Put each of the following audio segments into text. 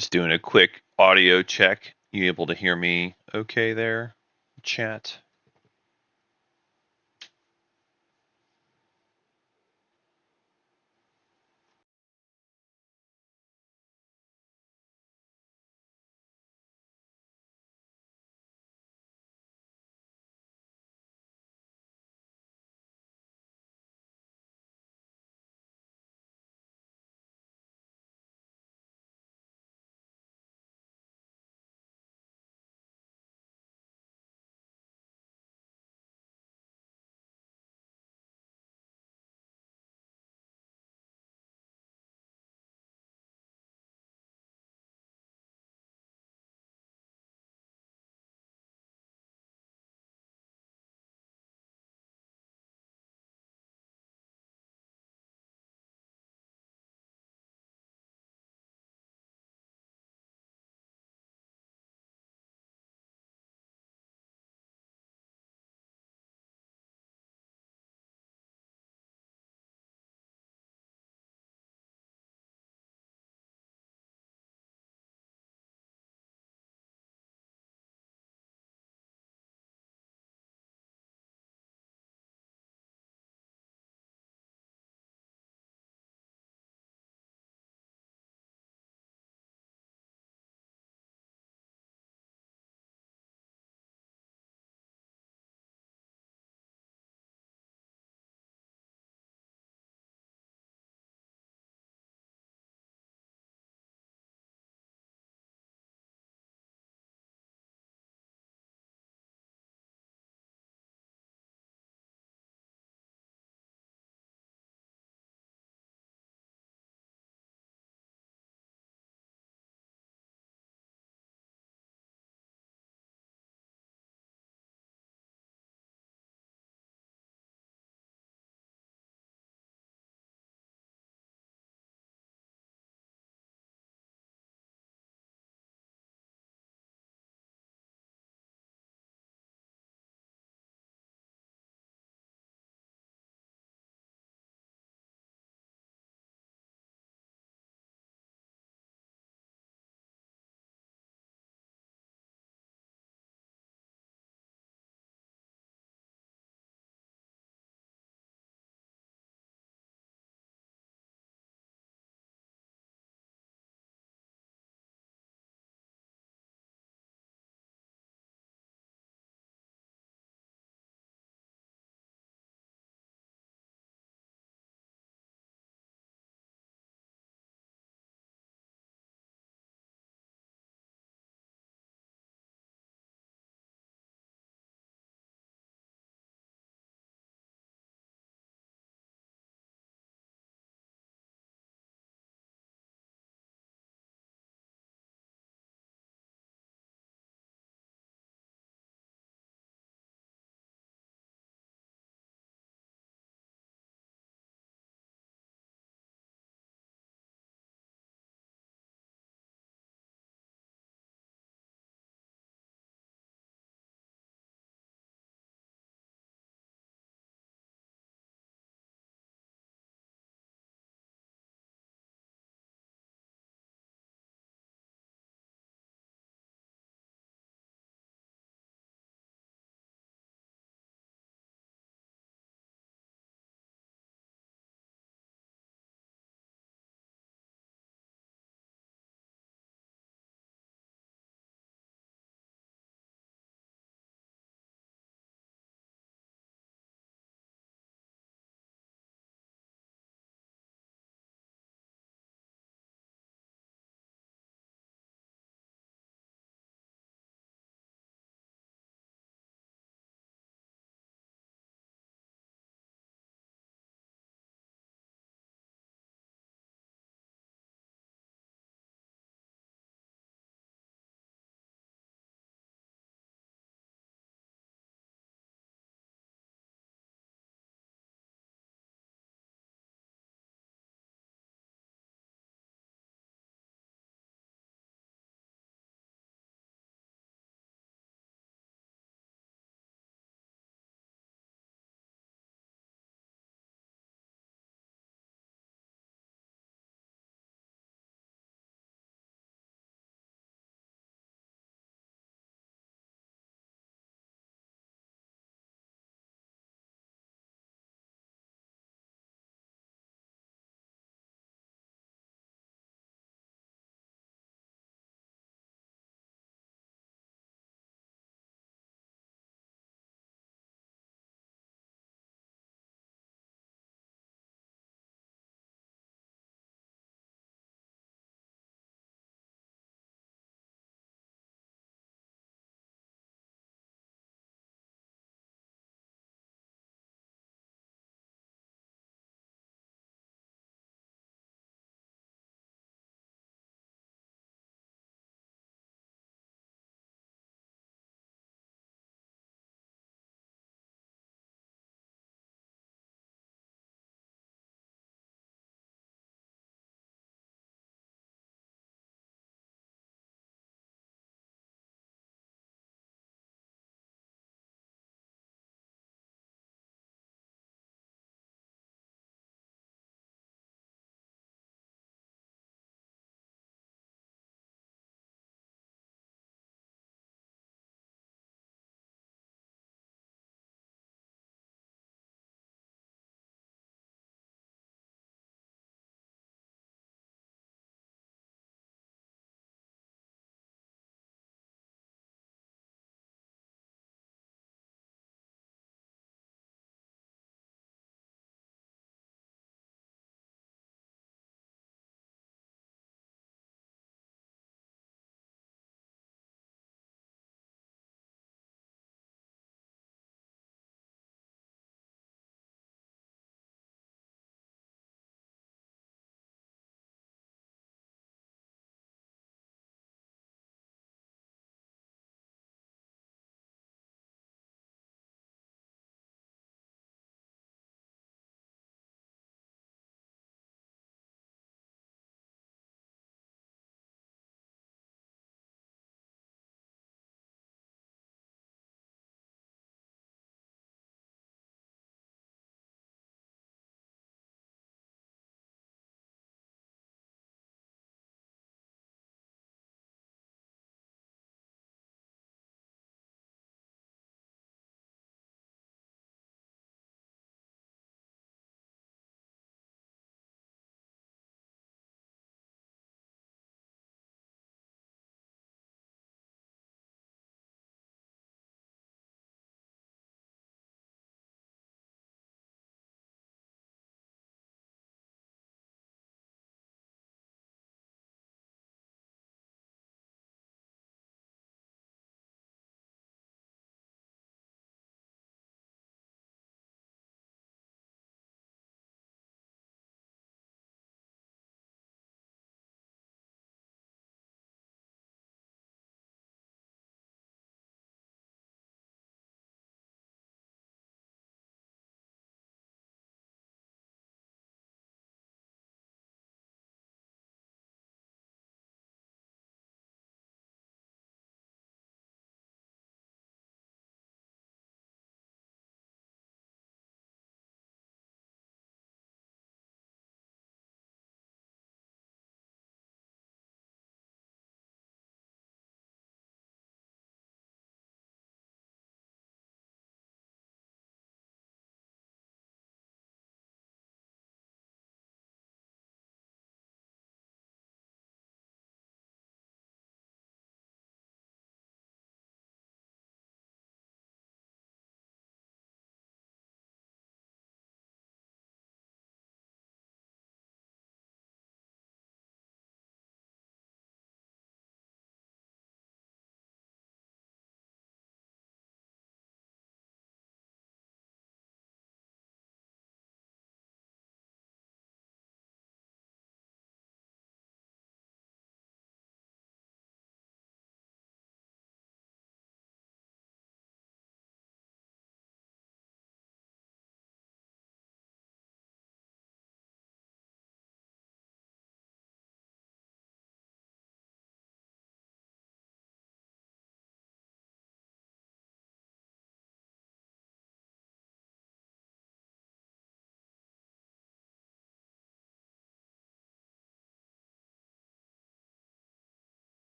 Just doing a quick audio check. You able to hear me okay there, chat?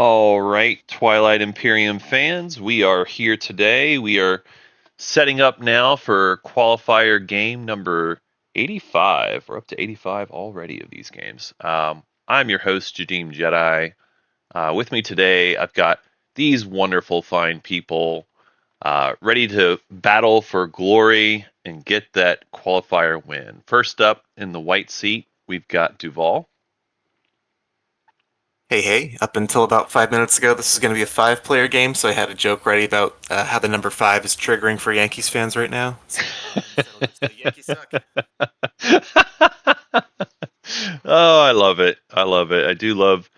All right, Twilight Imperium fans, we are here today. We are setting up now for qualifier game number 85. We're up to 85 already of these games. I'm your host, Jadeem Jedi. With me today, I've got these wonderful, fine people ready to battle for glory and get that qualifier win. First up in the white seat, we've got Duval. Hey, up until about 5 minutes ago, this is going to be a five-player game, so I had a joke ready about how the number five is triggering for Yankees fans right now. So instead I'll just say Yankees suck. Oh, I love it. I love it. I do love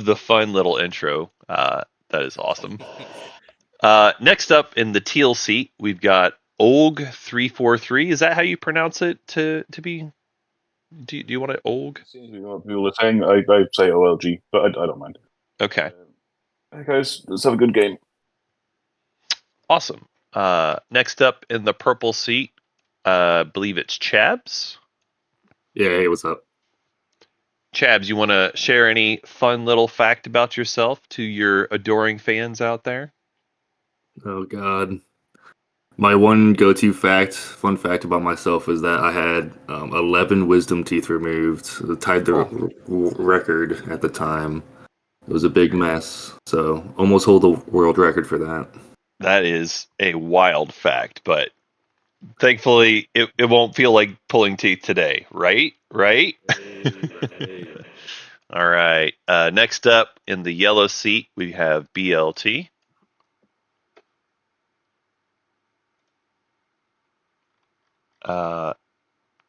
the fun little intro. That is awesome. Next up in the teal seat, we've got Olg343. Is that how you pronounce it to be? Do you want it Olg? Seems to be what people are saying. I say OLG, but I don't mind. Okay. Hey guys, let's have a good game. Awesome. Next up in the purple seat, I believe it's Chabs. Yeah, hey, what's up? Chabs, you want to share any fun little fact about yourself to your adoring fans out there? Oh God. My one go-to fun fact about myself is that I had 11 wisdom teeth removed, tied the record at the time. It was a big mess, so almost hold the world record for that. That is a wild fact, but thankfully it won't feel like pulling teeth today, right? Right? Hey. All right. Next up in the yellow seat, we have BLT. Uh,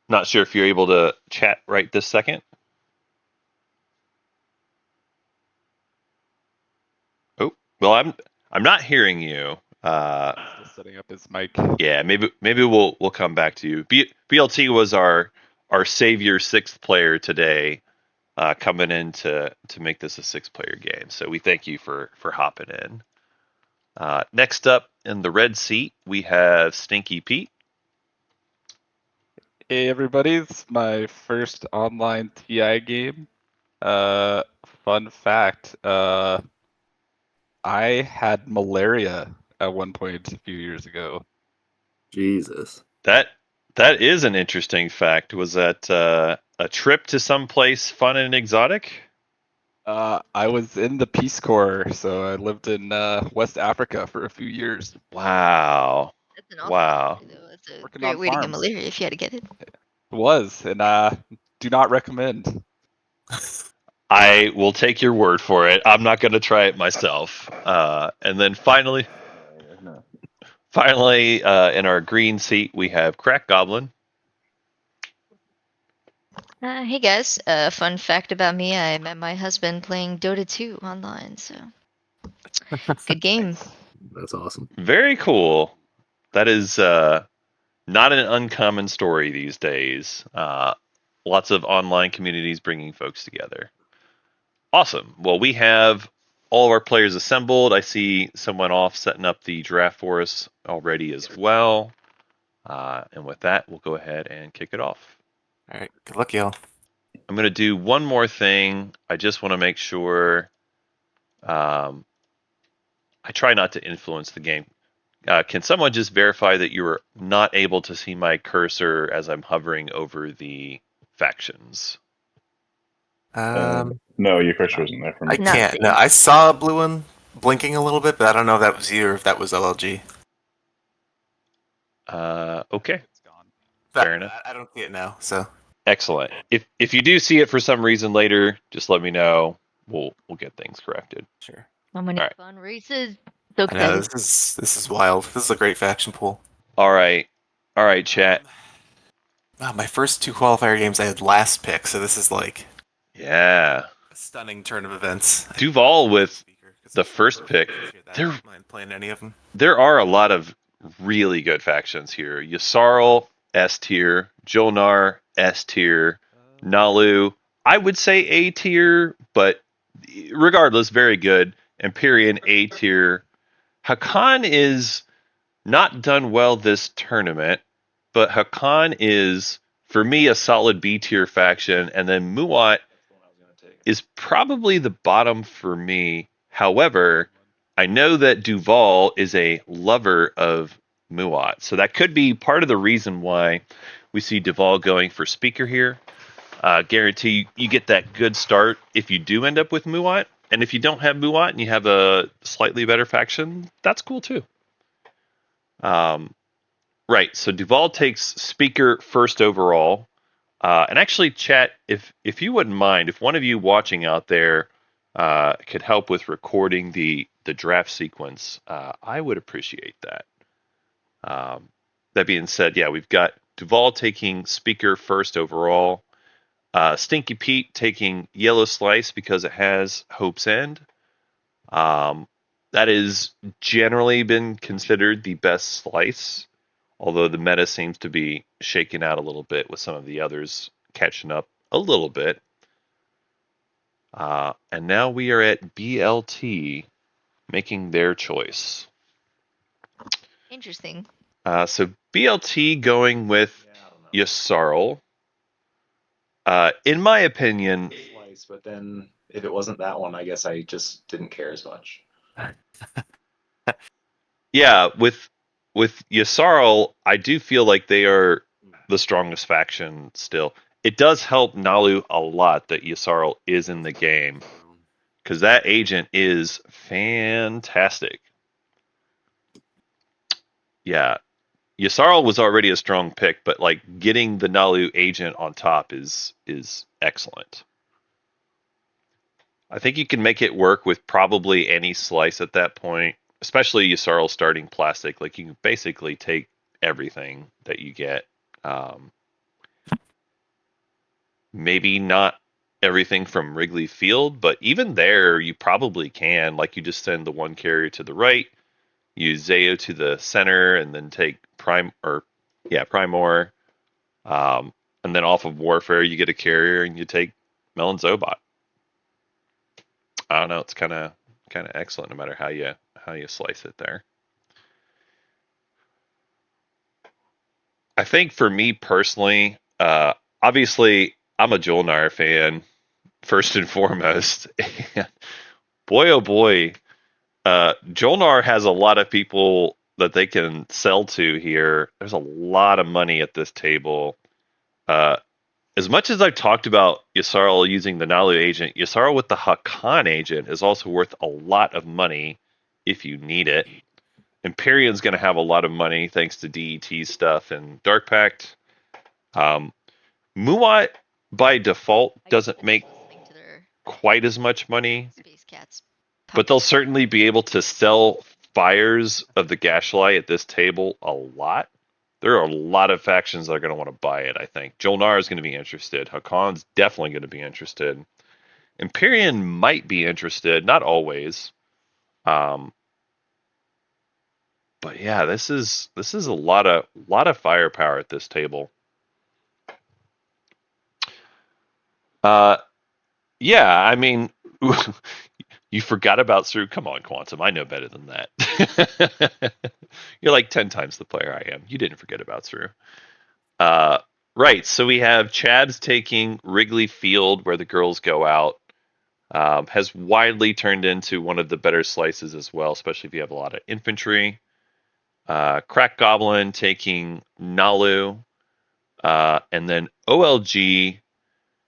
Not sure if you're able to chat right this second. Oh, well, I'm not hearing you. Still setting up his mic. Yeah, maybe we'll come back to you. BLT was our savior sixth player today, coming in to make this a six-player game. So we thank you for hopping in. Next up in the red seat, we have Stinky Pete. Hey everybody, it's my first online TI game. Fun fact, I had malaria at one point a few years ago. Jesus. That is an interesting fact. Was that a trip to some place fun and exotic? I was in the Peace Corps, so I lived in West Africa for a few years, Wow. That's an awesome Wow. story, though. That's a working great on way to get farms. malaria if you had to get it. And do not recommend. I will take your word for it. I'm not going to try it myself. And then finally, No. in our green seat, we have Crack Goblin. Hey guys, fun fact about me, I met my husband playing Dota 2 online, so good game. That's awesome. Very cool. That is not an uncommon story these days. Lots of online communities bringing folks together. Awesome. Well, we have all of our players assembled. I see someone off setting up the draft for us already as well. And with that, we'll go ahead and kick it off. All right, good luck, y'all. I'm going to do one more thing. I just want to make sure I try not to influence the game. Can someone just verify that you were not able to see my cursor as I'm hovering over the factions? No, your cursor isn't there for me. I can't. No, I saw a blue one blinking a little bit, but I don't know if that was you or if that was LLG. Okay. It's gone. Fair enough. I don't see it now, so. Excellent. If you do see it for some reason later, just let me know. We'll get things corrected. Sure. How many Alright. fun races? So I know excited. this is wild. This is a great faction pool. All right, chat. Wow, my first two qualifier games I had last pick, so this is like Yeah, a stunning turn of events. Duval with the first pick. I don't mind playing any of them. There are a lot of really good factions here. Yasarl, S tier. Jolnar, S tier. Nalu, I would say A tier, but regardless, very good. Empyrean, A tier. Hakan is not done well this tournament, but Hakan is, for me, a solid B tier faction. And then Muat is probably the bottom for me. However, I know that Duval is a lover of Muat, so that could be part of the reason why we see Duval going for speaker here. Guarantee you get that good start if you do end up with Muat, and if you don't have Muat and you have a slightly better faction, that's cool too. Right, so Duval takes speaker first overall. And actually, chat, if you wouldn't mind, if one of you watching out there could help with recording the draft sequence, I would appreciate that. That being said, yeah, we've got Duval taking speaker first overall. Stinky Pete taking Yellow Slice because it has Hope's End. That has generally been considered the best slice, although the meta seems to be shaken out a little bit with some of the others catching up a little bit. And now we are at BLT making their choice. Interesting. So BLT going with Yssarl. In my opinion, Slice, but then if it wasn't that one, I guess I just didn't care as much. yeah, with Yssarl, I do feel like they are the strongest faction still. It does help Nalu a lot that Yssarl is in the game, because that agent is fantastic. Yeah, Yssarl was already a strong pick, but like getting the Nalu agent on top is excellent. I think you can make it work with probably any slice at that point, especially Yssarl starting plastic. Like you can basically take everything that you get. Maybe not everything from Wrigley Field, but even there you probably can. Like you just send the one carrier to the right, use Zayo to the center, and then take Primor. And then off of Warfare you get a carrier and you take Melon Zobot. I don't know, it's kind of excellent no matter how you slice it there. I think for me personally, obviously I'm a Jolnar fan first and foremost. And boy oh boy, Jolnar has a lot of people that they can sell to here. There's a lot of money at this table. As much as I've talked about Yssarl using the Nalu agent, Yssarl with the Hakan agent is also worth a lot of money if you need it. Emperion's going to have a lot of money thanks to DET stuff and Dark Pact. Muat by default doesn't make quite as much money, Space Cats. but they'll certainly be able to sell Fires of the Gashlight at this table a lot. There are a lot of factions that are going to want to buy it, I think. Jolnar is going to be interested. Hakon's definitely going to be interested. Empyrean might be interested, not always. But yeah, this is a lot of firepower at this table. Yeah, I mean, you forgot about Sru. Come on, Quantum. I know better than that. You're like 10 times the player I am. You didn't forget about Sru. Right, so we have Chabs taking Wrigley Field, where the girls go out. Has widely turned into one of the better slices as well, especially if you have a lot of infantry. Crack Goblin taking Nalu. And then OLG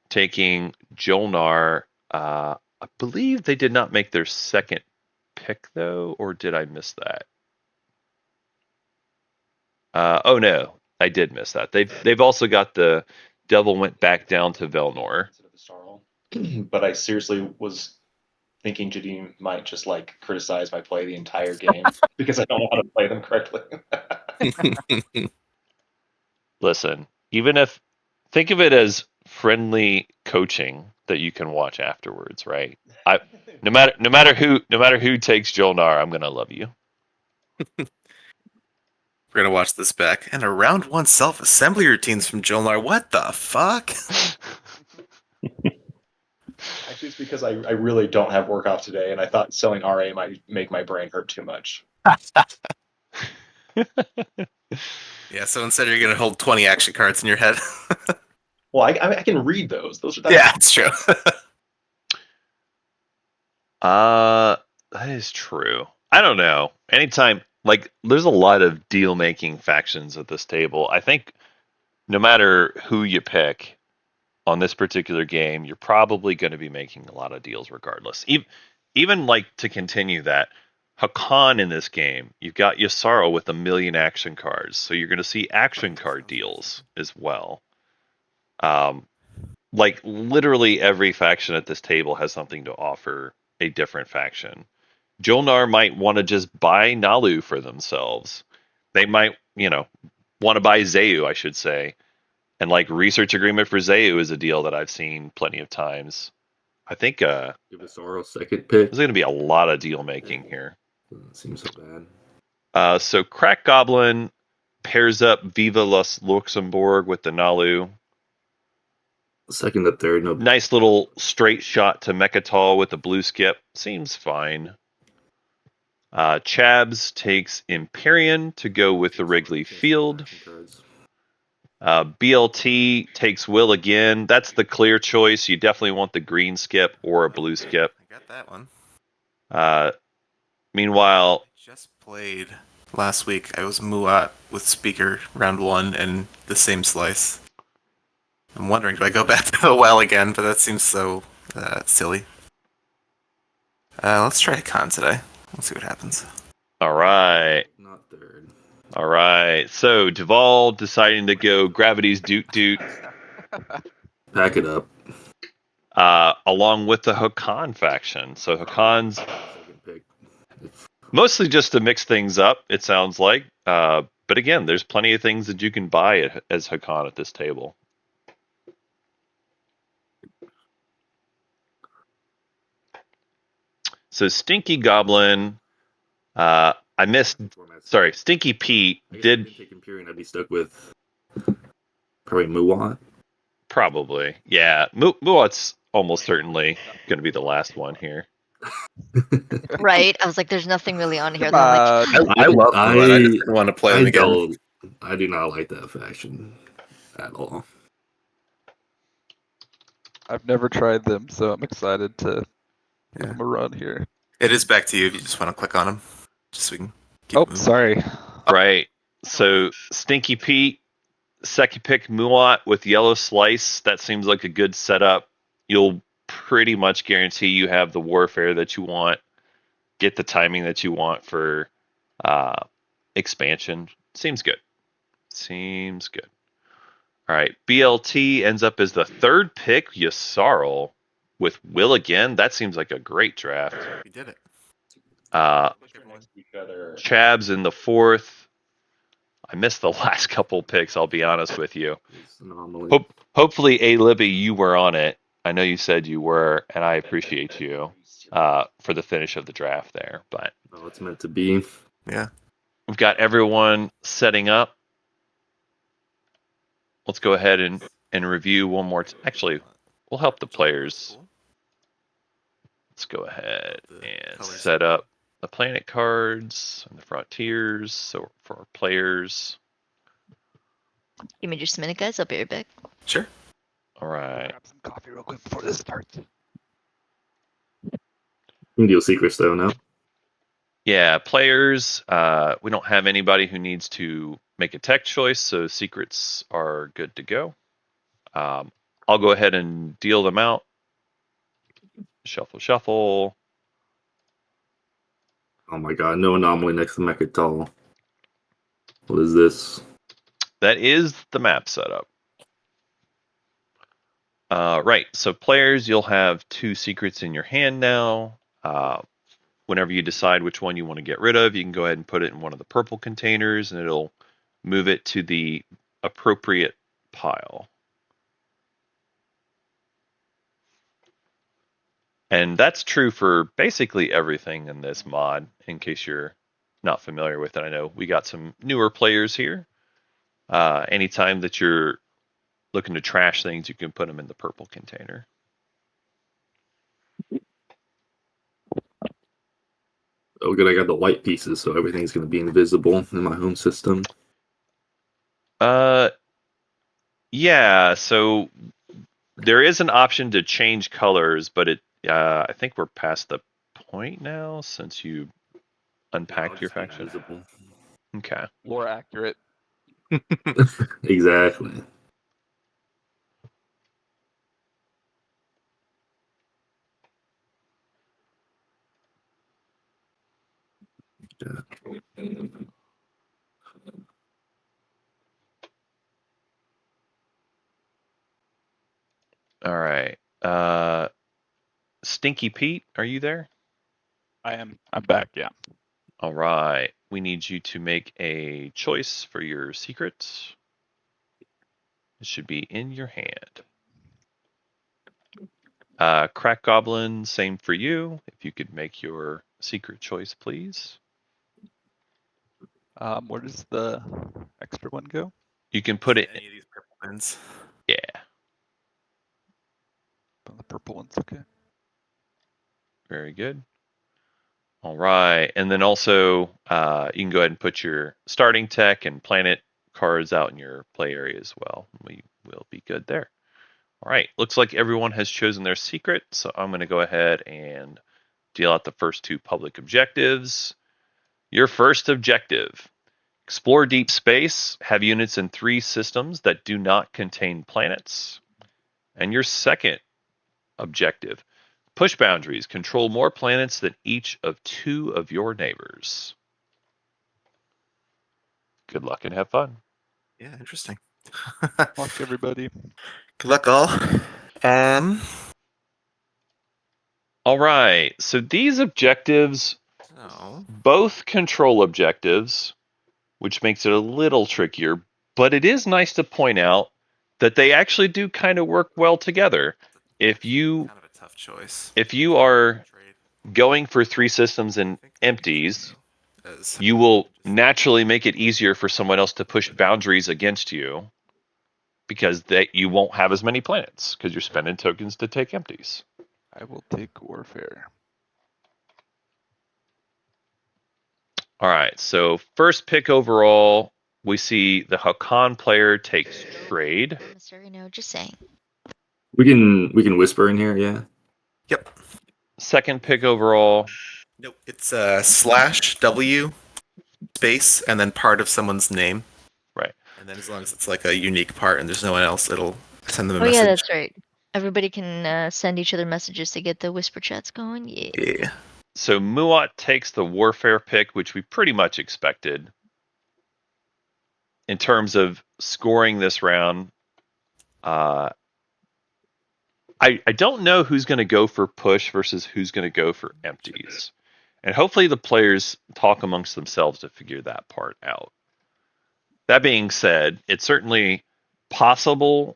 taking Jolnar. I believe they did not make their second pick, though, or did I miss that? Oh no, I did miss that. They've also got the Devil went back down to Velnor. But I seriously was thinking Jadim might just like criticize my play the entire game because I don't know how to play them correctly. Listen, even if think of it as friendly coaching that you can watch afterwards, right? No matter who takes Jolnar, I'm gonna love you. We're gonna watch this back. And a round one self-assembly routines from Jolnar. What the fuck? Actually, it's because I really don't have work off today, and I thought selling RA might make my brain hurt too much. Yeah, so instead you're gonna hold 20 action cards in your head. Well, I can read those. Those are Yeah, it's true. That is true. I don't know. Anytime, like, there's a lot of deal making factions at this table. I think no matter who you pick on this particular game, you're probably going to be making a lot of deals regardless. Even like to continue that, Hakan in this game, you've got Yasaro with 1,000,000 action cards, so you're going to see action card deals as well. Like literally every faction at this table has something to offer a different faction. Jolnar might want to just buy Nalu for themselves. They might, want to buy Zeu, I should say. And like research agreement for Zeu is a deal that I've seen plenty of times. I think Give Sorrow second pick. there's going to be a lot of deal making here. Doesn't seem so bad. So Crack Goblin pairs up Viva Las Luxembourg with the Nalu. Second to third, no. Nice little straight shot to Mechatol with the blue skip. Seems fine. Chabs takes Empyrean to go with the Wrigley Field. BLT takes Will again. That's the clear choice. You definitely want the green skip or a blue skip. I got that one. Meanwhile, Just played last week. I was Muat with Speaker round 1 and the same slice. I'm wondering, do I go back to the well again? But that seems so silly. Let's try Khan today. Let's see what happens. all right. Not third. All right. So Duval deciding to go Gravity's Doot Doot Pack it up. along with the Hakan faction. So Hakan's Second pick. mostly just to mix things up, it sounds like. But again, there's plenty of things that you can buy as Hakan at this table. So Stinky Goblin, I missed. Sorry, Stinky Pete I guess did if I take Empyrean, I'd be stuck with probably Muat. probably. Yeah, Muat's almost certainly going to be the last one here. Right? I was like, there's nothing really on here. Come That I'm like, I love Muat. I just want to play him again. I do not like that faction at all. I've never tried them, so I'm excited to give Yeah. them a run here. It is back to you if you just want to click on him. Just so we can keep Oh, moving. sorry. Right. So Stinky Pete, second pick Muat with Yellow Slice. That seems like a good setup. You'll pretty much guarantee you have the warfare that you want, get the timing that you want for expansion. Seems good. Seems good. All right. BLT ends up as the third pick. Yasarl with Will again. That seems like a great draft. We did it. Chabs in the fourth. I missed the last couple picks, I'll be honest with you. It's an anomaly. Hopefully, A. Libby, you were on it. I know you said you were, and I appreciate you for the finish of the draft there. But Oh, it's meant to be. Yeah. we've got everyone setting up. Let's go ahead and review one more. Actually, we'll help the players. Let's go ahead and set up the planet cards and the frontiers. So for our players. give me just a minute, guys. I'll be right back. Sure. All right. Grab some coffee real quick before this starts. You can deal secrets though, no? Yeah, players. We don't have anybody who needs to make a tech choice, so secrets are good to go. I'll go ahead and deal them out. Shuffle, shuffle. Oh my god, no anomaly next to Mechatol. What is this? That is the map setup. Right, so players, you'll have 2 secrets in your hand now. Whenever you decide which one you want to get rid of, you can go ahead and put it in one of the purple containers, and it'll move it to the appropriate pile. And that's true for basically everything in this mod, in case you're not familiar with it. I know we got some newer players here. Anytime that you're looking to trash things, you can put them in the purple container. Oh good, I got the white pieces, so everything's going to be invisible in my home system. Yeah, so there is an option to change colors, but I think we're past the point now since you I'll unpacked your just be faction? invisible. Okay. More accurate. Exactly. All right. Stinky Pete, are you there? I am. I'm back. Yeah. All right. We need you to make a choice for your secret. It should be in your hand. Crack Goblin, same for you. If you could make your secret choice, please. Where does the extra one go? You can put it. Any of these purple ones. Yeah. On the purple ones. Okay. Very good. All right. And then also, you can go ahead and put your starting tech and planet cards out in your play area as well. We will be good there. All right. Looks like everyone has chosen their secret. So I'm going to go ahead and deal out the first two public objectives. Your first objective: explore deep space, have units in 3 systems that do not contain planets. And your second objective: push boundaries, control more planets than each of 2 of your neighbors. Good luck and have fun. Yeah, interesting. Luck, everybody. Good luck, all. Um. All right. So these objectives, So, both control objectives, which makes it a little trickier, but it is nice to point out that they actually do kind of work well together. If you kind of a tough choice. are Trade. going for 3 systems and I think empties, as you will naturally make it easier for someone else to push boundaries against you because you won't have as many planets because you're spending tokens to take empties. I will take warfare. All right, so first pick overall, we see the Hakan player takes trade. Sorry, no, just saying. We can whisper in here, yeah. Yep. Second pick overall, Nope. It's /W space and then part of someone's name. right? And then as long as it's like a unique part and there's no one else, it'll send them a Oh message. yeah, that's right. Everybody can send each other messages to get the whisper chats going. Yeah. Yeah. So Muat takes the warfare pick, which we pretty much expected. In terms of scoring this round, I don't know who's going to go for push versus who's going to go for empties. And hopefully the players talk amongst themselves to figure that part out. That being said, it's certainly possible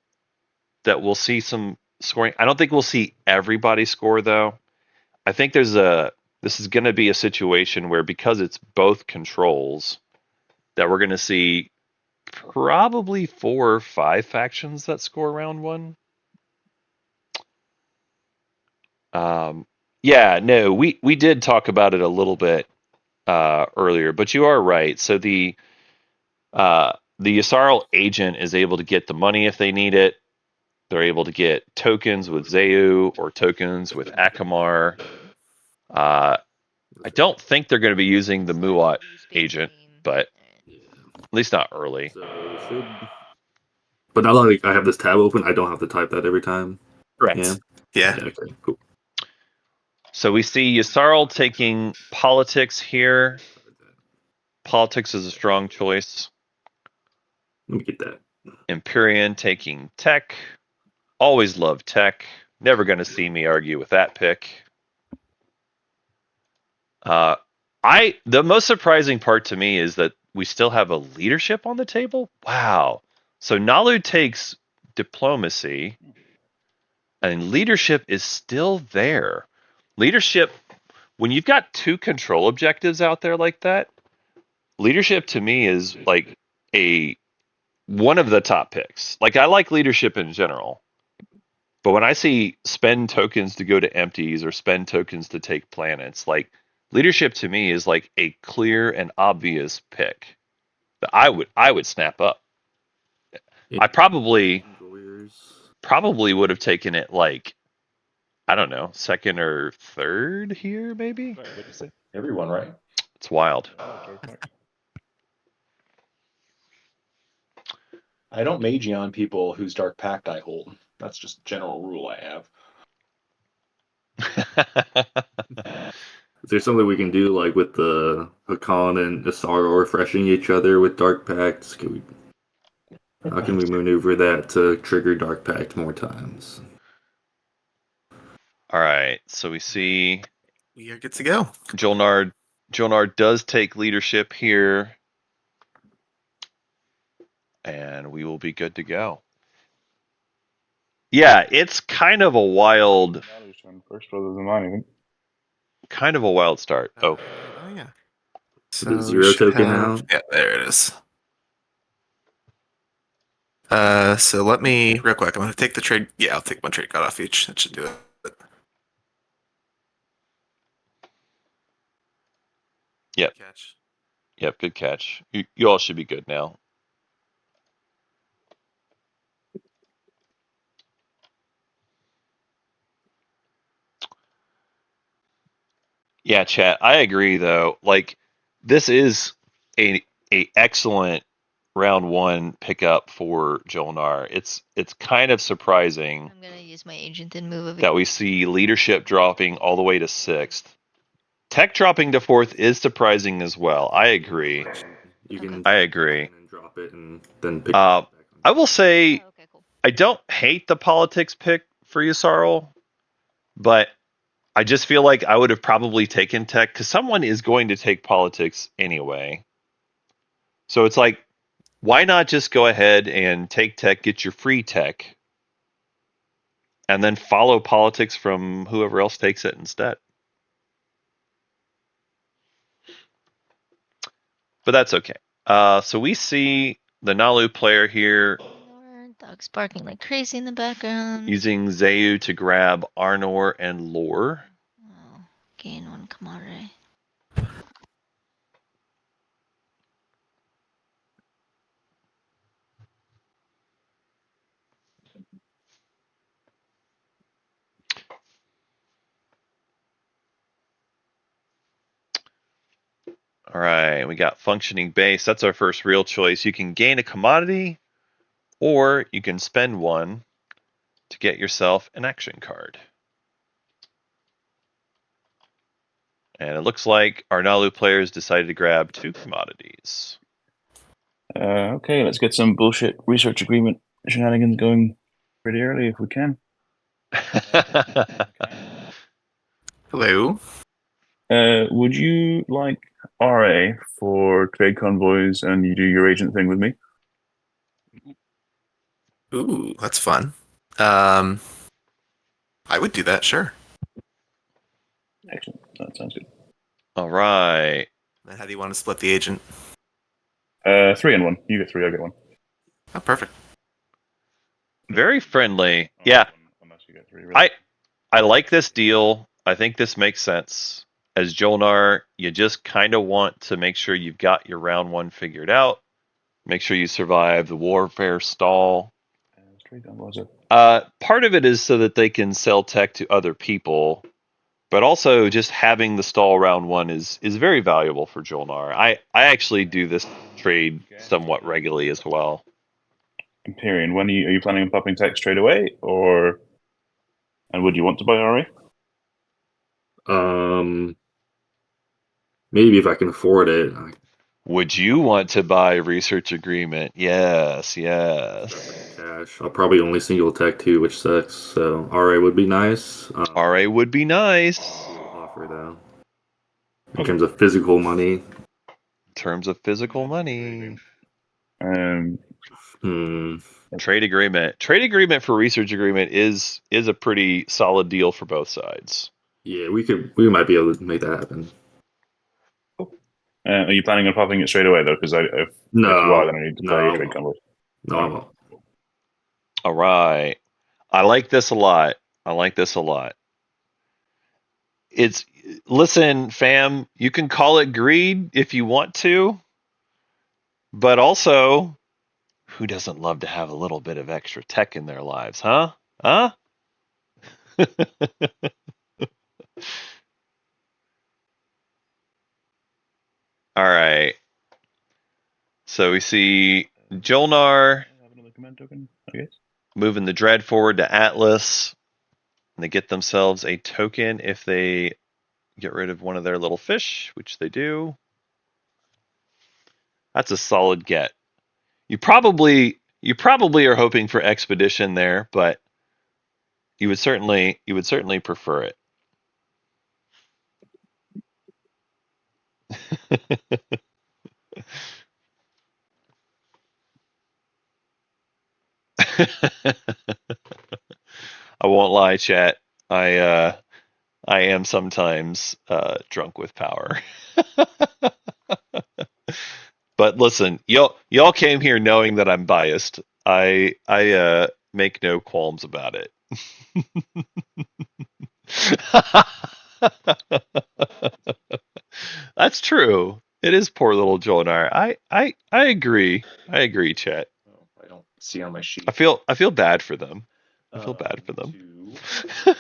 that we'll see some scoring. I don't think we'll see everybody score though. I think this is going to be a situation where because it's both controls that we're going to see probably 4 or 5 factions that score round 1. Yeah, no, we did talk about it a little bit earlier, but you are right. So the Yssaril agent is able to get the money if they need it. They're able to get tokens with Zeu or tokens with Akamar. I don't think they're going to be using the Muat agent, but at least not early. So should. But now that I have this tab open, I don't have to type that every time. Correct. Yeah. Yeah. Okay. Cool. So we see Yssaril taking politics here. Politics is a strong choice. Let me get that. Empyrean taking tech. Always love tech. Never going to see me argue with that pick. The most surprising part to me is that we still have a leadership on the table. Wow. So Nalu takes diplomacy, and leadership is still there. Leadership, when you've got 2 control objectives out there like that, leadership to me is like one of the top picks. Like I like leadership in general. But when I see spend tokens to go to empties or spend tokens to take planets, like leadership to me is like a clear and obvious pick that I would snap up. Yeah. I probably Warriors. would have taken it like I don't know, second or third here, maybe? What did you say? Everyone, right? It's wild. Oh, Dark Pact. I don't mage on people whose Dark Pact I hold. That's just a general rule I have. Is there something we can do, like with the Hakan and Isaro refreshing each other with Dark Pacts? How can we maneuver that to trigger Dark Pact more times? All right, so we see We are good to go. Jolnar does take leadership here, and we will be good to go. Yeah, it's kind of a wild Nalu's turn first rather than mine, I think. start. Oh, Oh yeah. The we zero should token have- out? Yeah, there it is. So let me real quick. I'm gonna take the trade. Yeah, I'll take one trade cut off each. That should do it. Yep. Catch. Yep, good catch. You all should be good now. Yeah, chat. I agree though. Like this is a excellent round one pickup for Jolnar. It's kind of surprising I'm gonna use my agent and move over. that we see leadership dropping all the way to sixth. Tech dropping to fourth is surprising as well. I agree. You can I agree. and drop it and then pick it back I will say Oh, okay, cool. I don't hate the politics pick for Yusarl, but I just feel like I would have probably taken tech because someone is going to take politics anyway. So it's like, why not just go ahead and take tech, get your free tech, and then follow politics from whoever else takes it instead? But that's okay. So we see the Nalu player here Dog's barking like crazy in the background. using Zayu to grab Arnor and Lore. Oh, gain one Kamare. All right, we got functioning base. That's our first real choice. You can gain a commodity, or you can spend one to get yourself an action card. And it looks like our Nalu players decided to grab 2 commodities. Okay, let's get some bullshit research agreement shenanigans going pretty early if we can. Hello. Would you like RA for trade convoys and you do your agent thing with me? Ooh, that's fun. I would do that, sure. Excellent. That sounds good. All right. Then how do you want to split the agent? 3 and 1. You get 3, I get 1. Oh, perfect. Very friendly. Yeah. Unless you get 3, really. I like this deal. I think this makes sense. As Jolnar, you just kind of want to make sure you've got your round one figured out. Make sure you survive the warfare stall. Trade convoys are Part of it is so that they can sell tech to other people, but also just having the stall round one is very valuable for Jolnar. I actually do this trade somewhat regularly as well. Empyrean, when are you planning on popping tech straight away, or and would you want to buy RA? Maybe if I can afford it. Would you want to buy research agreement? Yes. Cash. I'll probably only single tech too, which sucks. So RA would be nice. RA would be nice. Offer though. In terms of physical money. In terms of physical money. Trade agreement. Trade agreement for research agreement is a pretty solid deal for both sides. Yeah, we might be able to make that happen. Are you planning on popping it straight away though? Because if you are, then I need to play trade convoys. No, I won't. All right. I like this a lot. Listen, fam, you can call it greed if you want to, but also, who doesn't love to have a little bit of extra tech in their lives, huh? Huh? All right. So we see Jolnar I have another command token, I guess. moving the dread forward to Atlas. And they get themselves a token if they get rid of one of their little fish, which they do. That's a solid get. You probably are hoping for expedition there, but you would certainly prefer it. I won't lie, chat. I am sometimes drunk with power. But listen, y'all came here knowing that I'm biased. I make no qualms about it. That's true. It is poor little Jolinar. I agree. I agree, chat. Oh, I don't see on my sheet. I feel bad for them. I feel bad for them. To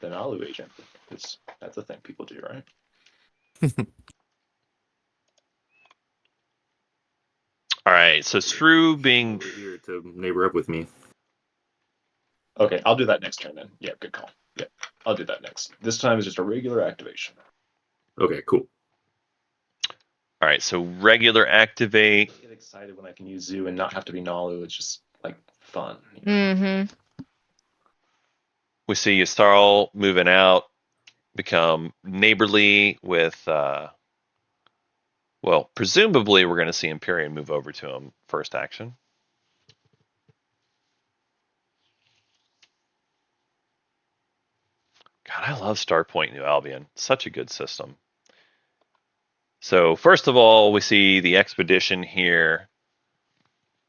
the Nalu agent, because that's a thing people do, right? All right. So Shrew being Over here to neighbor up with me. Okay, I'll do that next turn then. Yeah, good call. Yeah, I'll do that next. This time is just a regular activation. Okay, cool. all right. So regular activate. I get excited when I can use Zoo and not have to be Nalu. It's just like fun. Mm-hmm. We see Yastarl moving out, become neighborly with. Well, presumably we're going to see Empyrean move over to him first action. God, I love Starpoint New Albion. Such a good system. So first of all, we see the expedition here.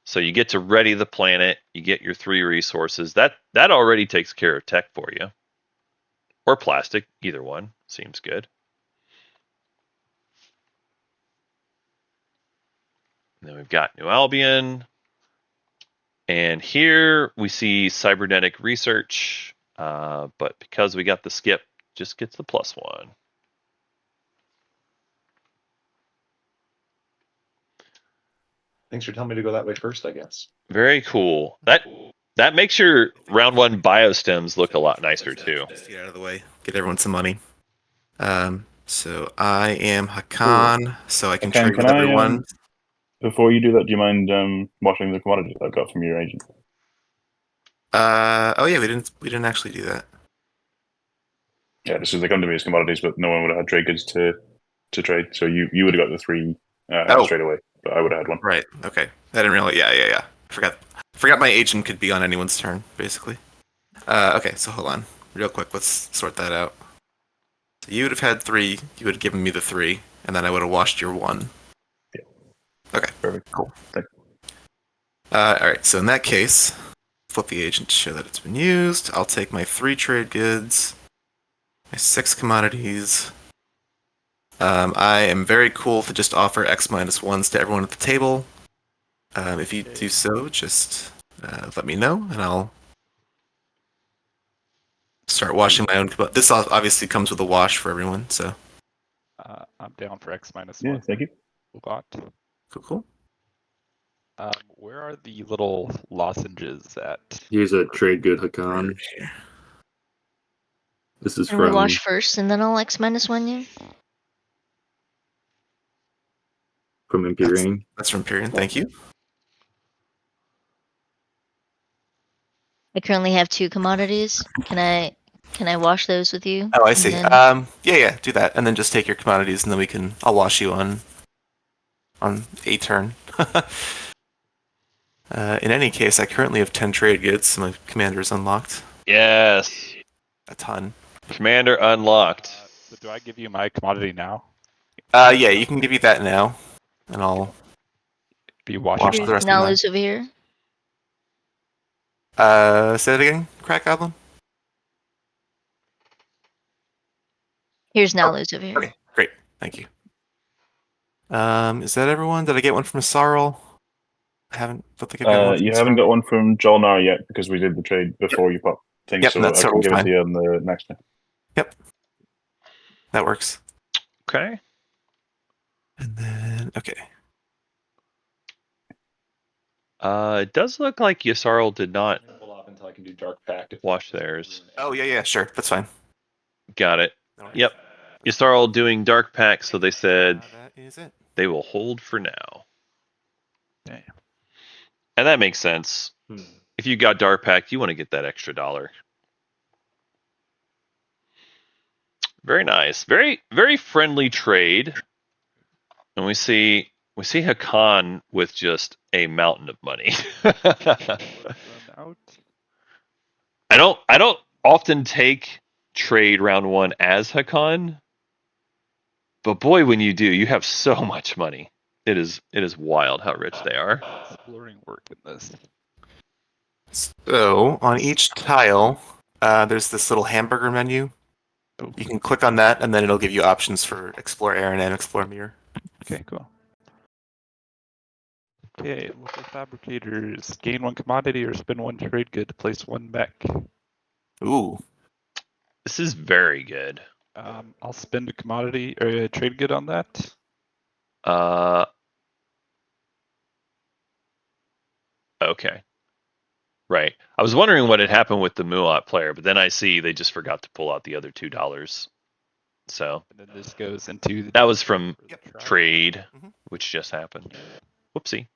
So you get to ready the planet. You get your 3 resources. That already takes care of tech for you. Or plastic, either one seems good. And then we've got New Albion. And here we see cybernetic research. But because we got the skip, just gets the +1. Thanks for telling me to go that way first, I guess. Very cool. That makes your round 1 biostems look a lot nicer too. Just to get out of the way, get everyone some money. So I am Hakan, so I can Hakan, trade can with I, everyone. Before you do that, do you mind watching the commodities I got from your agent? Oh yeah, we didn't actually do that. Yeah, just as they come to me as commodities, but no one would have had trade goods to trade. So you would have got the 3 straight away, but I would have had one. Right. Okay. I didn't really. Yeah. Forgot my agent could be on anyone's turn, basically. Okay. So hold on, real quick. Let's sort that out. So you would have had 3. You would have given me the 3, and then I would have washed your 1. Yeah. Okay. Perfect. Cool. Thanks. All right. So in that case, flip the agent to show that it's been used. I'll take my 3 trade goods, my 6 commodities. I am very cool to just offer X-1s to everyone at the table. If you do so, just let me know, and I'll start washing my own. This obviously comes with a wash for everyone, so I'm down for X -1. Yeah, thank you. Lot. cool. Where are the little lozenges at? Here's a trade good Hakan. This is Can we from wash first and then I'll X-1 you? Empyrean. That's from Pyrian. Thank you. I currently have 2 commodities. Can I wash those with you? Oh, I And see. then- Yeah, do that, and then just take your commodities, and then I'll wash you on a turn. In any case, I currently have 10 trade goods, so my commander is unlocked. Yes. A ton. Commander unlocked. So do I give you my commodity now? Yeah, you can give me that now, and I'll Be washing wash the rest of mine. Nalu's over here. Say that again, Crack Goblin? Here's Nalu's over here. Okay, great. Thank you. Is that everyone? Did I get one from Sarl? I don't think I've got one from You haven't got one from Jolnar yet because we did the trade before you popped thing, Yep, so that's I can totally give it fine. to you on the next one. Yep, that works. Okay. And then okay. It does look like Yasarl did not Hold off until I can do Dark Pact. If wash theirs. Oh yeah, sure, that's fine. Got it. No worries. Yep. Yasarl doing Dark Pact, so they said That is it. they will hold for now. Damn. And that makes sense. If you got Dark Pact, you want to get that extra $1. Very nice. Very, very friendly trade. And we see Hakan with just a mountain of money. Run out. I don't often take trade round one as Hakan, but boy, when you do, you have so much money. It is wild how rich they are. Exploring work in this. So on each tile, there's this little hamburger menu. Oh, You can click on that, and then it'll give you options for Explore Aaron and Explore Mirror. okay, cool. Okay, local fabricators. Gain 1 commodity or spend 1 trade good to place 1 mech. Ooh, This is very good. I'll spend a commodity or a trade good on that. Okay. Right. I was wondering what had happened with the Muat player, but then I see they just forgot to pull out the other $2. So And then this goes into the that was from for the trial. trade, Mhm. which just happened. Whoopsie.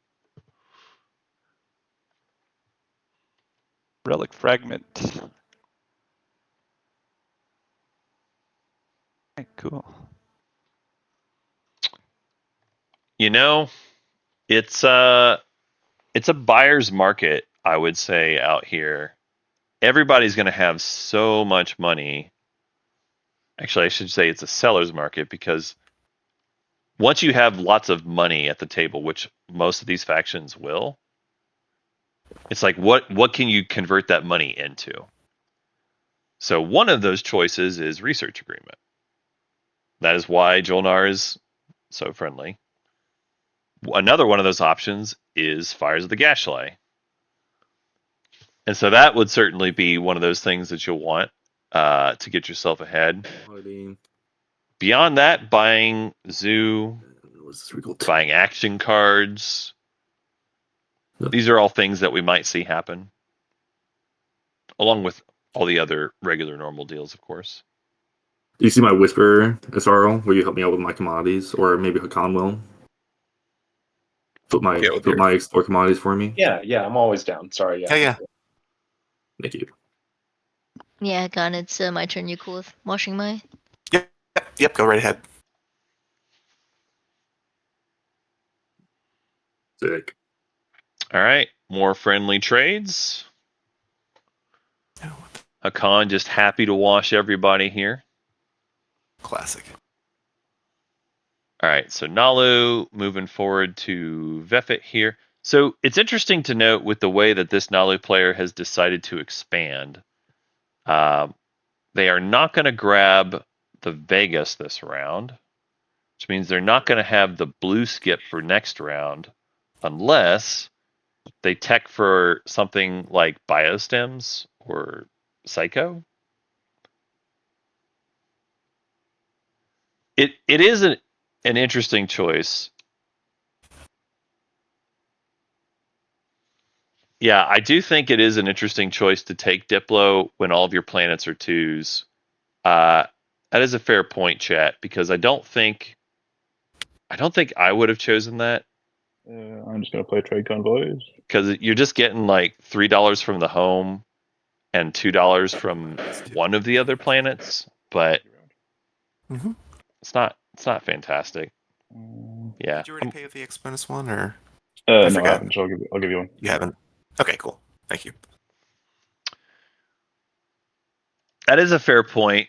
Relic fragment. Okay, cool. You know, it's a buyer's market, I would say, out here. Everybody's going to have so much money. Actually, I should say it's a seller's market because once you have lots of money at the table, which most of these factions will, it's like what can you convert that money into? So one of those choices is research agreement. That is why Jolnar is so friendly. Another one of those options is Fires of the Gashlai. And so that would certainly be one of those things that you'll want to get yourself ahead. Beyond that, buying Zoo, buying action cards. Yep. These are all things that we might see happen, along with all the other regular normal deals, of course. Do you see my Whisper, SRL? Will you help me out with my commodities? Or maybe Hakan will? Put my explore commodities for me? Yeah, I'm always down. Sorry, yeah. Thank you. Yeah, Gon, it's my turn. You cool with washing my? Yep. Go right ahead. Sick. All right, more friendly trades. Hakan just happy to wash everybody here. Classic. All right, so Nalu moving forward to Vefit here. So it's interesting to note with the way that this Nalu player has decided to expand. They are not going to grab the Vegas this round, which means they're not going to have the blue skip for next round unless they tech for something like Biostems or Psycho. It is an interesting choice. Yeah, I do think it is an interesting choice to take Diplo when all of your planets are 2s. That is a fair point, chat, because I don't think I would have chosen that. I'm just going to play trade convoys. Because you're just getting like $3 from the home and $2 from one of the other planets, but Mm-hmm. it's not fantastic. Yeah. Did you already pay the X-1 or? No, I forgot. haven't. So I'll give you one. You haven't. Okay, cool. Thank you. That is a fair point.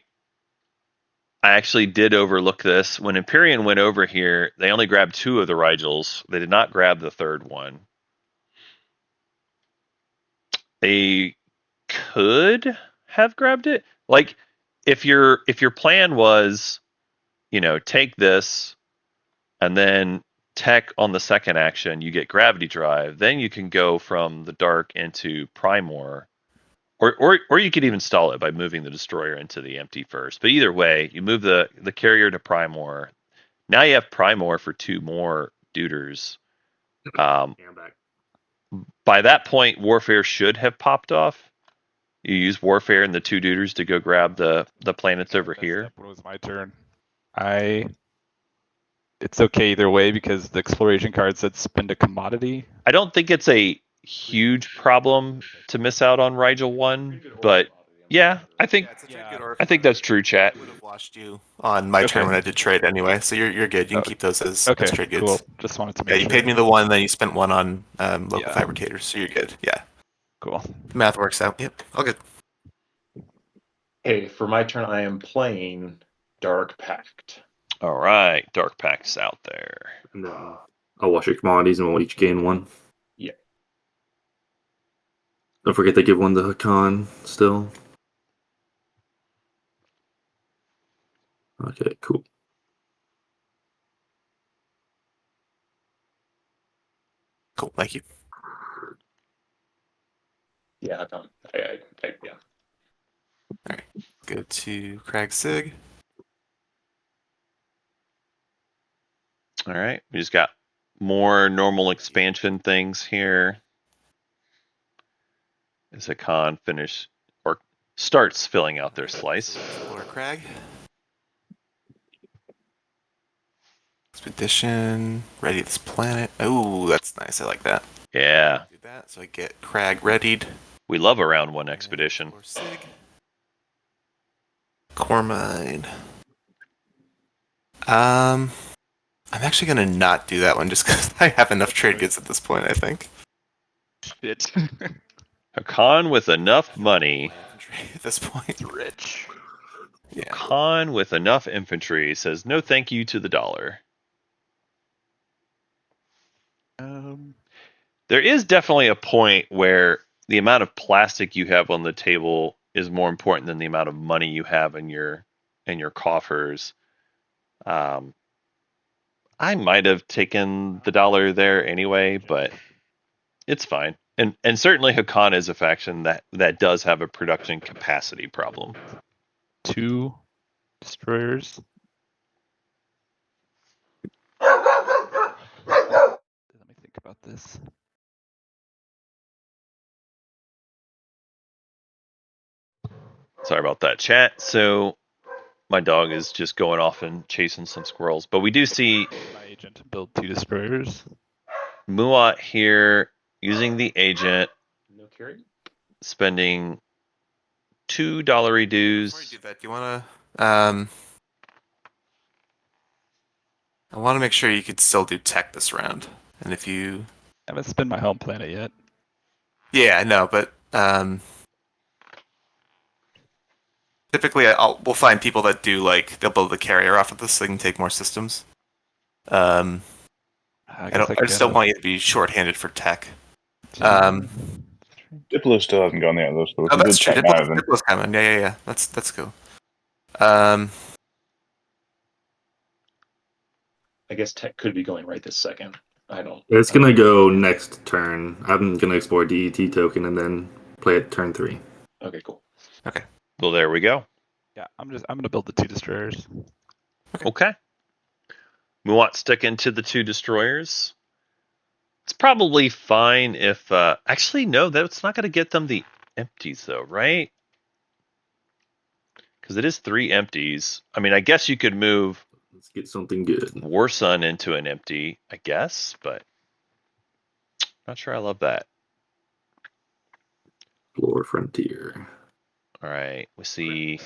I actually did overlook this. When Empyrean went over here, they only grabbed 2 of the Rigels. They did not grab the third one. They could have grabbed it. Like if your plan was, take this and then tech on the second action, you get gravity drive, then you can go from the dark into Primor Or you could even stall it by moving the destroyer into the empty first. But either way, you move the carrier to Primor. Now you have Primor for 2 more Duders. Yeah, I'm back. By that point, Warfare should have popped off. You use Warfare and the 2 Duders to go grab the planets over here. Step when it was my turn. It's okay either way because the exploration card said spend a commodity. I don't think it's a huge problem to miss out on Rigel 1, but yeah, I think Yeah, it's a trade good orc. I think that's true, chat. Would have lost you on my turn Okay. when I did trade anyway, so you're good. You can Oh, keep those as Okay, trade goods. cool. Just wanted to Yeah, make you sure. paid me the 1, then you spent 1 on local Yeah. fabricators, so you're good. Yeah, Cool. the math works out. Yep, all good. Okay, for my turn, I am playing Dark Pact. All right, Dark Pact's out there. And then I'll wash your commodities and we'll each gain 1. Yeah. Don't forget to give 1 to Hakan still. Okay, cool. Cool, thank you. Yeah, yeah. Go to Crag Sig. All right, we just got more normal expansion things here. As Hakan finish or starts filling out their slice. Explore Crag. Expedition. Ready this planet. Oh, that's nice. I like that. Yeah, Do that so I get Crag readied. we love a round 1 expedition. Explore Sig. Core mine. I'm actually gonna not do that one just because I have enough trade goods at this point. I think. Shit. Hakan with enough money. At this point. Rich. Yeah. Hakan with enough infantry says no thank you to the dollar. There is definitely a point where the amount of plastic you have on the table is more important than the amount of money you have in your coffers. I might have taken the dollar there anyway, but it's fine. And certainly Hakan is a faction that does have a production capacity problem. 2 destroyers. Let me think about this. Sorry about that, chat. So my dog is just going off and chasing some squirrels. But we do see My agent build 2 destroyers. Muat here using the agent, No carry? spending $2 Before you dues. do that, do you wanna I want to make sure you could still do tech this round, and if you, I haven't spent my home planet yet. yeah, I know, but typically we'll find people that do they'll build the carrier off of this so they can take more systems. I just don't want you to be shorthanded for tech. Diplo still hasn't gone yet, though. So Oh, that's true. check now, then. Diplo's coming. Yeah. That's cool. I guess tech could be going right this second. I don't. It's gonna go next turn. I'm gonna explore DET token and then play it turn 3. Okay, cool. Well, there we go. Yeah, I'm gonna build the 2 destroyers. Okay. Muat sticking to the 2 destroyers. It's probably fine if actually no, that's not going to get them the empties though, right? Because it is 3 empties. I mean, I guess you could move Let's get something good. Warsun into an empty, I guess, but not sure I love that. Explore frontier. All right, we see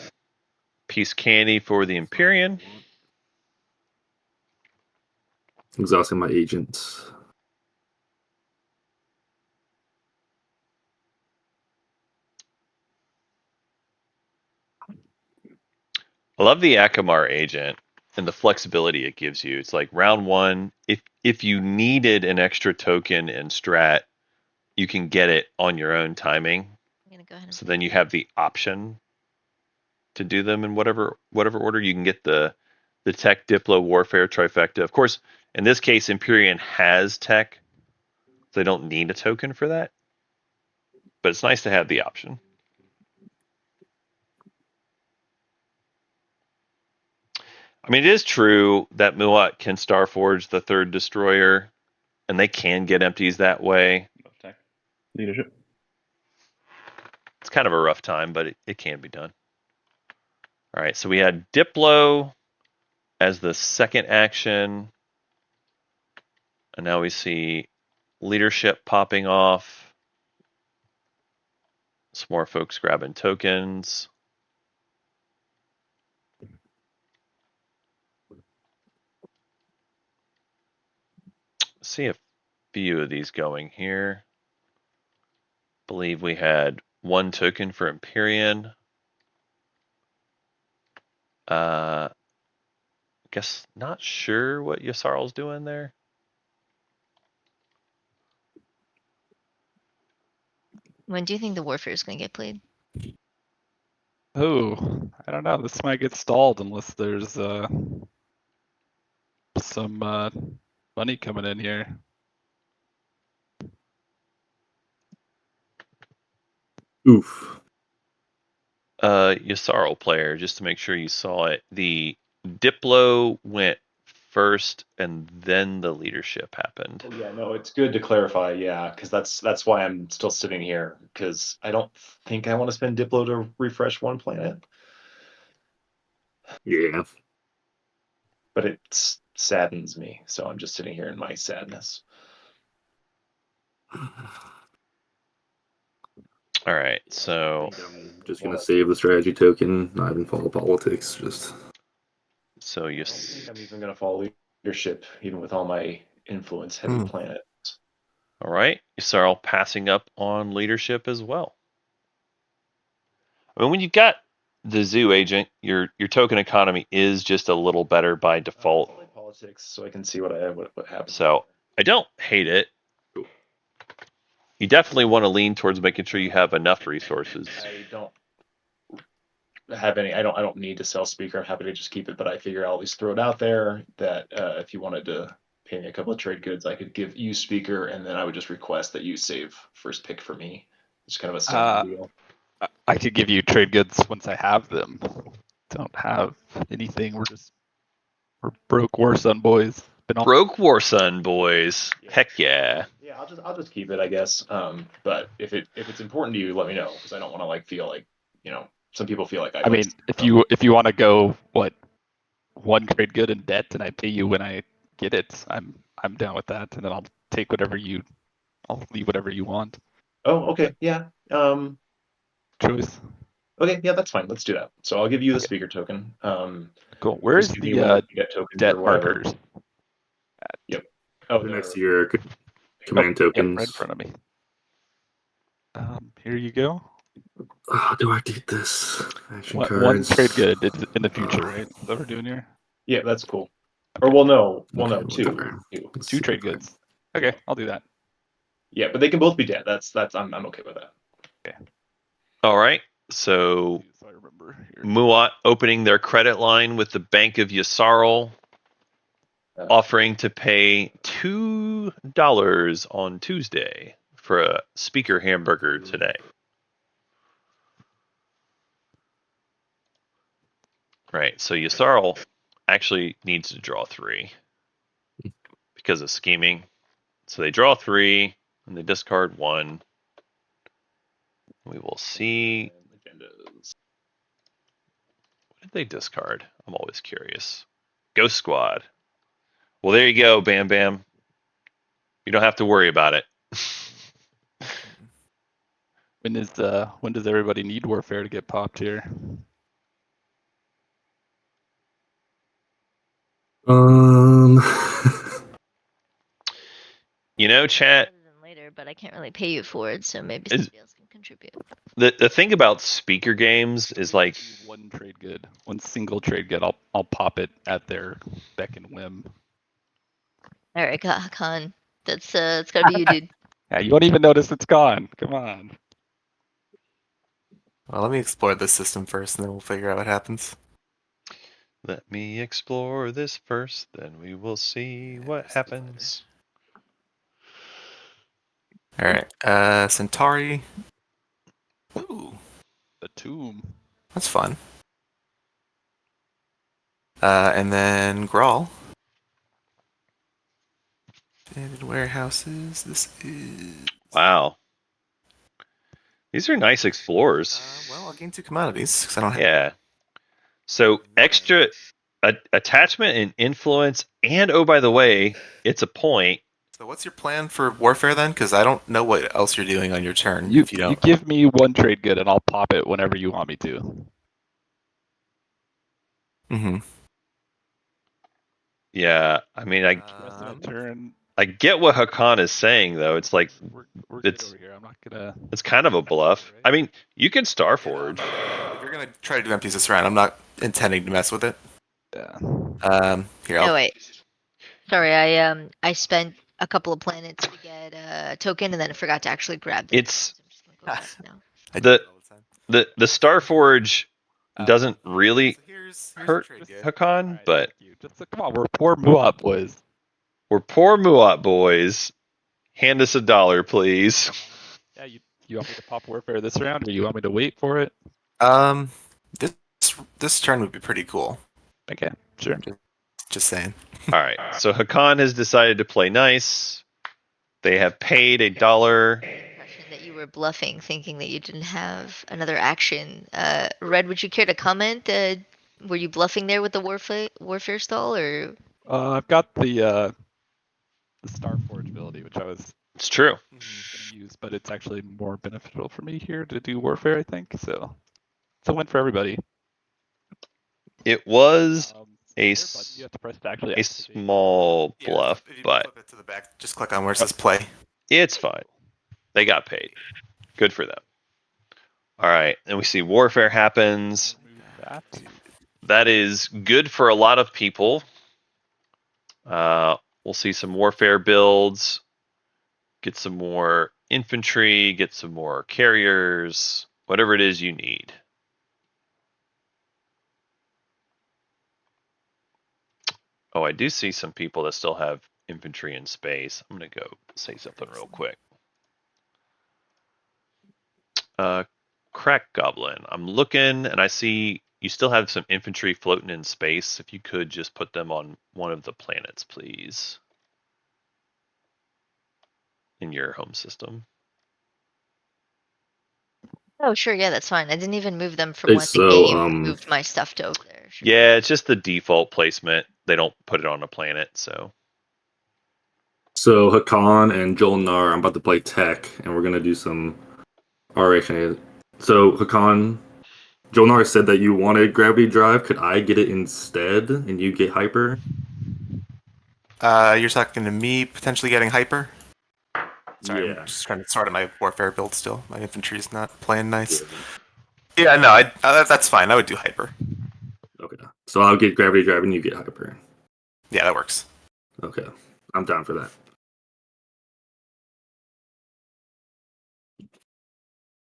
Peace Candy for the Empyrean. Exhausting my agents. I love the Akamar agent and the flexibility it gives you. It's like round 1, if you needed an extra token in strat, you can get it on your own timing. I'm gonna go ahead and So then you have the option to do them in whatever order. You can get the tech Diplo warfare trifecta. Of course, in this case, Empyrean has tech, so they don't need a token for that. But it's nice to have the option. I mean, it is true that Muat can Starforge the third destroyer, and they can get empties that way. Attack. Leadership. It's kind of a rough time, but it can be done. All right, so we had Diplo as the second action, and now we see leadership popping off. Some more folks grabbing tokens. See a few of these going here. Believe we had one token for Empyrean. Guess not sure what Yasarl's doing there. When do you think the Warfare is going to get played? Oh, I don't know. This might get stalled unless there's some money coming in here. Oof. Yasarl player, just to make sure you saw it. The Diplo went first, and then the leadership happened. Oh, yeah, no, it's good to clarify, yeah, because that's why I'm still sitting here, because I don't think I want to spend Diplo to refresh one planet, Yeah. but it saddens me, so I'm just sitting here in my sadness. All right, so I'm just gonna save the strategy token, not even follow politics. Just I don't think I'm even going to follow leadership, even with all my influence-heavy planets. all right, Yasarl passing up on leadership as well. I mean, when you got the zoo agent, your token economy is just a little better by default. I'll play politics so I can see what happens. So I don't hate it. You definitely want to lean towards making sure you have enough resources. I don't have any. I don't need to sell speaker. I'm happy to just keep it, but I figure I'll at least throw it out there that if you wanted to pay me a couple of trade goods, I could give you speaker, and then I would just request that you save first pick for me. It's kind of a standard deal. I could give you trade goods once I have them. Don't have anything. We're broke war son boys. Broke war son boys. Yeah. Heck yeah. Yeah, I'll just keep it, I guess. But if it's important to you, let me know, because I don't want to feel like, some people feel like I mean, if you want to go one trade good in debt and I pay you when I get it, I'm down with that, and then I'll take I'll leave whatever you want. Oh, okay, yeah. Choice. Okay, yeah, that's fine. Let's do that. So I'll give you the speaker token. Cool. Where's just give me one the debt tokens debt or whatever. markers? Yep. Oh, they're next to your command tokens. Right in front of me. Here you go. Oh, do I get this? Action One cards. trade good in the future, right? Is that what we're doing here? Yeah, that's cool. Or no, Okay, two. whatever. Two trade goods. Okay, I'll do that. Yeah, but they can both be dead. That's I'm okay with that. Okay. All right. So I remember here. Muat opening their credit line with the Bank of Yasarl, offering to pay $2 on Tuesday for a speaker hamburger today. Right. So Yasarl actually needs to draw 3 because of scheming. So they draw 3 and they discard 1. We will see. What did they discard? I'm always curious. Ghost Squad. Well, there you go, Bam Bam. You don't have to worry about it. When does everybody need warfare to get popped here? You know, chat. Later, but I can't really pay you for it, so maybe somebody else can contribute. The thing about speaker games is like one trade good, one single trade good. I'll pop it at their beck and whim. All right, Khan. That's it's gotta be you, dude. Yeah, you won't even notice it's gone. Come on. Well, let me explore this system first, and then we'll figure out what happens. Let me explore this first, then we will see what happens. All right, Centauri. Ooh, The tomb. that's fun. And then Grawl. Abandoned warehouses. This is. Wow. These are nice explorers. Well, I'll gain 2 commodities because I don't have. Yeah. So extra attachment and influence, and oh, by the way, it's a point. So what's your plan for warfare then? Because I don't know what else you're doing on your turn. You if you don't. give me 1 trade good and I'll pop it whenever you want me to. Mm-hmm. Yeah, I mean, Rest of the turn. I get what Hakan is saying though. It's like We're good it's over here. I'm not gonna. it's kind of a bluff. I mean, you can Starforge. If you're gonna try to do empties this round, I'm not intending to mess with it. Yeah. Here, No, I'll. wait. Sorry, I spent a couple of planets to get a token and then I forgot to actually grab it. It's So I'm just gonna go back now. I do it all the time. the Starforge doesn't really So here's your hurt trade good. Hakan, Alright, but thank you. Just come on, we're poor Muat boys. we're poor Muat boys. Hand us $1, please. Yeah, you want me to pop warfare this round, or you want me to wait for it? This turn would be pretty cool. Okay, sure. Just saying. All right. So Hakan has decided to play nice. They have paid $1. Impression that you were bluffing, thinking that you didn't have another action. Red, would you care to comment? Were you bluffing there with the warfare stall, or I've got the Starforge ability, which I was It's true. gonna use, but it's actually more beneficial for me here to do warfare, I think. So it's a win for everybody. It was a You have to press to actually a activate. small bluff, if you but flip it to the back, just click on where it says play. it's fine. They got paid. Good for them. All right, and we see warfare happens. Move that. That is good for a lot of people. We'll see some warfare builds. Get some more infantry. Get some more carriers. Whatever it is you need. Oh, I do see some people that still have infantry in space. I'm gonna go say something real quick. Crack Goblin. I'm looking and I see you still have some infantry floating in space. If you could just put them on one of the planets, please. In your home system. oh, sure, yeah, that's fine. I didn't even move them from Hey, when the so, game moved my stuff to over there. Sure. Yeah, it's just the default placement. They don't put it on a planet, so. So Hakan and Jolnar, I'm about to play tech, and we're gonna do some RA. So Hakan, Jolnar said that you wanted gravity drive. Could I get it instead, and you get hyper? You're talking to me potentially getting hyper? Sorry, Yeah. I'm just trying to start my warfare build still. My infantry's not playing nice. Yeah, no, that's fine. I would do hyper. Okay. So I'll get gravity drive, and you get hyper. Yeah, that works. Okay. I'm down for that.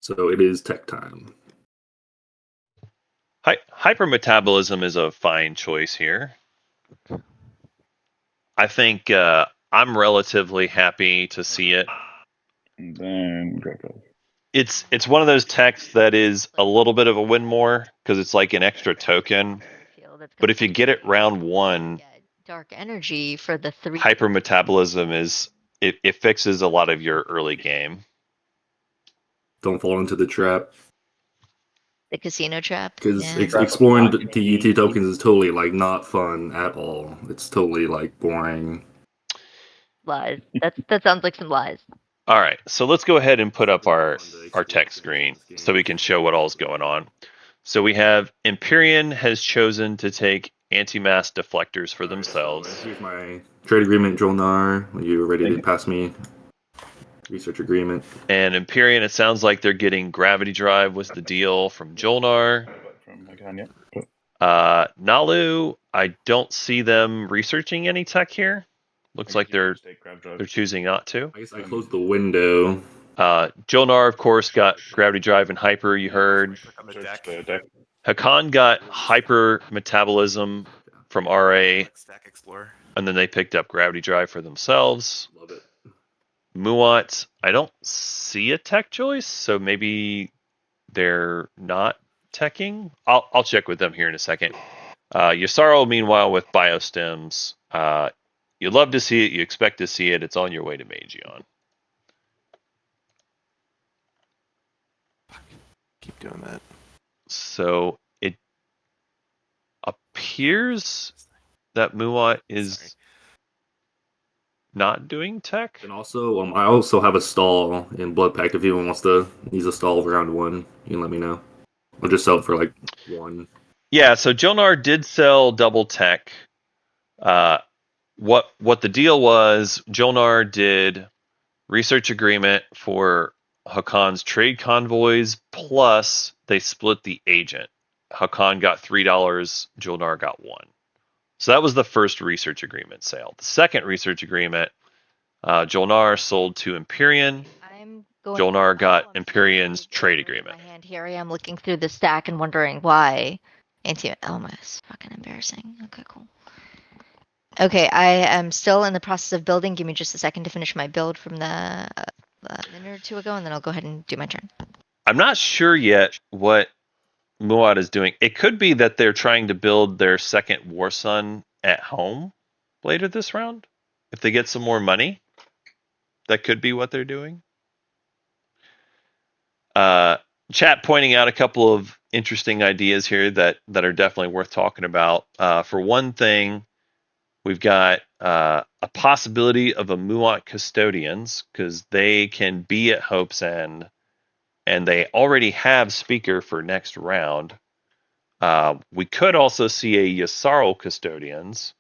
So it is tech time. Hypermetabolism is a fine choice here. I think I'm relatively happy to see it. And then grab. It's one of those techs that is a little bit of a win more because it's like an extra token. But if you get it round 1, dark energy for the 3. hypermetabolism is it fixes a lot of your early game. Don't fall into the trap. The casino trap. Because Yeah. exploring the TET tokens is totally like not fun at all. It's totally like boring. Lies. That sounds like some lies. All right, so let's go ahead and put up our tech screen so we can show what all's going on. So we have Empyrean has chosen to take anti-mass deflectors for themselves. So here's my trade agreement, Jolnar. When you're ready to pass me research agreement. And Empyrean, it sounds like they're getting gravity drive was the deal from Jolnar. From Hakan, yeah. Nalu, I don't see them researching any tech here. Looks like they're choosing not to. I guess I closed the window. Jolnar, of course, got gravity drive and hyper. You heard. On the deck. Hakan got hyper metabolism from RA, Stack Explorer. and then they picked up gravity drive for themselves. Love it. Muat, I don't see a tech choice, so maybe they're not teching. I'll check with them here in a second. Yasaro, meanwhile, with biostims, you love to see it, you expect to see it, it's on your way to Magion. Keep doing that. So it appears that Muat is not doing tech. And also, I also have a stall in Blood Pact. If anyone wants to use a stall round 1, you can let me know. I'll just sell it for like 1. Yeah, so Jonar did sell double tech. What the deal was, Jonar did research agreement for Hakan's trade convoys, plus they split the agent. Hakan got $3, Jonar got 1. So that was the first research agreement sale. The second research agreement, Jonar sold to Empyrean. I'm going. Jonar got I'm Empyrean's trade in agreement. my hand here. I am looking through the stack and wondering why. It's fucking embarrassing. Okay, cool. Okay, I am still in the process of building. Give me just a second to finish my build from the minute or two ago, and then I'll go ahead and do my turn. I'm not sure yet what Muad is doing. It could be that they're trying to build their second War Sun at home later this round. If they get some more money, that could be what they're doing. Chat pointing out a couple of interesting ideas here that are definitely worth talking about. For one thing, we've got a possibility of a Muat Custodians, because they can be at Hope's End, and they already have speaker for next round. We could also see a Yasarl Custodians.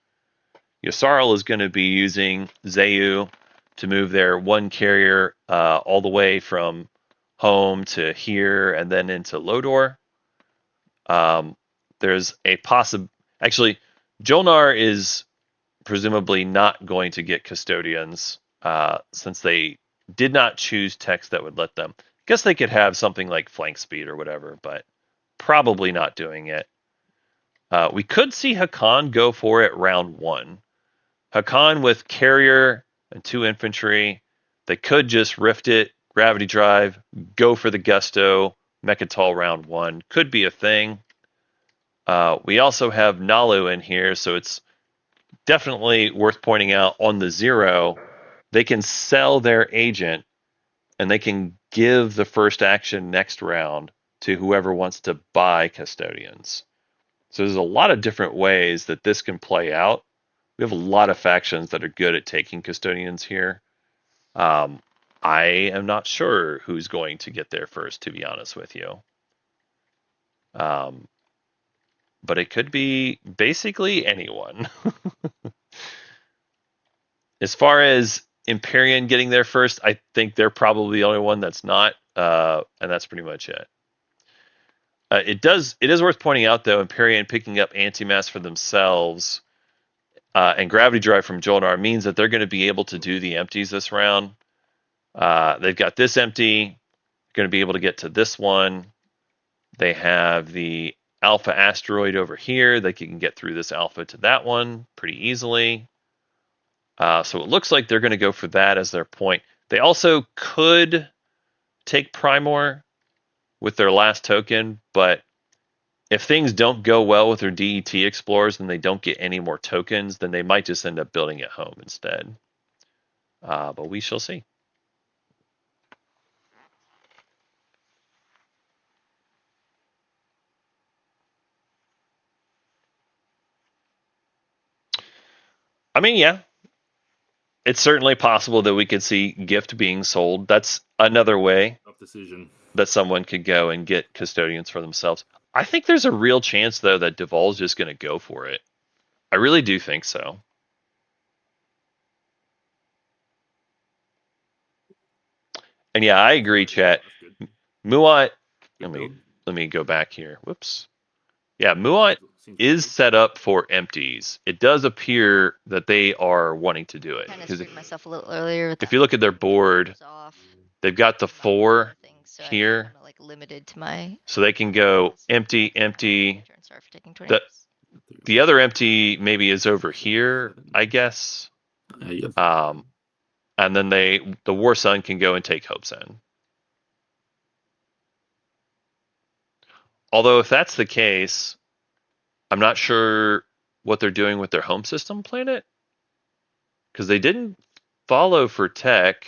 Yasarl is going to be using Zayu to move their one carrier all the way from home to here and then into Lodor. There's a actually, Jolnar is presumably not going to get Custodians since they did not choose text that would let them. I guess they could have something like flank speed or whatever, but probably not doing it. We could see Hakan go for it round 1. Hakan with carrier and 2 infantry. They could just rift it, gravity drive, go for the gusto, Mechatol round 1. Could be a thing. We also have Nalu in here, so it's definitely worth pointing out on the 0, they can sell their agent and they can give the first action next round to whoever wants to buy Custodians. So there's a lot of different ways that this can play out. We have a lot of factions that are good at taking Custodians here. I am not sure who's going to get there first, to be honest with you. But it could be basically anyone. As far as Empyrean getting there first, I think they're probably the only one that's not, and that's pretty much it. It is worth pointing out, though, Empyrean picking up anti-mass for themselves and gravity drive from Jolnar means that they're going to be able to do the empties this round. They've got this empty, going to be able to get to this one. They have the alpha asteroid over here. They can get through this alpha to that one pretty easily. So it looks like they're going to go for that as their point. They also could take Primor with their last token, but if things don't go well with their DET explorers and they don't get any more tokens, then they might just end up building it home instead. But we shall see. I mean, yeah, it's certainly possible that we could see gift being sold. That's another way Decision that someone could go and get Custodians for themselves. I think there's a real chance, though, that Duvall's just going to go for it. I really do think so. And yeah, I agree, chat. Muat, let me go back here. Whoops. Yeah, Muat is set up for empties. It does appear that they are wanting to do it. Kind of screwed myself a little earlier. With if you look at their board, they've got the 4 here. Like limited to my. So they can go empty, empty. The other empty maybe is over here, I guess. And then the War Sun can go and take Hope's End. Although if that's the case, I'm not sure what they're doing with their home system planet, because they didn't follow for tech,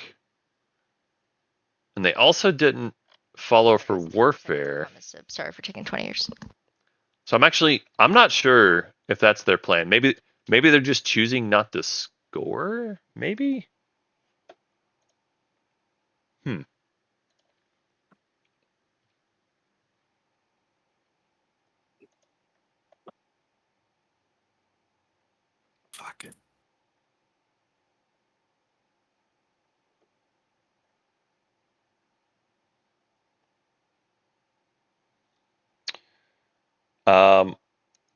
and they also didn't follow for warfare. Sorry for taking 20 years. So I'm not sure if that's their plan. Maybe they're just choosing not to score. Maybe. Fuck it.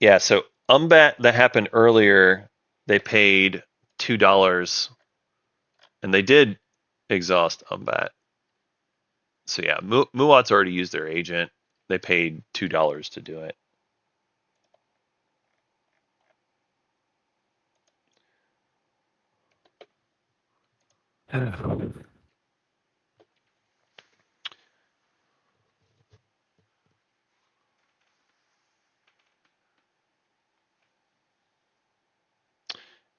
Yeah. So Umbat that happened earlier, they paid $2, and they did exhaust Umbat. So yeah, Muat's already used their agent. They paid $2 to do it.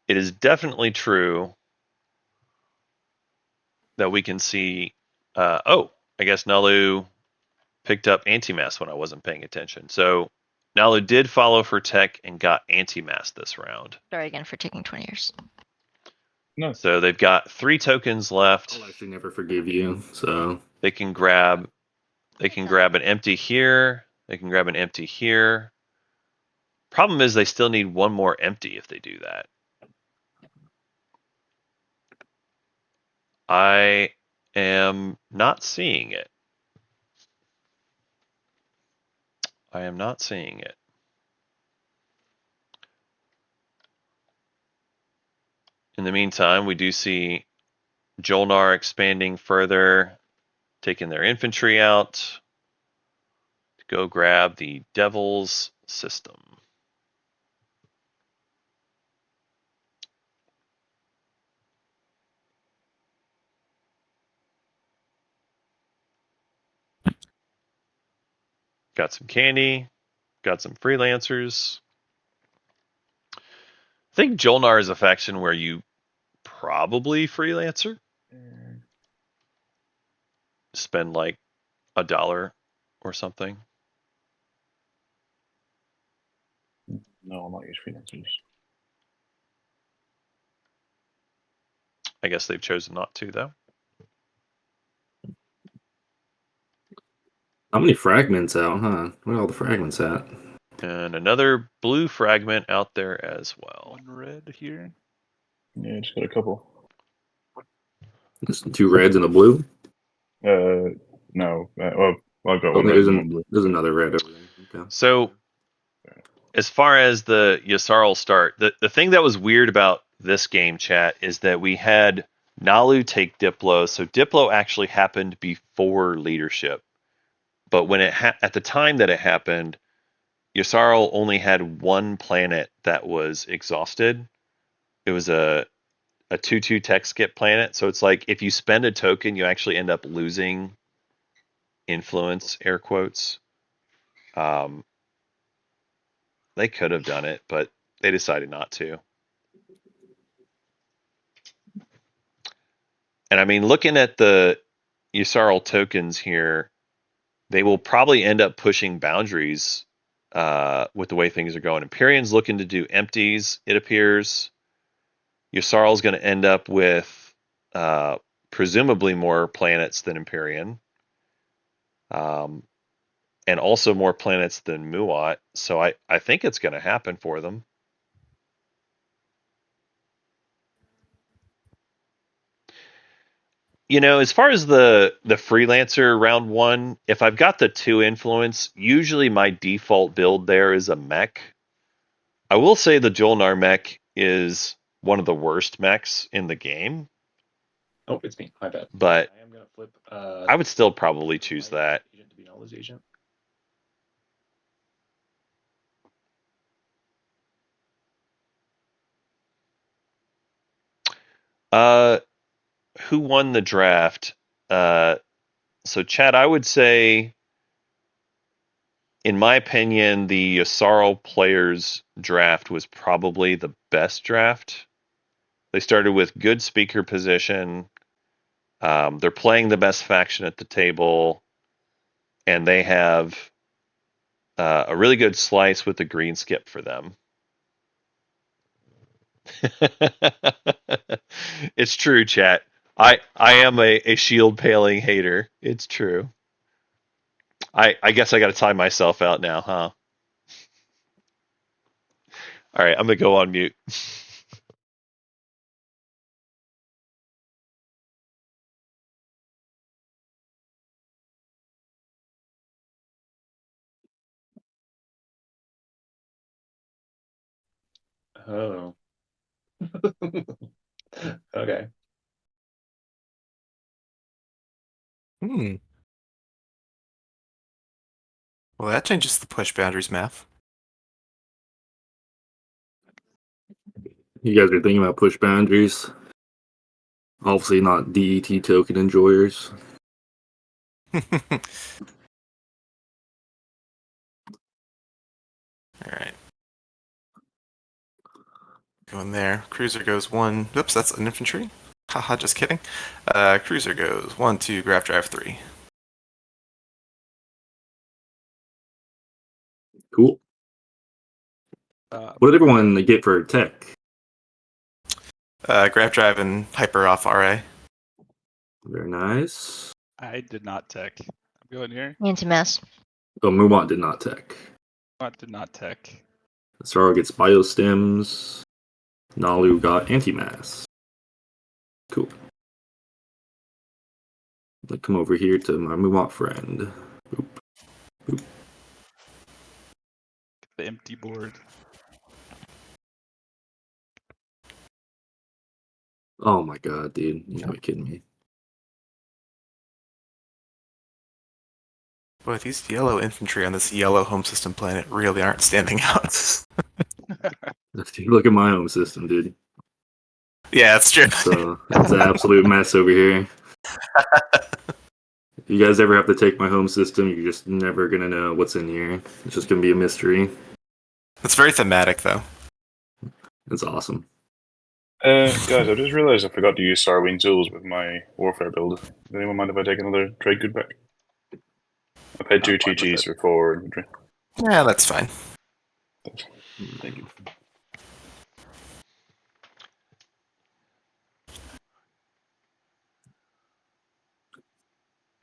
It is definitely true that we can see. I guess Nalu picked up anti-mass when I wasn't paying attention. So Nalu did follow for tech and got anti-mass this round. Sorry again for taking 20 years. No. So they've got 3 tokens left. I'll actually never forgive you. So They can grab an empty here. They can grab an empty here. Problem is they still need one more empty if they do that. I am not seeing it. I am not seeing it. In the meantime, we do see Jolnar expanding further, taking their infantry out to go grab the Devil's System. Got some candy, got some freelancers. I think Jolnar is a faction where you probably freelancer. Spend like $1 or something. No, I'm not use freelancers. I guess they've chosen not to, though. how many fragments out, huh? Where are all the fragments at? And another blue fragment out there as well. One red here. Yeah, just got a couple. There's 2 reds and a blue. No. Well, I've got Oh, one red and one blue. there's another red over there. Okay. So, as far as the Yasarl start, the thing that was weird about this game, chat, is that we had Nalu take Diplo. So Diplo actually happened before leadership. But when at the time that it happened, Yasarl only had one planet that was exhausted. It was a 2/2 tech skip planet. So it's like if you spend a token, you actually end up losing influence, air quotes. They could have done it, but they decided not to. And I mean, looking at the Yusarl tokens here, they will probably end up pushing boundaries with the way things are going. Empyrean's looking to do empties, it appears. Yusarl's going to end up with presumably more planets than Empyrean. And also more planets than Muat. So I think it's going to happen for them. You know, as far as the freelancer round 1, if I've got the 2 influence, usually my default build there is a mech. I will say the Jolnar mech is one of the worst mechs in the game. Oh, it's me. My bad. But I am gonna flip. I would still probably choose that. Agent to be Nola's agent. Who won the draft? So Chad, I would say in my opinion, the Yssaril players draft was probably the best draft. They started with good speaker position. They're playing the best faction at the table, and they have a really good slice with the green skip for them. It's true, chat. I am a shield paling hater. It's true. I guess I got to time myself out now, huh? All right, I'm gonna go on mute. Oh. Okay. Hmm. Well, that changes the push boundaries math. You guys are thinking about push boundaries. Obviously not DET token enjoyers. Alright. Going there. Cruiser goes 1. Oops, that's an infantry. Haha, just kidding. Cruiser goes 1, 2, graph drive 3. Cool. What did everyone get for tech? Graph drive and hyper off RA. Very nice. I did not tech. I'm going here. Anti-mass. Oh, Mumont did not tech. I did not tech. Sorrow gets biostims. Nalu got anti-mass. Cool. Let's come over here to my Mumont friend. Boop. Boop. The empty board. Oh my god, dude. You gotta be kidding me. Boy, these yellow infantry on this yellow home system planet really aren't standing out. Look at my home system, dude. Yeah, that's true. It's an absolute mess over here. If you guys ever have to take my home system, you're just never gonna know what's in here. It's just gonna be a mystery. It's very thematic, though. It's awesome. Guys, I just realised I forgot to use Sarween tools with my warfare build. Does anyone mind if I take another trade good back? I paid 2 TGs for 4 infantry. Yeah, that's fine. Thank you.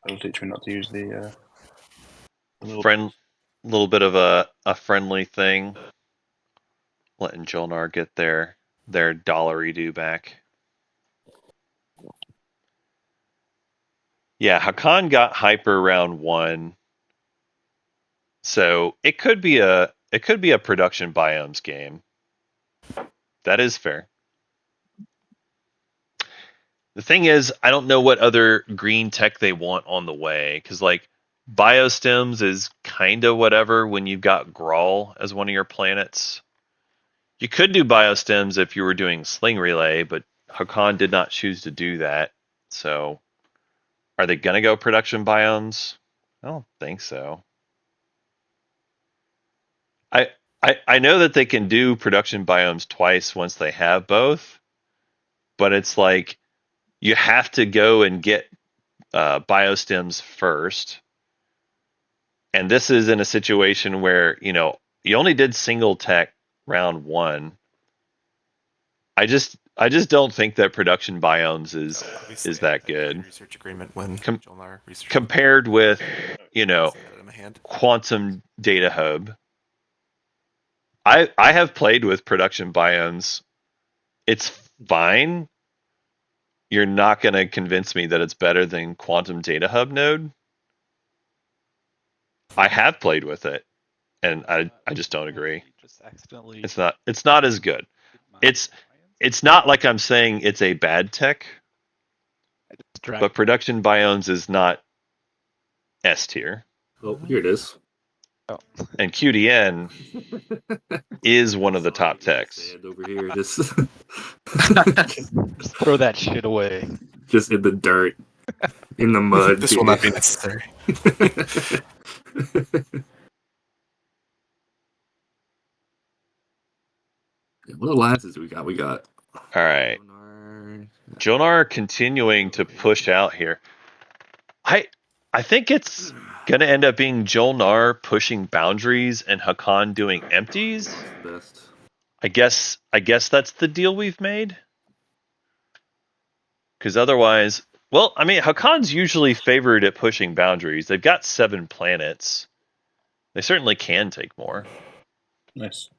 That'll teach me not to use the Little bit of a friendly thing. Letting Jolnar get their $1 back. Yeah, Hakan got hyper round 1. So it could be a production biomes game. That is fair. The thing is, I don't know what other green tech they want on the way, because like biostims is kind of whatever when you've got Grawl as one of your planets. You could do biostims if you were doing Sling Relay, but Hakan did not choose to do that. So are they gonna go production biomes? I don't think so. I know that they can do production biomes twice once they have both, but it's like you have to go and get biostims first. And this is in a situation where, you only did single tech round 1. I just don't think that production biomes is that good. Research agreement when Jolnar research Compared with, in my hand. Quantum Data Hub. I have played with production biomes. It's fine. You're not going to convince me that it's better than Quantum Data Hub node. I have played with it, and I just don't agree. Just accidentally. It's not as good. It's not like I'm saying it's a bad tech, but production biomes is not S tier. Oh, here it is. Oh. And QDN is one of the top techs. Over here, just Just throw that shit away. Just in the dirt, in the mud. This will not be necessary. What alliances we got? We got. All right. Jonar. Jonar continuing to push out here. I think it's gonna end up being Jolnar pushing boundaries and Hakan doing empties. That's the best. I guess that's the deal we've made. Because otherwise, well, I mean, Hakan's usually favored at pushing boundaries. They've got 7 planets. They certainly can take more. Nice.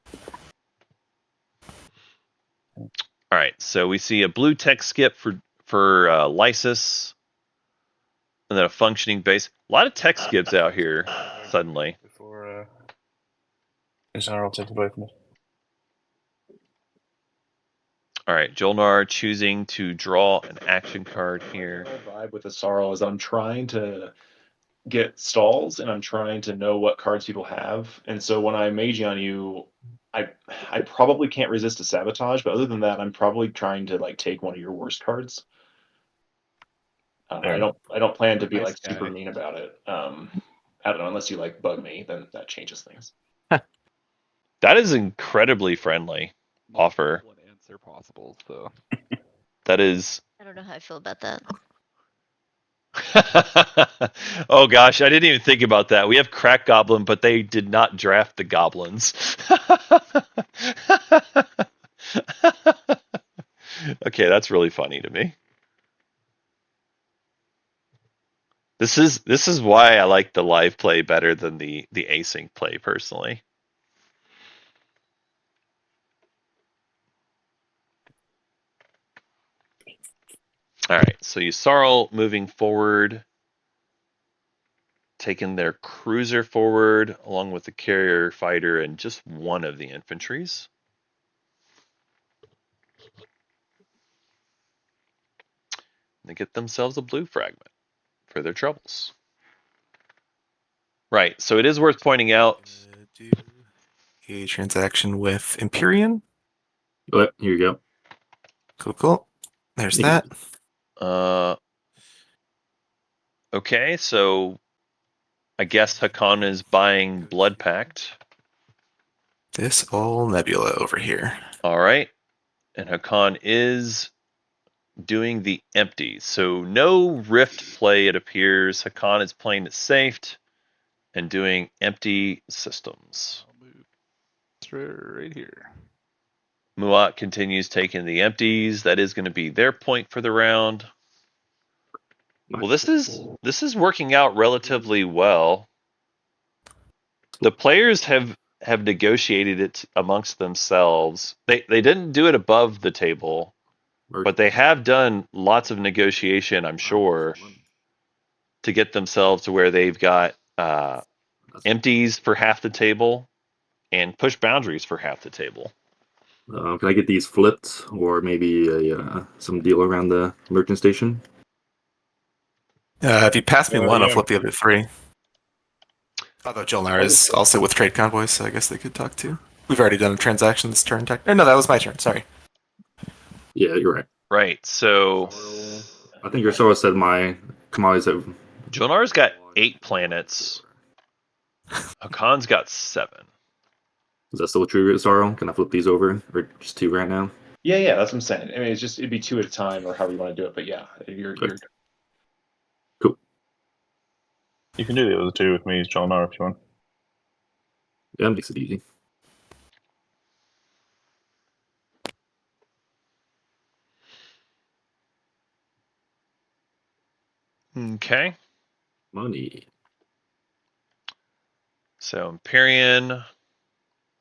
All right, so we see a blue tech skip for Lysis, and then a functioning base. A lot of tech skips out here suddenly. Before I'll take away from it. All right, Jolnar choosing to draw an action card here. My vibe with the Sorrow is I'm trying to get stalls and I'm trying to know what cards people have. And so when I mage on you, I probably can't resist a sabotage, but other than that, I'm probably trying to like take one of your worst cards. I don't plan to be Nice like super guy. mean about it. I don't know, unless you like bug me, then that changes things. That is incredibly friendly offer. One answer possible. So That is. I don't know how I feel about that. Oh gosh, I didn't even think about that. We have Crack Goblin, but they did not draft the goblins. Okay, that's really funny to me. This is why I like the live play better than the async play personally. All right, so Yssaril moving forward, taking their cruiser forward along with the carrier fighter and just one of the infantries. They get themselves a blue fragment for their troubles. Right, so it is worth pointing out. Do a transaction with Empyrean. But here you go. Cool. There's that. Okay, so I guess Hakan is buying Blood Pact. This old nebula over here. All right, and Hakan is doing the empty. So no rift play, it appears. Hakan is playing it safe and doing empty systems. I'll move right here. Muat continues taking the empties. That is going to be their point for the round. Well, this is working out relatively well. The players have negotiated it amongst themselves. They didn't do it above the table, but they have done lots of negotiation, I'm sure, to get themselves to where they've got empties for half the table and push boundaries for half the table. Can I get these flipped, or maybe some deal around the merchant station? If you pass me one, I'll yeah. flip the other 3. Although Jolnar is also with Trade Convoys, so I guess they could talk too. We've already done a transaction this turn. No, that was my turn. Sorry. Yeah, you're right. Right, so I think your Sorrow said my commodities have. Jonar's got 8 planets. Hakan's got 7. Is that still true, Sorrow? Can I flip these over, or just 2 right now? Yeah, that's what I'm saying. I mean, it'd be 2 at a time, or however you want to do it. But yeah, you're Cool. You can do the other 2 with me, John R, if you want. Yeah, that makes it easy. Okay. Money. So Empyrean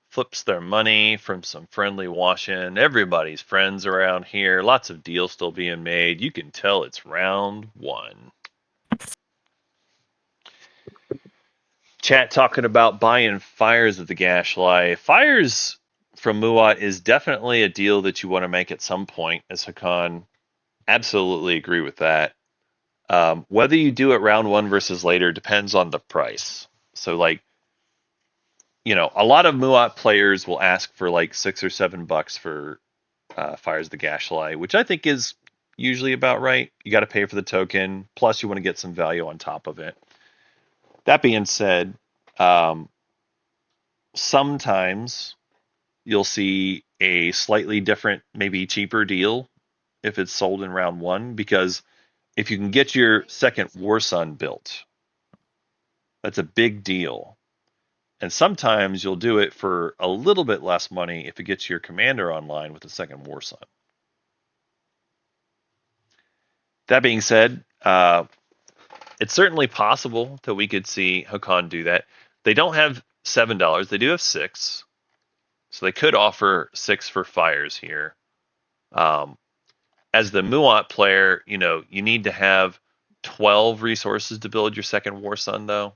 flips their money from some friendly wash-in. Everybody's friends around here. Lots of deals still being made. You can tell it's round 1. Chat talking about buying Fires of the Gashly. Fires from Muat is definitely a deal that you want to make at some point, as Hakan. Absolutely agree with that. Whether you do it round 1 versus later depends on the price. So, like, a lot of Muat players will ask for like $6 or $7 for Fires of the Gashly, which I think is usually about right. You got to pay for the token, plus you want to get some value on top of it. That being said, sometimes you'll see a slightly different, maybe cheaper deal if it's sold in round 1, because if you can get your second War Sun built, that's a big deal. And sometimes you'll do it for a little bit less money if it gets your commander online with the second War Sun. That being said, it's certainly possible that we could see Hakan do that. They don't have $7, they do have 6. So they could offer 6 for fires here. As the Muat player, you need to have 12 resources to build your second War Sun, though.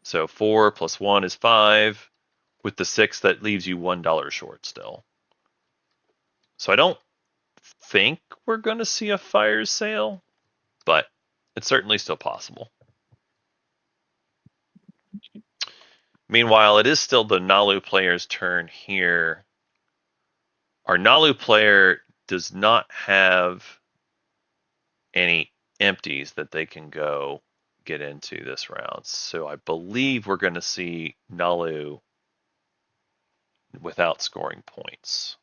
So 4 plus 1 is 5. With the 6, that leaves you $1 short still. So I don't think we're going to see a fires sale, but it's certainly still possible. Meanwhile, it is still the Nalu player's turn here. Our Nalu player does not have any empties that they can go get into this round. So I believe we're going to see Nalu without scoring points.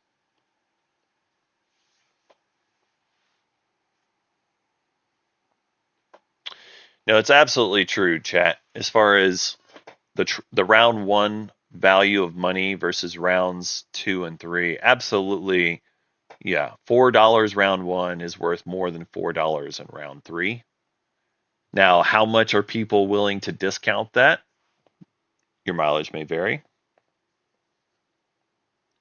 No, it's absolutely true, chat. As far as the round 1 value of money versus rounds 2 and 3, absolutely, yeah. $4 round 1 is worth more than $4 in round 3. Now, how much are people willing to discount that? Your mileage may vary.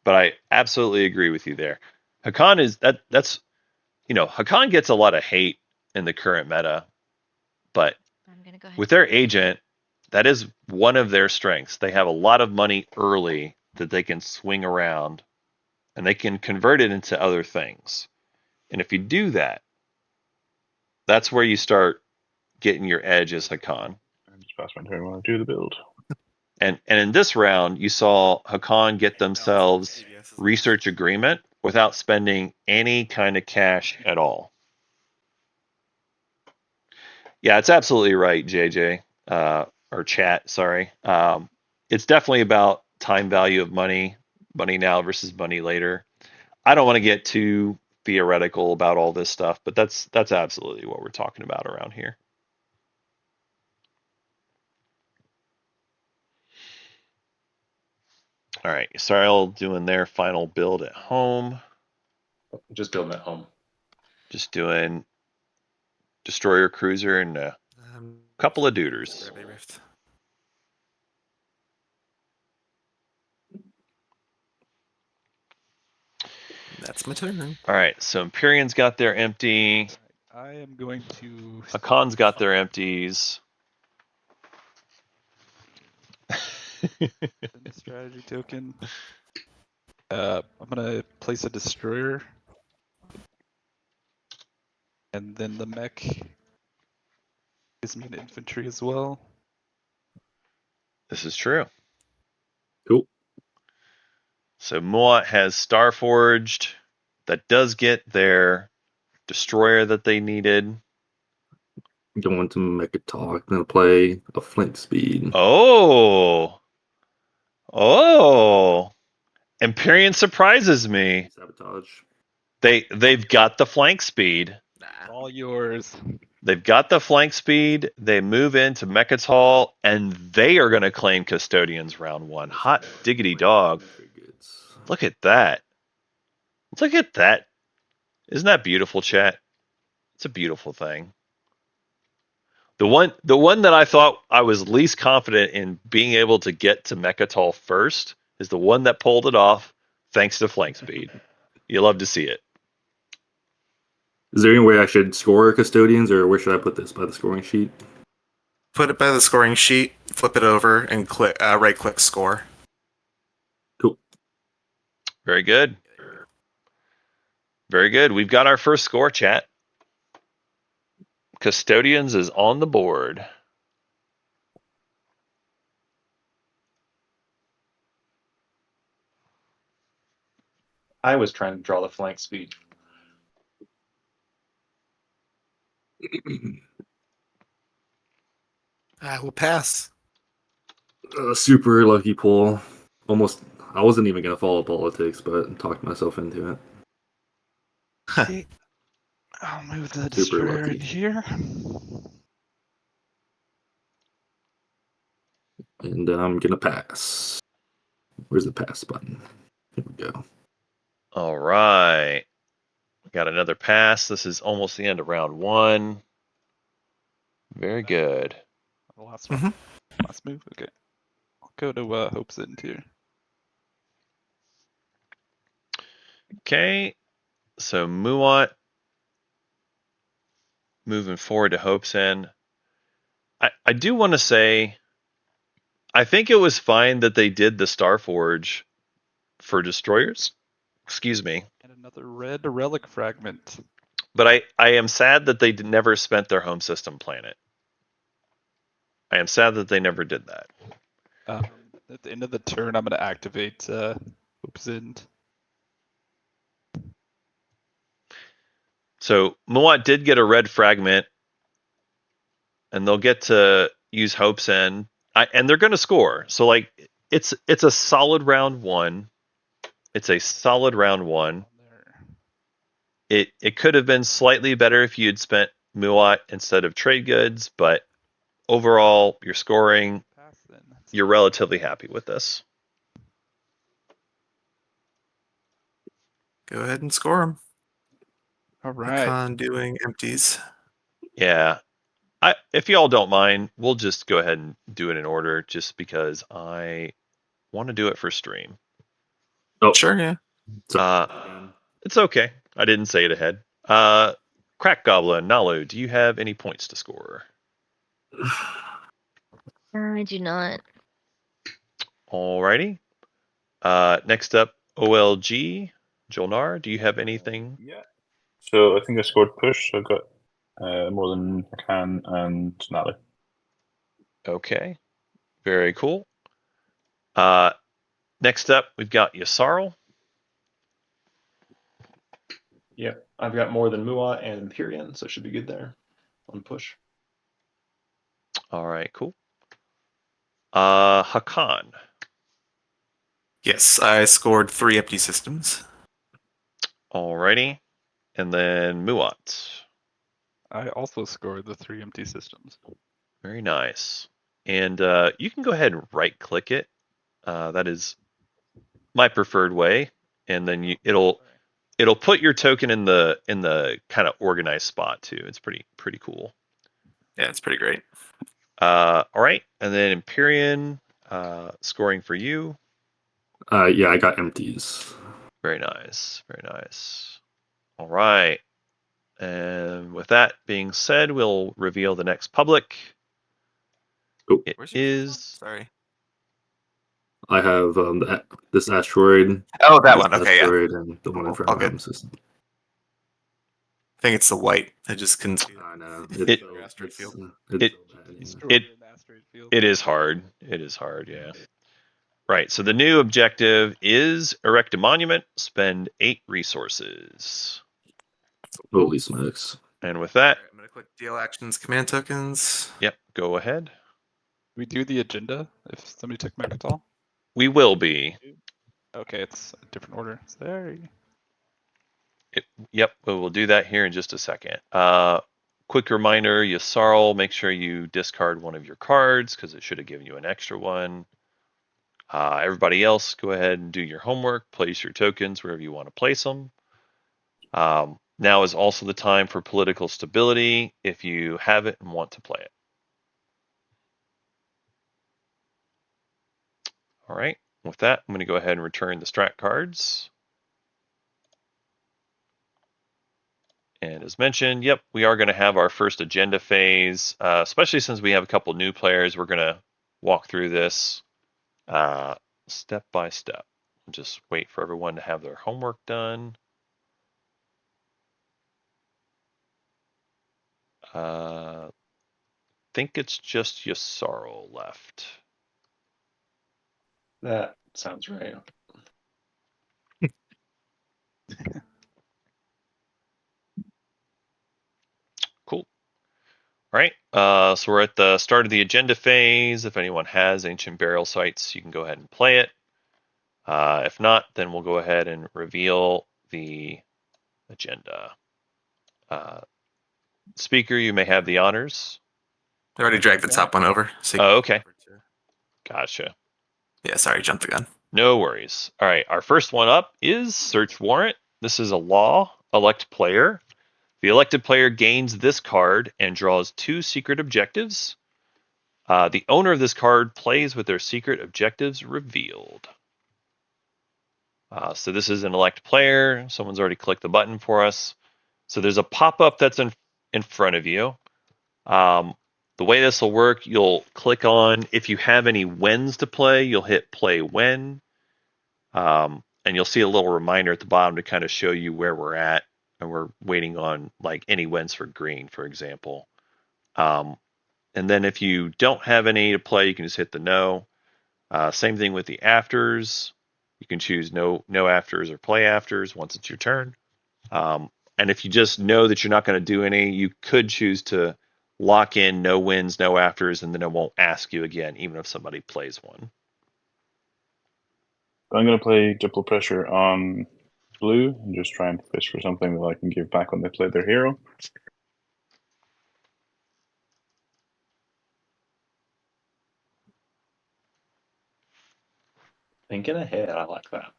But I absolutely agree with you there. Hakan is that's Hakan gets a lot of hate in the current meta, but I'm gonna go ahead. with their agent, that is one of their strengths. They have a lot of money early that they can swing around, and they can convert it into other things. And if you do that, that's where you start getting your edge as Hakan. I just pass my turn while I do the build. And in this round, you saw Hakan get themselves research agreement without spending any kind of cash at all. Yeah, it's absolutely right, JJ, or chat, sorry. It's definitely about time value of money now versus money later. I don't want to get too theoretical about all this stuff, but that's absolutely what we're talking about around here. All right, Israel doing their final build at home. Just building at home. Just doing destroyer, cruiser, and a couple of duders. Rift. That's my turn. All right, so Empyrean's got their empty. I am going to. Hakan's got their empties. Send a strategy token. I'm gonna place a destroyer, and then the mech gives me an infantry as well. This is true. Cool. So Muat has Starforged. That does get their destroyer that they needed. Going to make a talk, then play a flank speed. Oh, Empyrean surprises me. Sabotage. They've got the flank speed. All yours. They've got the flank speed. They move into Mechatol, and they are going to claim Custodians round 1. Hot diggity dog. Look at that. Look at that. Isn't that beautiful, chat? It's a beautiful thing. The one that I thought I was least confident in being able to get to Mechatol first is the one that pulled it off thanks to flank speed. You love to see it. Is there any way I should score custodians, or where should I put this by the scoring sheet? Put it by the scoring sheet, flip it over, and click right-click score. Cool. Very good. Very good. We've got our first score, chat. Custodians is on the board. I was trying to draw the flank speed. We'll pass. Super lucky pull. Almost I wasn't even gonna follow politics, but talked myself into it. Okay. I'll move the Super destroyer lucky. in here. And I'm gonna pass. Where's the pass button? Here we go. All right. Got another pass. This is almost the end of round 1. Very good. The last one. Mhm. Last move. Okay. I'll go to Hope's End here. Okay. So Muat moving forward to Hope's End. I do want to say, I think it was fine that they did the Starforge for destroyers. Excuse me. And another red relic fragment. But I am sad that they never spent their home system planet. I am sad that they never did that. At the end of the turn, I'm going to activate Hope's End. So Muat did get a red fragment, and they'll get to use Hope's End, and they're going to score. So like, it's a solid round 1. It's a solid round 1. It could have been slightly better if you had spent Muat instead of trade goods, but overall, you're scoring. You're relatively happy with this. Go ahead and score them. All right. Hakan doing empties. Yeah. If y'all don't mind, we'll just go ahead and do it in order just because I want to do it for stream. Oh, Sure, yeah. It's okay. I didn't say it ahead. Crack Goblin, Nalu, do you have any points to score? I do not. Alrighty. Next up, OLG, Jolnar, do you have anything? Yeah. So I think I scored push. So I've got more than I can and Nally. Okay. Very cool. Next up, we've got Yasarl. Yep, I've got more than Muat and Empyrean, so it should be good there on push. All right, cool. Hakan. Yes, I scored 3 empty systems. Alrighty. And then Muat. I also scored the 3 empty systems. Very nice. And you can go ahead and right click it. That is my preferred way. And then it'll put your token in the kind of organized spot too. It's pretty cool. Yeah, it's pretty great. All right. And then Empyrean, scoring for you. Yeah, I got empties. Very nice. Very nice. All right. And with that being said, we'll reveal the next public. Oh, It Where's your is. Sorry. I have this asteroid. Oh, that this one. Okay, yeah. asteroid and the one in front All of my good. home system. I think it's the white. I just couldn't see I know. Asteroid field. It is hard. It is hard, yeah. Right, so the new objective is erect a monument, spend 8 resources. Holy smokes. And with that, I'm going to click deal actions, command tokens. yep, go ahead. We do the agenda if somebody took Mechatol? We will be. Okay, it's a different order. Sorry. Yep, we'll do that here in just a second. Quick reminder, Yasarl, make sure you discard one of your cards because it should have given you an extra one. Everybody else, go ahead and do your homework. Place your tokens wherever you want to place them. Now is also the time for political stability if you have it and want to play it. All right, with that, I'm going to go ahead and return the strat cards. And as mentioned, yep, we are going to have our first agenda phase, especially since we have a couple new players. We're going to walk through this step by step. Just wait for everyone to have their homework done. I think it's just Yasarl left. That sounds right. Cool. All right, so we're at the start of the agenda phase. If anyone has ancient burial sites, you can go ahead and play it. If not, then we'll go ahead and reveal the agenda. Speaker, you may have the honors. I already dragged the top one over. So Oh, okay. Gotcha. Yeah, sorry, jumped the gun. No worries. All right, our first one up is search warrant. This is a law. Elect player. The elected player gains this card and draws 2 secret objectives. The owner of this card plays with their secret objectives revealed. So this is an elect player. Someone's already clicked the button for us. So there's a pop-up that's in front of you. The way this will work, you'll click on, if you have any wins to play, you'll hit play when. And you'll see a little reminder at the bottom to kind of show you where we're at. And we're waiting on like any wins for green, for example. And then if you don't have any to play, you can just hit the no. Same thing with the afters. You can choose no afters or play afters once it's your turn. And if you just know that you're not going to do any, you could choose to lock in no wins, no afters, and then it won't ask you again, even if somebody plays one. I'm going to play Diplo Pressure on blue and just try and fish for something that I can give back when they play their hero. Thinking ahead, I like that.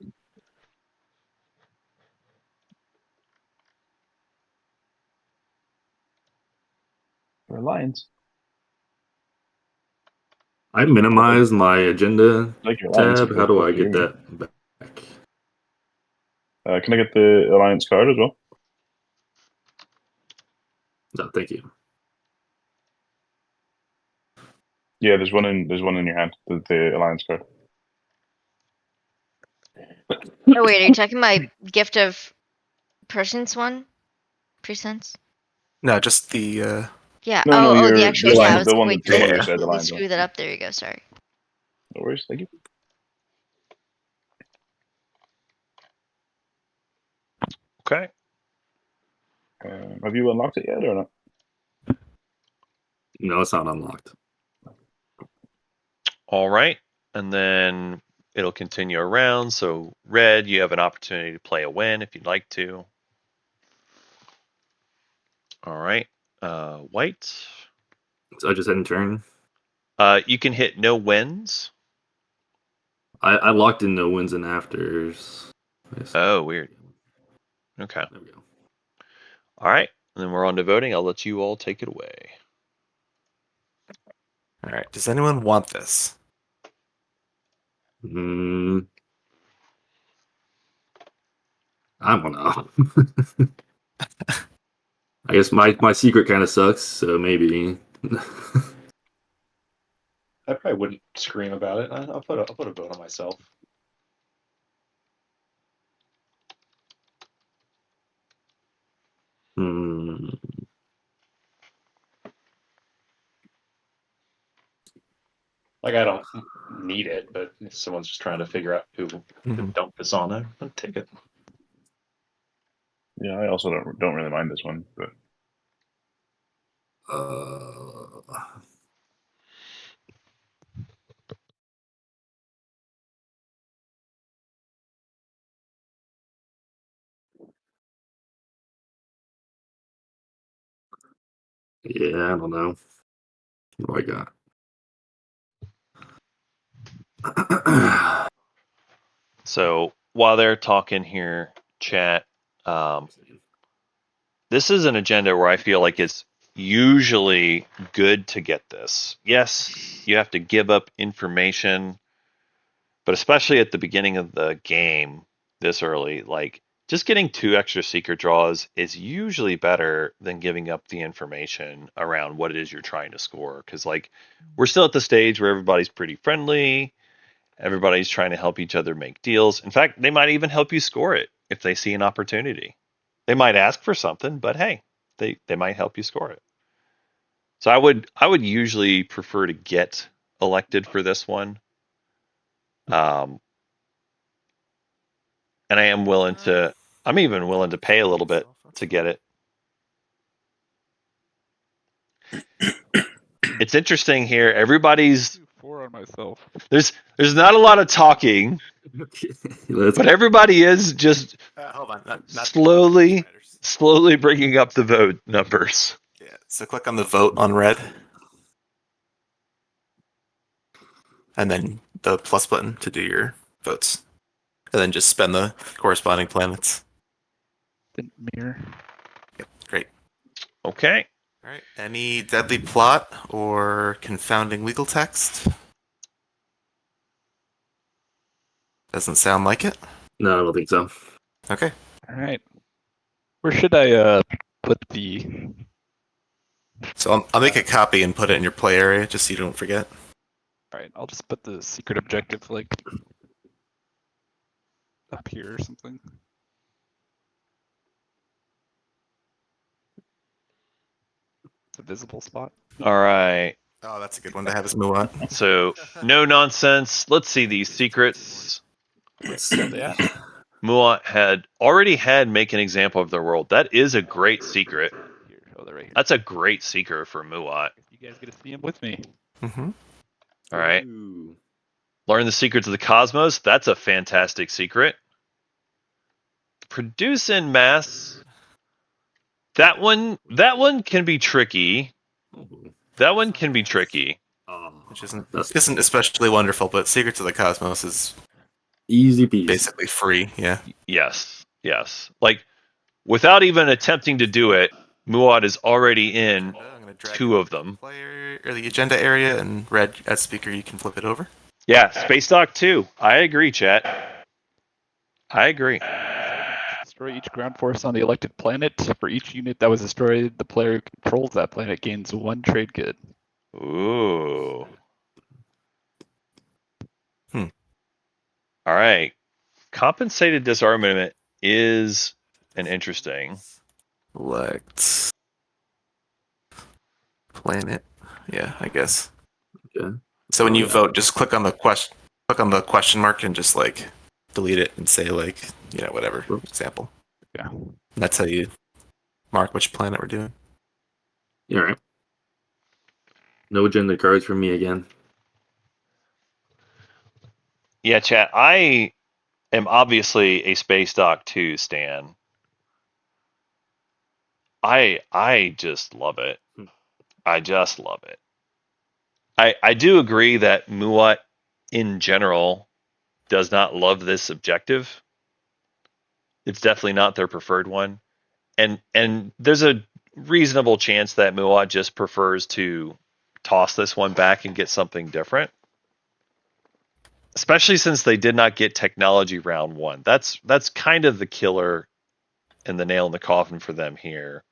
For Alliance. I minimized my agenda Like your Alliance. tab. How do I get that back? Can I get the Alliance card as well? No, thank you. Yeah, there's one in your hand. The Alliance card. Oh wait, are you talking my gift of presence one? Presence? No, just the. Yeah. No, the your actual. the Yeah, one, I was the one wait. the one Yeah. beside the Let me Alliance screw one. that up. There you go. Sorry. No worries, thank you. Okay. Have you unlocked it yet or not? No, it's not unlocked. All right. And then it'll continue around. So red, you have an opportunity to play a win if you'd like to. All right. White. So I just had in turn. You can hit no wins. I locked in no wins and afters. Oh, weird. Okay. There we go. All right. And then we're on to voting. I'll let you all take it away. All right. Does anyone want this? I don't know. I guess my secret kind of sucks, so maybe. I probably wouldn't scream about it. I'll put a vote on myself. Like, I don't need it, but if someone's just trying to figure out who to dump this on, I'd take it. Yeah, I also don't really mind this one, but Yeah, I don't know. What do I got? So while they're talking here, chat, this is an agenda where I feel like it's usually good to get this. Yes, you have to give up information, but especially at the beginning of the game this early, like just getting 2 extra secret draws is usually better than giving up the information around what it is you're trying to score. Because like we're still at the stage where everybody's pretty friendly. Everybody's trying to help each other make deals. In fact, they might even help you score it if they see an opportunity. They might ask for something, but hey, they might help you score it. So I would usually prefer to get elected for this one. And I am willing to I'm even willing to pay a little bit to get it. It's interesting here. Everybody's 4 on myself. There's not a lot of talking, Okay, let's but everybody is just Hold on. Not slowly matters. slowly bringing up the vote numbers. Yeah. So click on the vote on red, and then the plus button to do your votes, and then just spend the corresponding planets. Didn't mirror. Great. Okay. All right. Any deadly plot or confounding legal text? Doesn't sound like it. No, I don't think so. Okay. All right. Where should I put the? So I'll make a copy and put it in your play area just so you don't forget. All right, I'll just put the secret objective like up here or something. It's a visible spot. All right. Oh, that's a good one to have as move on. So no nonsense. Let's see these secrets. Let's see. Yeah. Muat had already had make an example of their world. That is a great secret. Here, oh, they're right here. That's a great secret for Muat. You guys get to see him with me. Mm-hmm. All right. Ooh. Learn the secrets of the cosmos. That's a fantastic secret. Produce in mass. That one can be tricky. That one can be tricky. Which isn't That's especially wonderful, but Secrets of the Cosmos is easy peasy. basically free. Yeah. Yes. Like without even attempting to do it, Muad is already in I'm gonna drag 2 of them. player or the agenda area, and red as speaker you can flip it over. Yeah, Space Dock 2. I agree, chat. I agree. Destroy each ground force on the elected planet. For each unit that was destroyed, the player who controls that planet gains 1 trade good. Ooh. Hmm. All right. Compensated disarmament is an interesting. Select planet. Yeah, I guess. Okay. So when Oh, you yeah. vote, just click on the question mark and just like delete it and say like, whatever example. Yeah. And that's how you mark which planet we're doing. Yeah, all right. No agenda cards for me again. Yeah, chat. I am obviously a Space Dock 2 stan. I just love it. I just love it. I do agree that Muat in general does not love this objective. It's definitely not their preferred one. And there's a reasonable chance that Muat just prefers to toss this one back and get something different. Especially since they did not get technology round 1. That's kind of the killer and the nail in the coffin for them here.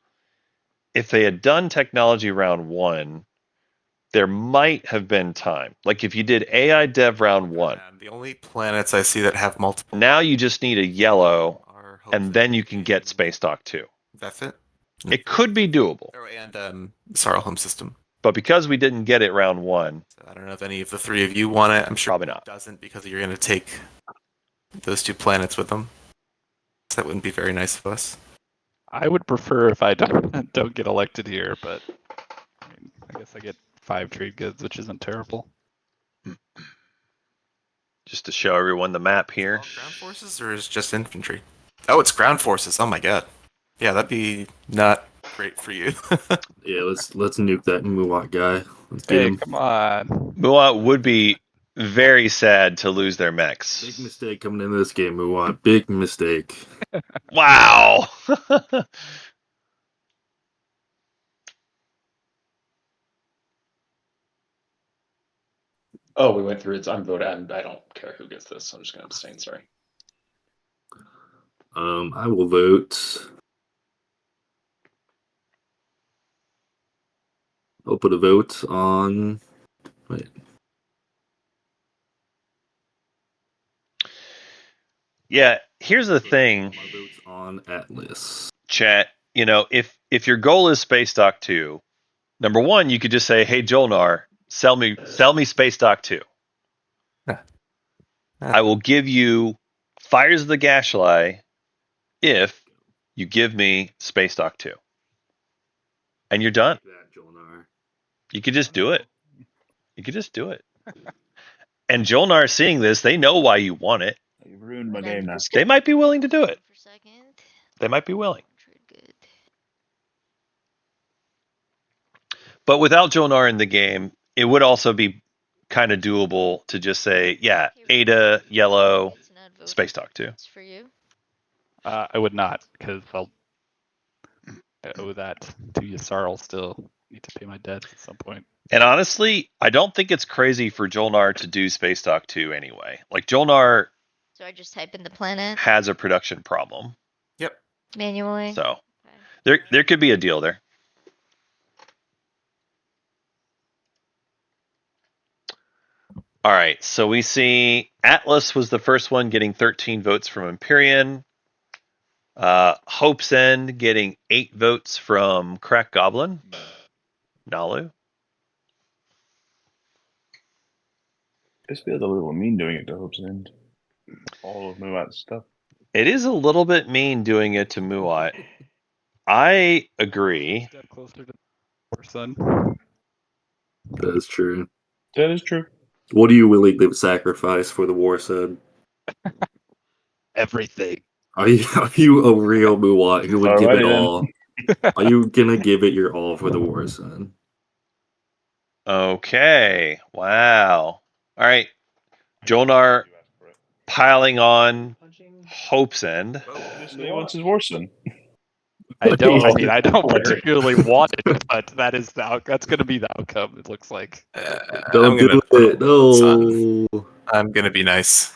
If they had done technology round 1, there might have been time. Like if you did AI dev round 1. The only planets I see that have multiple Now you just need a yellow, are and then you can get Space Dock 2. That's it. It could be doable. Oh, and Sorrow Home System. But because we didn't get it round 1, So I don't know if any of the 3 of you want it. I'm sure Probably not. it doesn't because you're going to take those 2 planets with them. So that wouldn't be very nice of us. I would prefer if I don't get elected here, but I guess I get 5 trade goods, which isn't terrible. just to show everyone the map here. All ground forces or is just infantry? Oh, it's ground forces. Oh my god. Yeah, that'd be not great for you. Yeah, let's nuke that Muwat guy. Let's get Hey, him. come on. Muat would be very sad to lose their Big mechs. mistake coming into this game, Muwat. Big mistake. Wow! Oh, we went through it. I'm voting. I don't care who gets this. I'm just going to abstain. Sorry. I will vote. I'll put a vote on. Wait. Yeah, here's the thing, My vote's on Atlas. chat. If your goal is Space Dock 2, number 1, you could just say, "Hey Jolnar, sell me Space Dock 2. I will give you Fires of the Gashlai if you give me Space Dock 2." And you're done. That, Jolnar. You could just do it. You could just do it. And Jolnar seeing this, they know why you want it. You've ruined my But I'm game now. just They gonna might be willing to do it. for a second. They might be willing. Trade good. But without Jolnar in the game, it would also be kind of doable to just say, yeah, Hey, Ada, yellow, It's not vote Space Talk 2. for you. I would not, because I owe that to Yasar. I'll still need to pay my debts at some point. And honestly, I don't think it's crazy for Jolnar to do Space Talk 2 anyway. Like, Jolnar So I just type in the planet has a production problem. Yep. manually. So Okay. there could be a deal there. All right, so we see Atlas was the first one getting 13 votes from Empyrean. Hope's End getting 8 votes from Crack Goblin. Nalu. This feels a little mean doing it to Hope's End. All of Muat's stuff. It is a little bit mean doing it to Muat. I agree. Step closer to our son. That is true. That is true. What are you willing to sacrifice for the war son? Everything. Are you a real Muat who would give it Alrighty then. all? Are you gonna give it your all for the war son? Okay. Wow. All right. Jolnar piling on Hope's End. Obviously, he wants his Warson. I don't. I mean, I don't Where? particularly want it, but that is that's going to be the outcome. It looks like. Don't do it. Son, No. I'm gonna be nice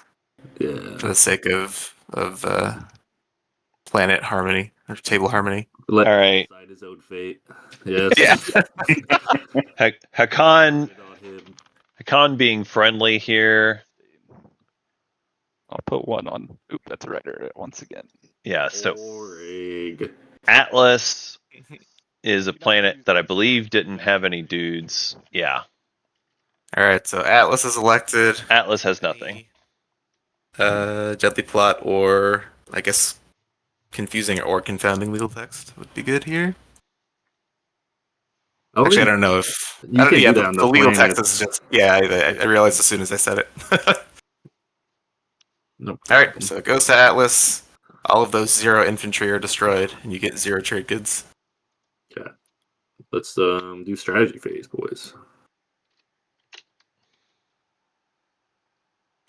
Yeah. for the sake of planet harmony or table harmony. Let All right. decide his own fate. Yes. Yeah. Hakan Get on him. Hakan being friendly here. I'll put one on. Oop, that's a writer once again. Yeah, so Boring. Atlas is a planet that I believe didn't have any dudes. Yeah, All right. So Atlas is elected. Atlas has nothing. Deadly plot, or I guess confusing or confounding legal text would be good here. Oh, Actually, I don't know if You can do that on the the legal planet. text is just I realized as soon as I said it. Nope. All right, so it goes to Atlas. All of those 0 infantry are destroyed, and you get 0 trade goods. Okay. Let's do strategy phase, boys.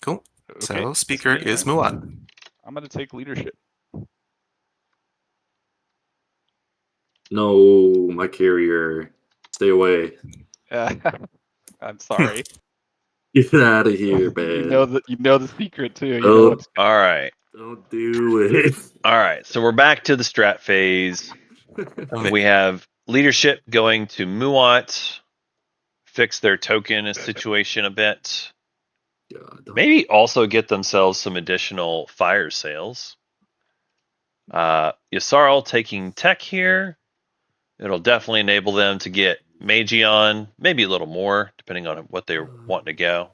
Cool. Okay, So speaker it's me, is right? Mulan. I'm going to take leadership. No, my carrier. Stay away. I'm sorry. Get out of here, man. You know the secret too. You Oh. know what's All right. Don't do it. All right. So we're back to the strat phase. We have leadership going to Muat. Fix their token situation a bit. God, Maybe also get themselves some additional fire sales. Yasarl taking tech here. It'll definitely enable them to get Magion, maybe a little more, depending on what they're wanting to go.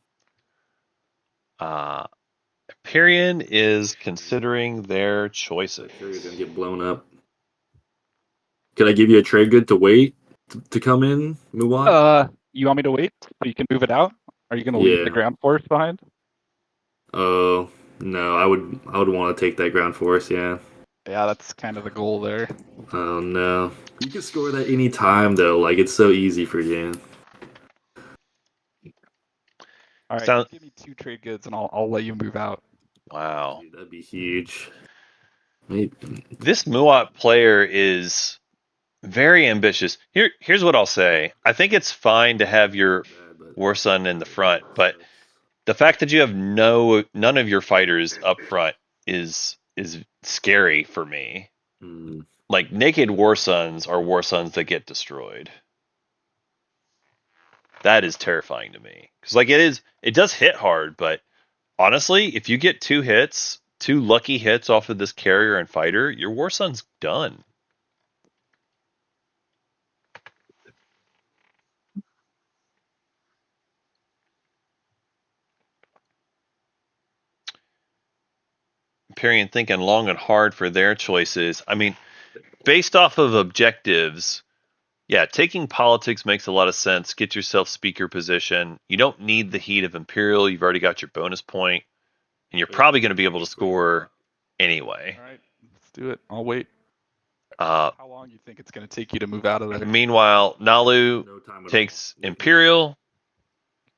Empyrean is considering their choices. carrier's gonna get blown up. Can I give you a trade good to wait to come in, Muwan? You want me to wait so you can move it out? Are you going to leave the Yeah. ground force behind? Oh no, I would want to take that ground force. Yeah. Yeah, that's kind of the goal there. Oh no, you can score that any time though. Like it's so easy for you. All right, Sound- give me 2 trade goods and I'll let you move out. Wow. Dude, that'd be huge. Maybe. This Muat player is very ambitious. Here's what I'll say. I think it's fine to have your War Sun in the front, but the fact that you have none of your fighters up front is scary for me. Like naked War Suns are War Suns that get destroyed. That is terrifying to me. Because like it does hit hard, but honestly, if you get 2 lucky hits off of this carrier and fighter, your War Sun's done. Empyrean thinking long and hard for their choices. I mean, based off of objectives, Yeah, taking politics makes a lot of sense. Get yourself speaker position. You don't need the heat of Imperial. You've already got your bonus point, and you're probably going to be able to score anyway. All right, let's do it. I'll wait. Uh, How long do you think it's going to take you to move out of there? meanwhile, Nalu No time at takes all. Imperial.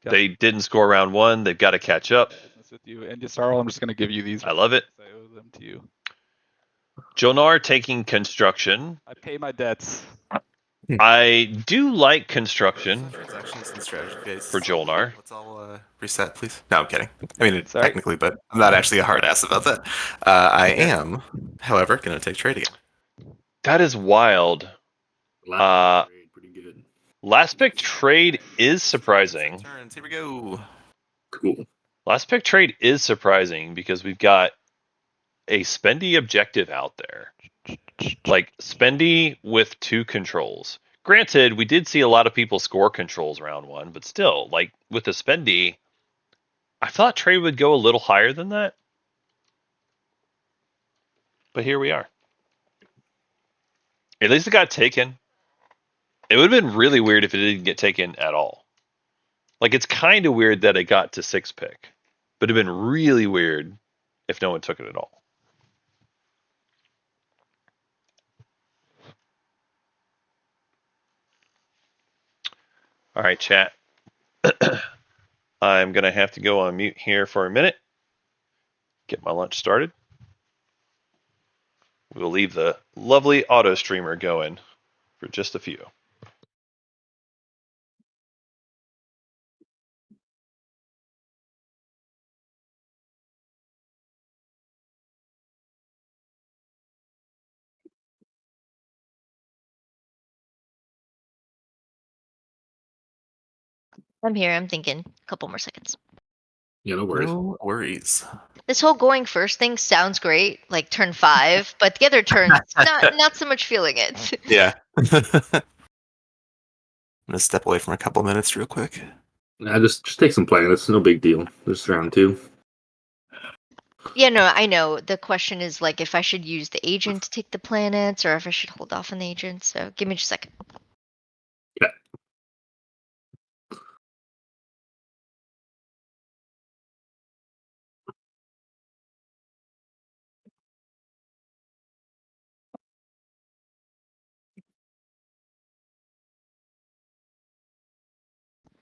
Got They didn't score round 1. They've got to catch up. business with you. And Yasarl, I'm just going to give you these. I love it. I owe them to you. Jonar taking construction. I pay my debts. I do like construction Transactions and strategy phase. for Jolnar. Let's all reset, please. No, I'm kidding. I mean, Sorry. technically, but I'm not actually a hard ass about that. I am, however, going to take trade again. That is wild. Last trade, pretty good. Last pick trade is surprising. Turns. Here we go. Cool. Last pick trade is surprising because we've got a spendy objective out there. Like spendy with 2 controls. Granted, we did see a lot of people score controls round 1, but still, like with the spendy, I thought trade would go a little higher than that. But here we are. At least it got taken. It would have been really weird if it didn't get taken at all. Like, it's kind of weird that it got to 6 pick, but it'd been really weird if no one took it at all. All right, chat. I'm going to have to go on mute here for a minute. Get my lunch started. We'll leave the lovely auto streamer going for just a few. I'm here. I'm thinking. A couple more seconds. Yeah, no worries. No worries. This whole going first thing sounds great, like turn 5, but the other turns, not so much feeling it. Yeah. I'm gonna step away from a couple minutes real quick. Nah, just take some planets. It's no big deal. Just round 2. Yeah, no, I know. The question is like if I should use the agent to take the planets or if I should hold off on the agent. So give me just a second. Yeah.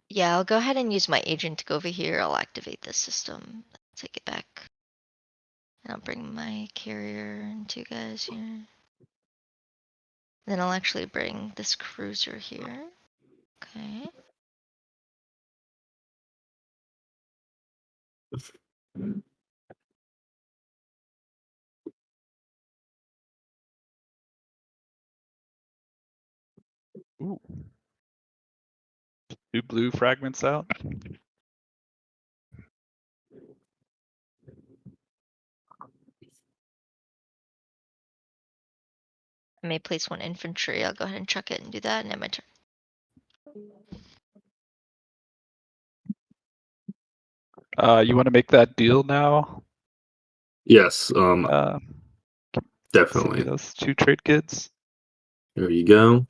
Yeah, I'll go ahead and use my agent to go over here. I'll activate this system. Take it back. And I'll bring my carrier and 2 guys here. Then I'll actually bring this cruiser here. Okay. Ooh. 2 blue fragments out. I may place 1 infantry. I'll go ahead and chuck it and do that and end my turn. You want to make that deal now? Yes, Send definitely. me those 2 trade goods. There you go.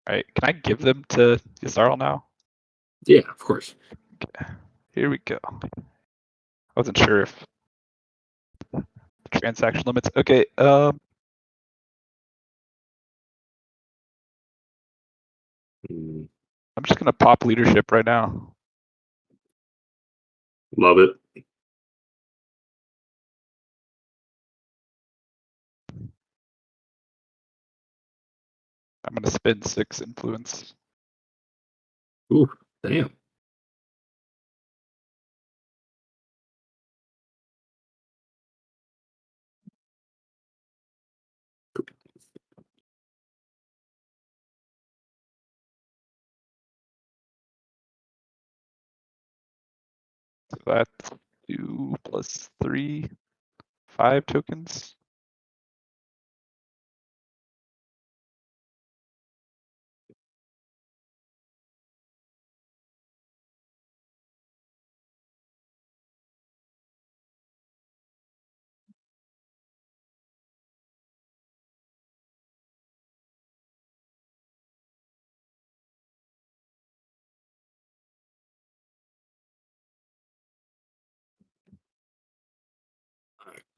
All right, can I give them to Yasarl now? Yeah, of course. Okay, here we go. I wasn't sure if the transaction limits. Okay, Mm, I'm just gonna pop leadership right now. love it. I'm gonna spend 6 influence. Ooh, damn. So that's 2 plus 3, 5 tokens.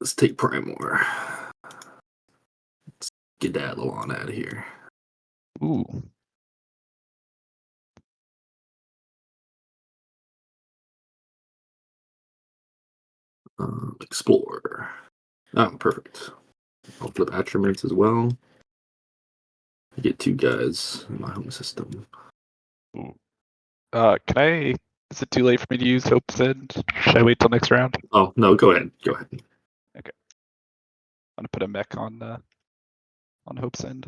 Let's take Primor. Let's skedaddle on out of here. Ooh. Explore. Oh, perfect. I'll flip attributes as well. I get 2 guys in my home system. Ooh. Can I? Is it too late for me to use Hope's End? Should I wait till next round? Oh no, go ahead. Go ahead. I'm gonna put a mech on Hope's End.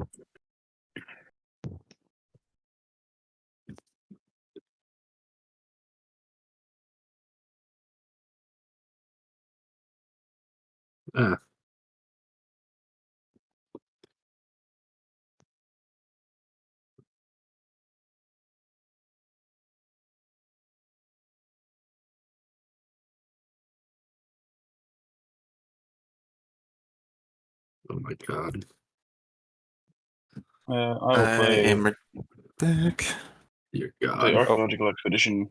Ah. Oh my god. I will I play am back. Dear the God. Archaeological Expedition.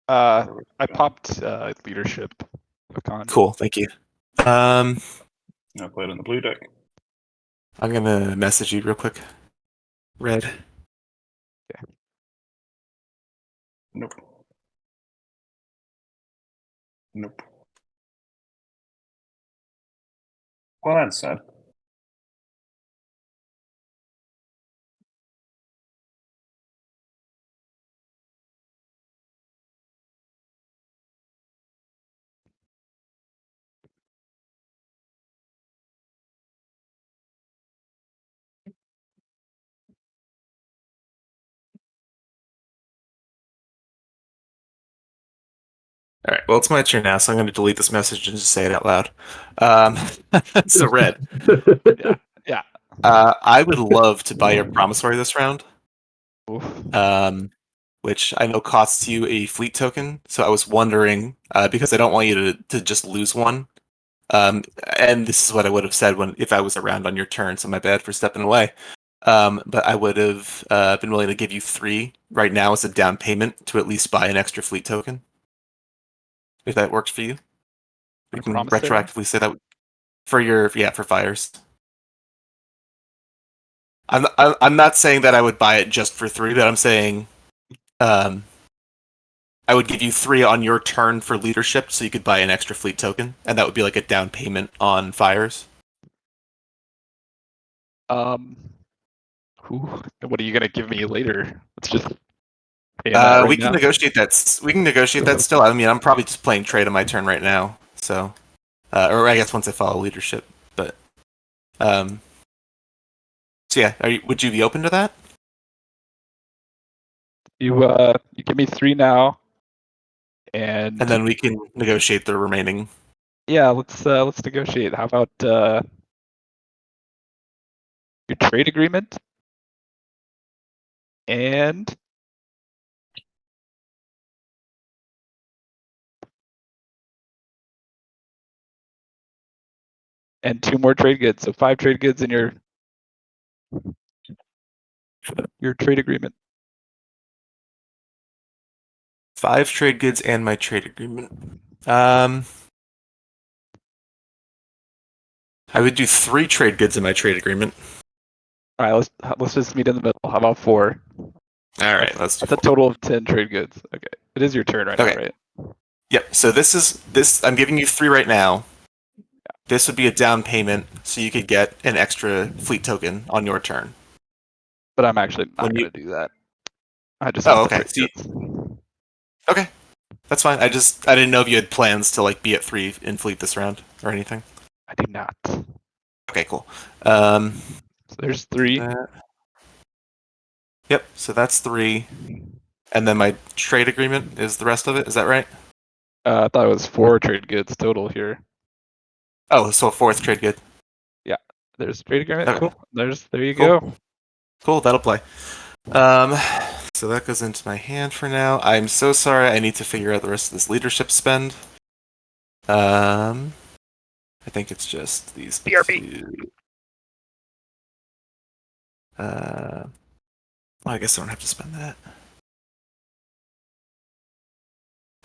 I popped leadership hook on. Cool, thank you. I'll play it on the blue deck. I'm gonna message you real quick. Red. Nope. Nope. Well, that's sad. All right. Well, it's my turn now, so I'm going to delete this message and just say it out loud. So, Red, Yeah. I would love to buy your promissory this round, Oof. which I know costs you a fleet token. So I was wondering, because I don't want you to just lose one. And this is what I would have said if I was around on your turn. So my bad for stepping away. But I would have been willing to give you 3 right now as a down payment to at least buy an extra fleet token. If that works for you, we On can promissory? retroactively say that for fires. I'm not saying that I would buy it just for 3, but I'm saying I would give you 3 on your turn for leadership, so you could buy an extra fleet token, and that would be like a down payment on fires. What are you gonna give me later? Let's just pay that right We can now. negotiate that. We can negotiate that still. I mean, I'm probably just playing trade on my turn right now, so or I guess once I follow leadership. But so yeah, would you be open to that? You give me 3 now, and And then we can negotiate the remaining. yeah, let's negotiate. How about your trade agreement and and 2 more trade goods. So 5 trade goods in your trade agreement. 5 trade goods and my trade agreement. I would do 3 trade goods in my trade agreement. All right, let's just meet in the middle. How about 4? All right, let's do That's a 4. total of 10 trade goods. Okay, it is your turn right now, Okay. right? Yep. So this. I'm giving you 3 right now. This would be a down payment, so you could get an extra fleet token on your turn. But I'm actually not When you- gonna do that. I just Oh, want the okay. trade goods. Okay, that's fine. I didn't know if you had plans to like be at 3 in fleet this round or anything. I do not. So Okay, cool. there's 3. Yep. So that's 3, and then my trade agreement is the rest of it. Is that right? I thought it was 4 trade goods total here. Oh, so a 4th trade good. Yeah, there's trade agreement. Okay. Cool. There you Cool. go. Cool. That'll play. So that goes into my hand for now. I'm so sorry. I need to figure out the rest of this leadership spend. I think it's just these BRB. 2. Well, I guess I don't have to spend that.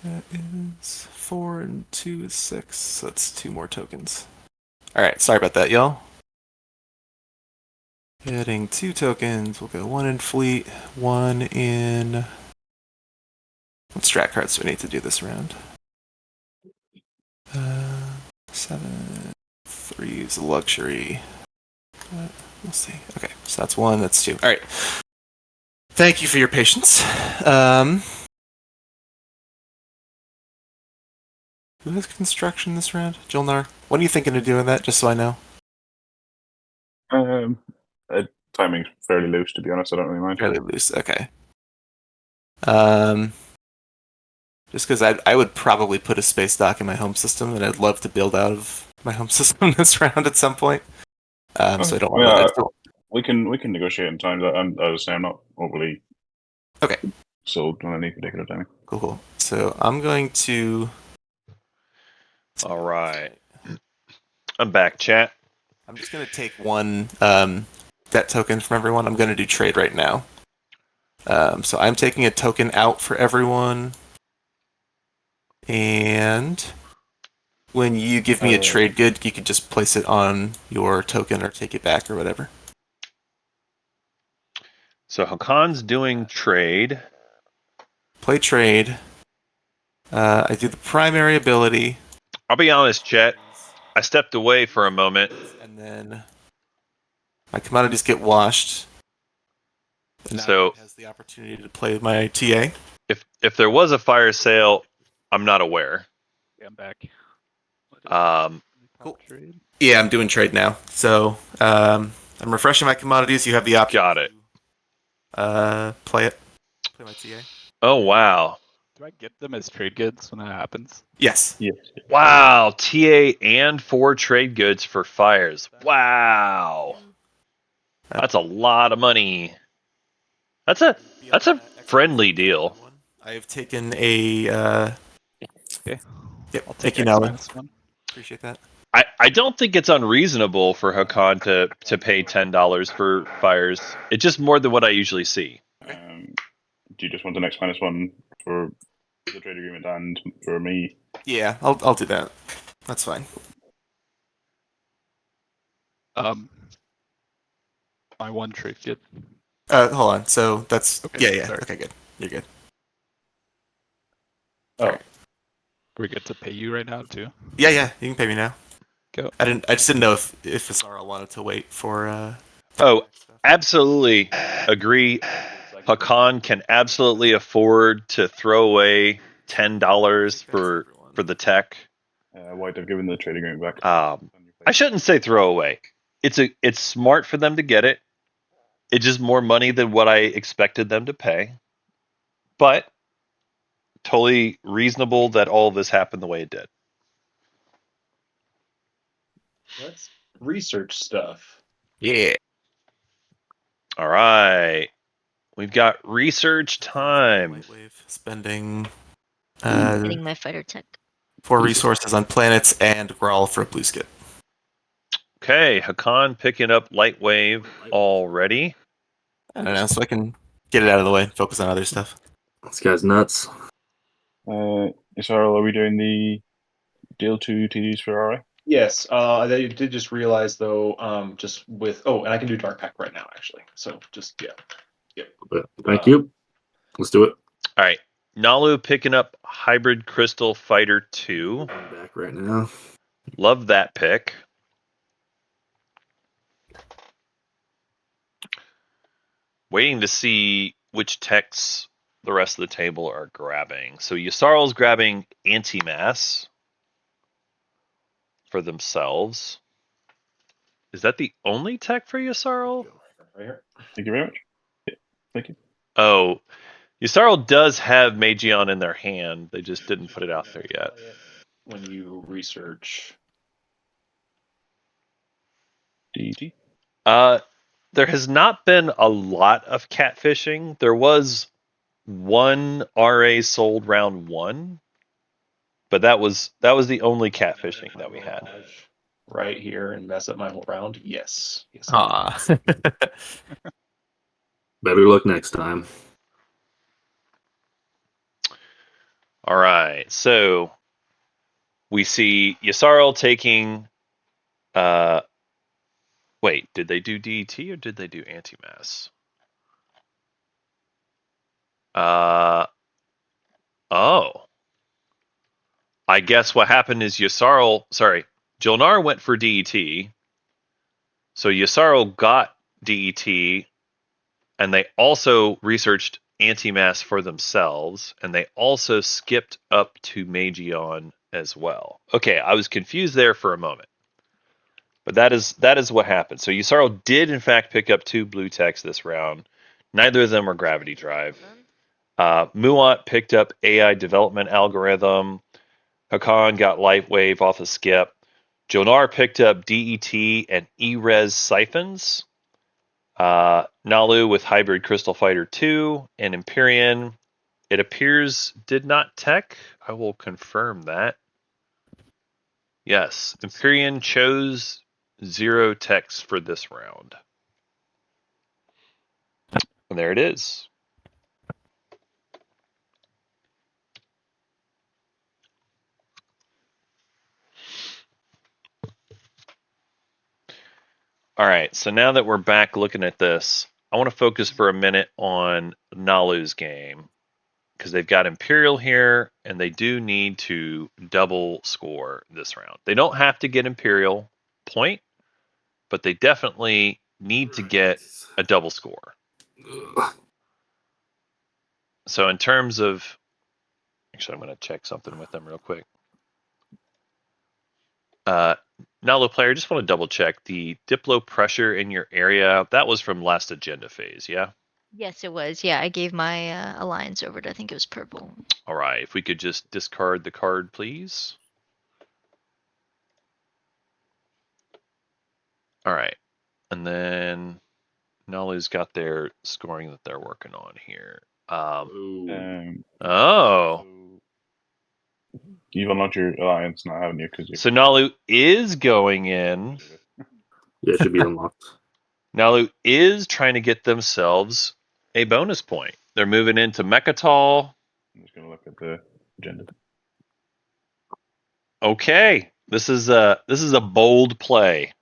That is 4 and 2 is 6. So that's 2 more tokens. Alright, sorry about that, y'all. Getting 2 tokens. We'll go 1 in fleet, 1 in... What strat cards do we need to do this round? 7... 3 is luxury. We'll see. Okay, so that's 1, that's 2. Alright. Thank you for your patience. Who has construction this round? Jilnar? What are you thinking of doing that, just so I know? Timing's fairly loose, to be honest. I don't really mind. Fairly loose, okay. Just because I would probably put a space dock in my home system, and I'd love to build out of my home system this round at some point. So I don't want to... We can negotiate in time. I'm not overly Okay. sold on any particular timing. Cool. So I'm going to... All right. I'm back, chat. I'm just going to take 1 debt token from everyone. I'm going to do trade right now. So I'm taking a token out for everyone. And when you give me a trade good, you can just place it on your token or take it back or whatever. So Hakan's doing trade. Play trade. I do the primary ability. I'll be honest, chat. I stepped away for a moment. And then my commodities get washed. And now So it has the opportunity to play my TA. if there was a fire sale, I'm not aware. Yeah, I'm back. Cool. Yeah, I'm doing trade now. So I'm refreshing my commodities. You have the option. Got it. Play it. Play my TA. Oh wow. Do I get them as trade goods when that happens? Yes. Yes. Wow. TA and 4 trade goods for fires. Wow. That's a lot of money. That's a friendly deal. I have taken a. Okay. Yep. I'll Thank take you, X Nally. -1. Appreciate that. I don't think it's unreasonable for Hakan to pay $10 for fires. It's just more than what I usually see. Do you just want the next -1 for the trade agreement and for me? Yeah, I'll do that. That's fine. My 1 trade good. Hold on. So that's Okay, yeah. sorry. Okay, good. You're good. Oh, We get to pay you right now too. Yeah. You can pay me now. Go. I just didn't know if Asara wanted to wait for. Oh, absolutely agree. Hakan can absolutely afford to throw away $10 for the tech. White have given the trade agreement back. I shouldn't say throw away. It's smart for them to get it. It's just more money than what I expected them to pay. But totally reasonable that all of this happened the way it did. let's research stuff. Yeah. All right. We've got research time. Lightwave spending Getting my fighter tech. 4 resources on planets and Grawl for a blue skip. Okay, Hakan picking up Lightwave already. I don't know, so I can get it out of the way and focus on other stuff. This guy's nuts. Isarl, are we doing the deal 2 TDs for RI? Yes, I did just realize though, just with and I can do Dark Pack right now actually. So just yep. But thank you. Let's do it. All right. Nalu picking up Hybrid Crystal Fighter 2. I'm back right now. Love that pick. Waiting to see which techs the rest of the table are grabbing. So Yasarl's grabbing Anti-Mass for themselves. Is that the only tech for Yasarl? Right here. Thank you very much. Yeah, thank you. Oh, Yasarl does have Magion in their hand. They just didn't put it out there yet. When you research. DT? There has not been a lot of catfishing. There was 1 RA sold round 1, but that was the only catfishing that we had. Right here and mess up my whole round. Yes. Aw. Better luck next time. All right, so we see Yasarl taking Wait, did they do DET or did they do anti-mass? Oh. I guess what happened is Jolnar went for DET. So Yasaro got DET, and they also researched anti-mass for themselves, and they also skipped up to Magion as well. Okay, I was confused there for a moment. But that is what happened. So Yusaro did in fact pick up 2 blue techs this round. Neither of them are gravity drive. Muat picked up AI development algorithm. Hakan got light wave off a skip. Jonar picked up DET and E-Res siphons. Nalu with hybrid crystal fighter 2 and Empyrean, it appears, did not tech. I will confirm that. Yes, Empyrean chose 0 techs for this round. And there it is. All right, so now that we're back looking at this, I want to focus for a minute on Nalu's game, because they've got Imperial here, and they do need to double score this round. They don't have to get Imperial point, but they definitely need to get a double score. So in terms of, actually, I'm going to check something with them real quick. Nalu player, just want to double check the Diplo pressure in your area. That was from last agenda phase, yeah? Yes, it was. Yeah, I gave my alliance over to, I think it was purple. All right, if we could just discard the card, please. All right, and then Nalu's got their scoring that they're working on here. So you've unlocked your alliance now, haven't you? So Nalu is going in. Yeah, it should be unlocked. Nalu is trying to get themselves a bonus point. They're moving into Mechatol. I'm just going to look at the agenda. Okay, this is a bold play.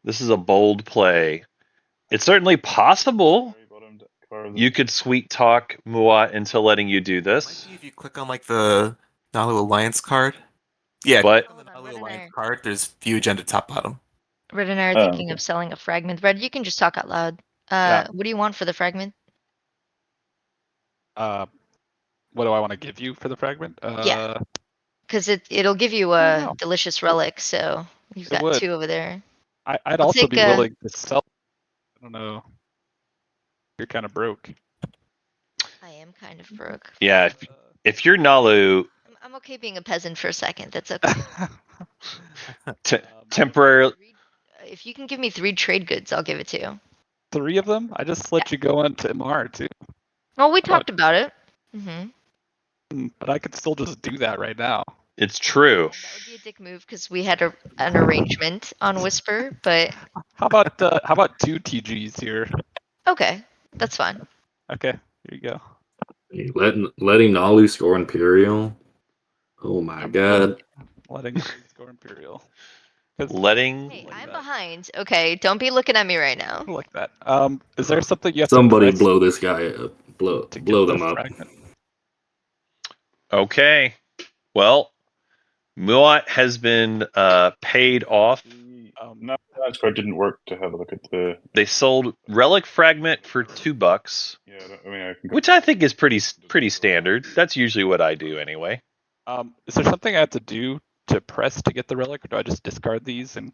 This is a bold play. It's certainly possible you could sweet talk Muat into letting you do this. Might be if you click on like the Nalu Alliance card. Yeah, But click on the Nalu Alliance card. There's view agenda top bottom. Red and I are thinking of selling a fragment. Red, you can just talk out loud. Yeah. What do you want for the fragment? What do I want to give you for the fragment? Yeah. Because it'll give you a delicious relic, so you've got 2 over there. I'd I'll also take be willing to sell. I don't know. You're kind of broke. I am kind of broke. yeah, if you're Nalu, I'm okay being a peasant for a second. That's okay. temporarily. If you can give me 3 trade goods, I'll give it to you. 3 of them? I just let you go into MR too. Oh, we talked about it. Mm-hmm. But I could still just do that right now. It's true. That would be a dick move because we had an arrangement on Whisper, but How about 2 TGs here? okay, that's fine. Okay, here you go. Hey, letting Nalu score Imperial. Oh my god. Letting you score Imperial. Letting. Hey, I'm behind. Okay, don't be looking at me right now. Like that. Is there something you have Somebody to blow this guy up. Blow them up. Fragment? Okay. Well, Muat has been paid off. No, that card didn't work to have a look at the. They sold Relic Fragment for $2. Yeah, I mean, which I think is pretty standard. That's usually what I do anyway. Is there something I have to do to press to get the relic, or do I just discard these and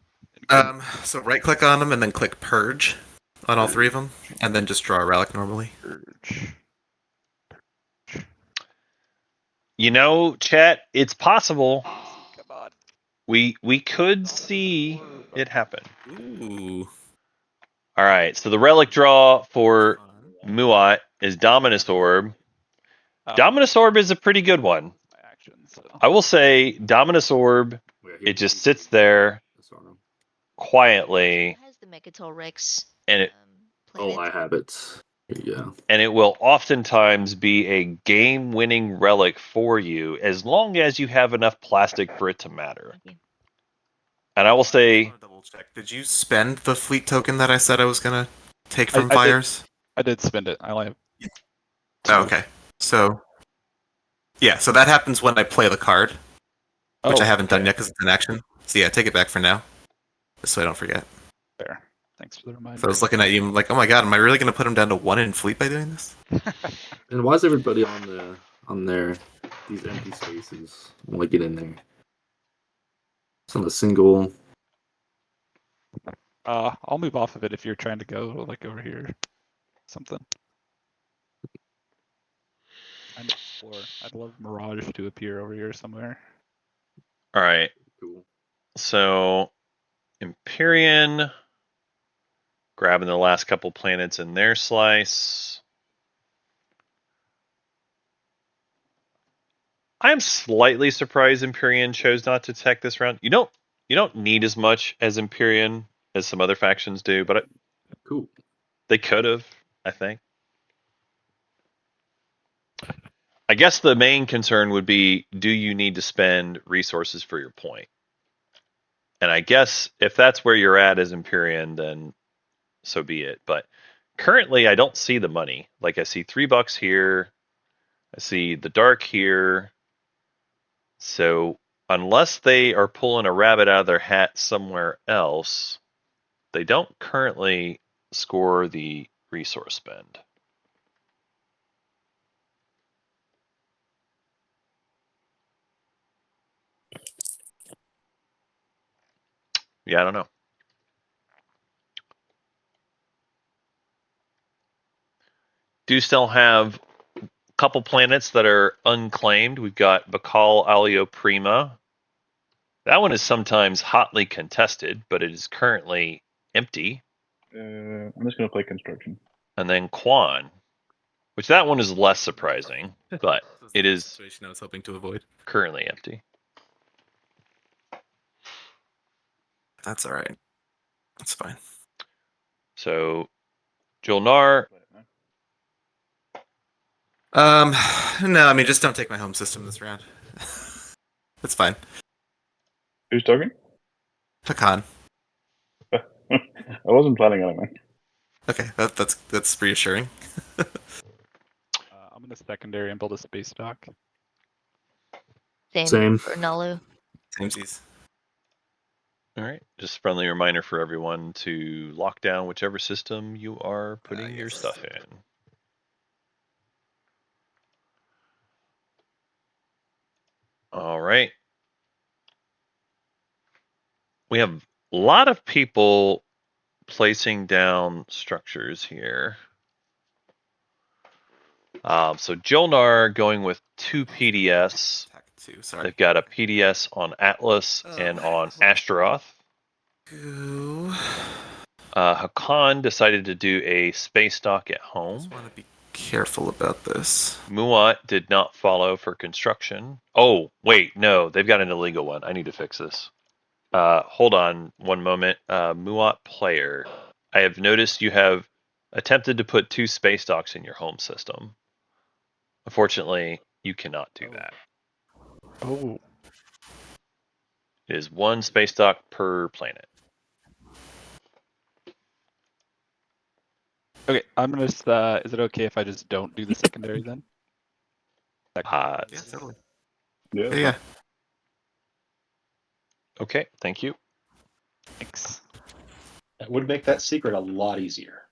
So right click on them and then click Purge on all 3 of them, and then just draw a relic normally. Purge. You know, chat, it's possible. Come on. We could see it happen. Ooh. All right, so the relic draw for Muat is Dominus Orb. Dominus Orb is a pretty good one. I will say Dominus Orb, it just sits there quietly. It has the Mechatol Rex. And it. Oh, I have it. Yeah. And it will oftentimes be a game-winning relic for you as long as you have enough plastic for it to matter. And I will say, Double check. Did you spend the fleet token that I said I was gonna take I from did- fires? I did spend it. I only have Oh, 2. okay. So yeah, so that happens when I play the card, which I haven't done okay. yet because it's an action. So yeah, take it back for now, just so I don't forget. Fair. Thanks for the So I reminder. was looking at you like, oh my god, am I really gonna put him down to 1 in fleet by doing this? And why is everybody on their these empty spaces? I want to get in there. It's not a single. I'll move off of it if you're trying to go like over here, something. I'm explore. I'd love Mirage to appear over here somewhere. all right, Cool. so Empyrean grabbing the last couple planets in their slice. I'm slightly surprised Empyrean chose not to tech this round. You don't need as much as Empyrean as some other factions do, but Cool. they could have, I think. I guess the main concern would be, do you need to spend resources for your point? And I guess if that's where you're at as Empyrean, then so be it. But currently, I don't see the money. Like I see $3 here. I see the dark here. So unless they are pulling a rabbit out of their hat somewhere else, they don't currently score the resource spend. Yeah, I don't know. Do still have a couple planets that are unclaimed. We've got Bacal Alio Prima. That one is sometimes hotly contested, but it is currently empty. I'm just going to play construction. And then Quan, which that one is less surprising, but it is situation I was hoping to avoid. currently empty. That's all right. That's fine. So, Julnar, No, I mean just don't take my home system this round. That's fine. Who's talking? Hakan. I wasn't planning on it, man. Okay, that's reassuring. I'm gonna secondary and build a space dock. Same for Nalu. Samesies. all right, just friendly reminder for everyone to lock down whichever system you are putting your yes. stuff in. All right. We have a lot of people placing down structures here. So Jolnar going with 2 PDS. Attack 2, sorry. They've got a PDS on Atlas and on Astaroth. Go. Hakan decided to do a space dock at I home. just want to be careful about this. Muat did not follow for construction. Oh, wait, no, they've got an illegal one. I need to fix this. Hold on one moment. Muat player, I have noticed you have attempted to put 2 space docks in your home system. Unfortunately, you cannot do that. Oh. It is 1 space dock per planet. Okay, I'm gonna. Is it okay if I just don't do the secondary then? Yeah, totally. Yeah. Yeah. Okay, thank you. Thanks. That would make that secret a lot easier.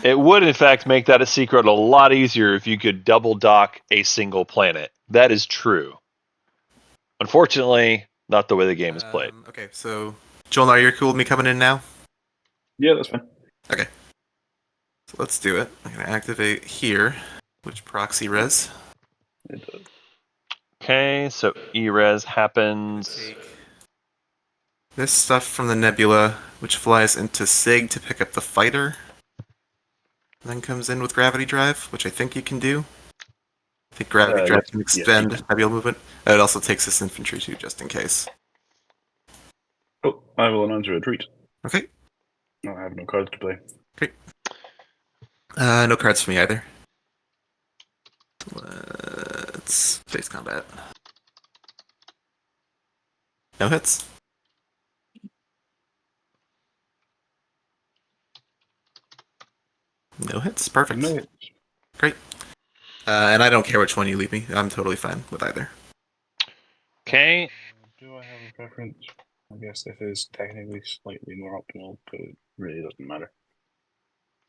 It would, in fact, make that a secret a lot easier if you could double dock a single planet. That is true. Unfortunately, not the way the game is played. Okay, so Jolnar, you're cool with me coming in now? Yeah, that's fine. Okay. So let's do it. I'm gonna activate here, which proxy res. It does. Okay, so E-res happens. Take this stuff from the nebula, which flies into SIG to pick up the fighter. And then comes in with gravity drive, which I think you can do. I think gravity drive yes, can yes, you extend can. nebula movement. It also takes this infantry too, just in case. Oh, I will announce a retreat. Okay. No, I have no cards to play. Great. No cards for me either. Let's face combat. No hits. No hits. Perfect. No. Great. And I don't care which one you leave me. I'm totally fine with either. Okay. Do I have a preference? I guess this is technically slightly more optimal, but it really doesn't matter.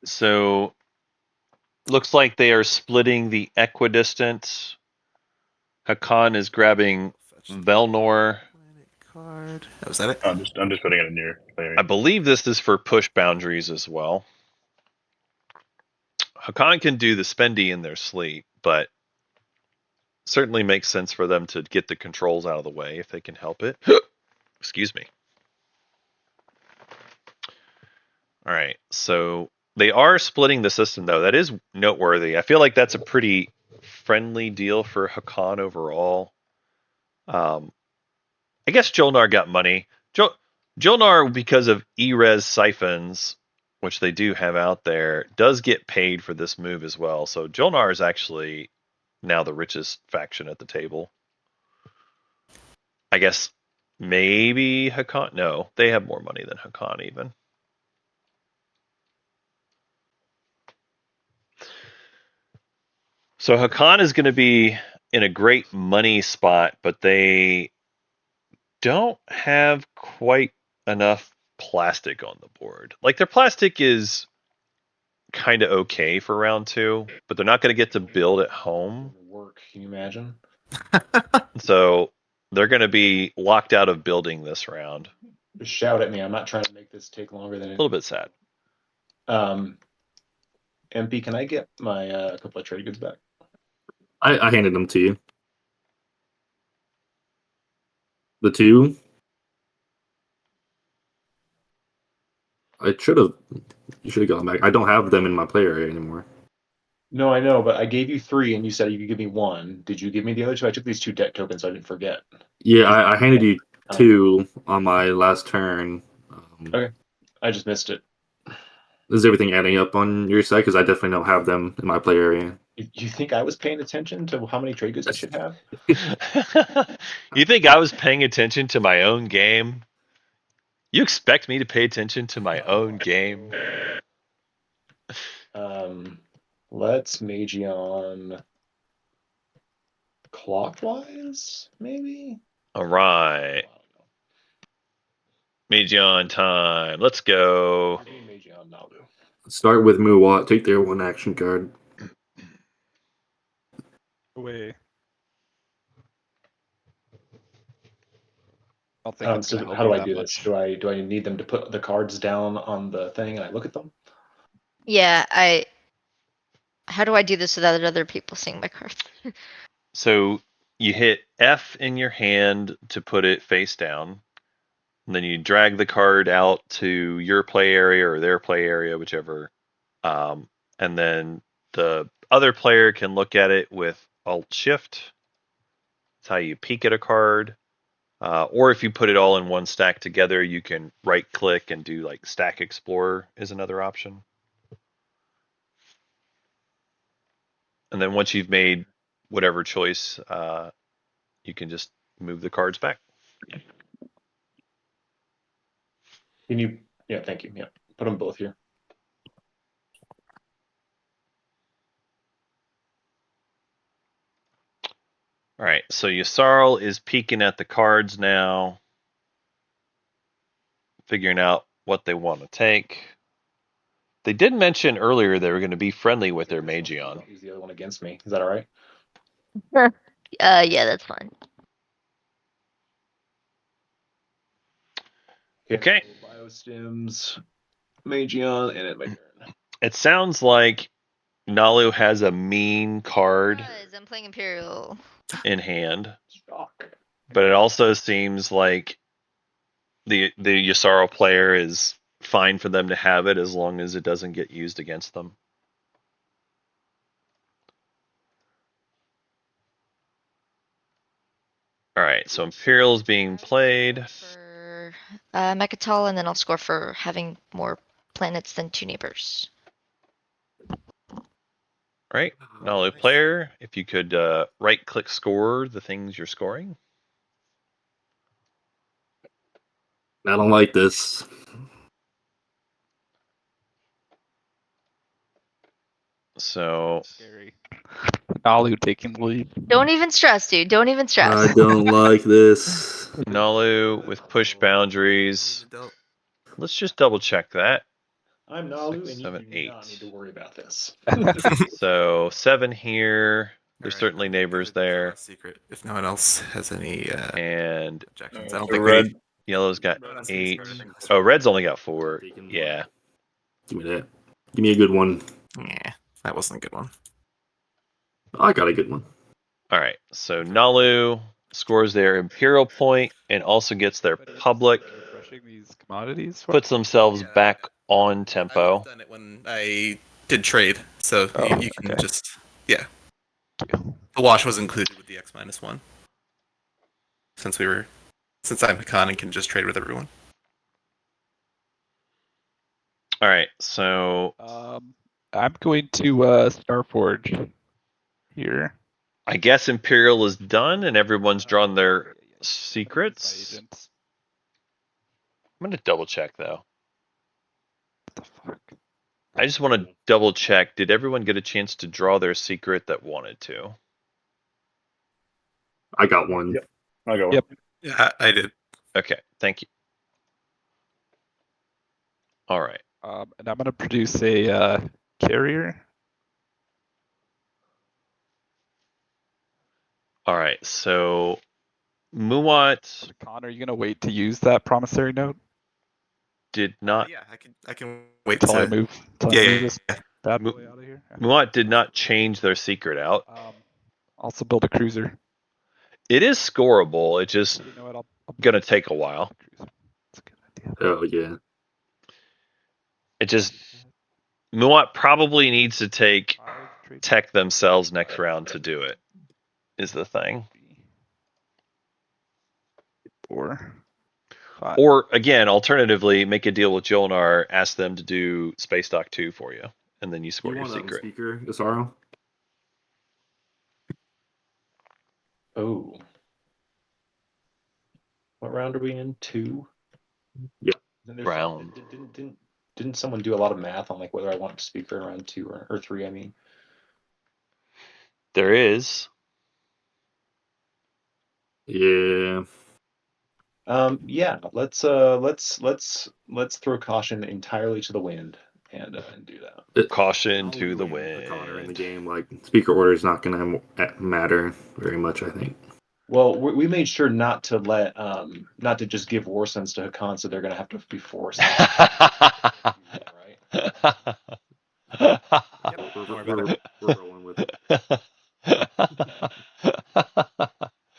So looks like they are splitting the equidistant. Hakan is grabbing Velnor. Card. Oh, was that it? I'm just putting it in your player. I believe this is for push boundaries as well. Hakan can do the spendy in their sleep, but certainly makes sense for them to get the controls out of the way if they can help it. Excuse me. All right, so they are splitting the system, though. That is noteworthy. I feel like that's a pretty friendly deal for Hakan overall. I guess Jolnar got money. Jolnar, because of E-Res siphons, which they do have out there, does get paid for this move as well. So Jolnar is actually now the richest faction at the table. I guess maybe Hakan. No, they have more money than Hakan even. So Hakan is going to be in a great money spot, but they don't have quite enough plastic on the board. Like their plastic is kind of okay for round 2, but they're not going to get to build at home. Work. Can you imagine? So they're going to be locked out of building this round. Just shout at me. I'm not trying to make this take longer than A it. little bit sad. MP, can I get my couple of trade goods back? I handed them to you. The 2. You should have gone back. I don't have them in my player area anymore. No, I know, but I gave you 3, and you said you could give me 1. Did you give me the other 2? I took these 2 deck tokens, so I didn't forget. Yeah, I handed you 2 on my last turn. Okay. I just missed it. Is everything adding up on your side? Because I definitely don't have them in my play area. You think I was paying attention to how many trade goods I should have? You think I was paying attention to my own game? You expect me to pay attention to my own game? Let's Magion clockwise, maybe? All right. Magion time. Let's go. Magion Nalu. Start with Muwat. Take their 1 action card. Away. I don't think it's So gonna help how do you I that do much. this? Do I need them to put the cards down on the thing and I look at them? Yeah, how do I do this without other people seeing my cards? So you hit F in your hand to put it face down. And then you drag the card out to your play area or their play area, whichever. And then the other player can look at it with Alt Shift. That's how you peek at a card. Or if you put it all in one stack together, you can right click and do like Stack Explorer is another option. And then once you've made whatever choice, you can just move the cards back. Can you? Yeah, thank you. Yeah, put them both here. All right, so Yssarl is peeking at the cards now, figuring out what they want to take. They did mention earlier they were going to be friendly with their Magion. Use the other one against me. Is that all right? Yeah, that's fine. Okay. Biostims, Magion, and then my turn. It sounds like Nalu has a mean card Guys, I'm playing Imperial. in hand, Shock. but it also seems like the Yssarl player is fine for them to have it as long as it doesn't get used against them. All right, so Imperial is being played. For Mechatol, and then I'll score for having more planets than 2 neighbors. All right, Nalu player, if you could right click score the things you're scoring. I don't like this. So Scary. Nalu taking the lead. Don't even stress, dude. Don't even stress. I don't like this. Nalu with push boundaries. Let's just double check that. I'm Nalu, 6, and you 7, do not 8. need to worry about this. So 7 here. There's Alright, certainly I'm gonna neighbors draw there. a secret if no one else has any And objections. I don't So think red. we need yellow's got red on 8. secret, I think. Oh, red's only got 4. Taking one. Yeah. Give me that. Give me a good one. Yeah, that wasn't a good one. I got a good one. All right. So Nalu scores their Imperial point and also gets their public, Refreshing these commodities. puts themselves Yeah, back on I would tempo. have done it when I did trade, so Oh, you can okay. just the wash was included with the X-1 since I'm Hakan and can just trade with everyone. All right. So I'm going to Starforge here. I guess Imperial is done and everyone's drawn their secrets. I'm going to double check though. What the fuck? I just want to double check. Did everyone get a chance to draw their secret that wanted to? I got one. Yep. I got one. Yep. Yeah, I did. Okay. Thank you. All right. And I'm going to produce a carrier. All right. So Muwat Connor, are you going to wait to use that promissory note did not. Yeah, I can wait until I to. move? Yeah, Move yeah, this yeah. bad Mo- boy out of here. Muwat did not change their secret out. Also build a cruiser. It is scoreable. It's just You know what? I'll gonna take a while. cruiser. That's a good idea. Oh yeah. It just Muwat probably needs to take tech themselves next round to do it. Is the thing. 4, 5. Or again, alternatively, make a deal with Jolnar, ask them to do Space Dock 2 for you, and then you Do score you your want that secret. speaker, Isaro? Oh. What round are we in? 2? Yeah. Then there's Round. Didn't someone do a lot of math on like whether I want to speak for round 2 or 3? I mean, There is. Yeah. yeah. Let's throw caution entirely to the wind and do that. Caution I'll to leave the a Connor in the wind. game. Like speaker order is not going to matter very much. I think. Well, we made sure not to let not to just give war sense to Hakan, so they're gonna have to be forced. Right? Yep, don't worry about it. We're rolling with it.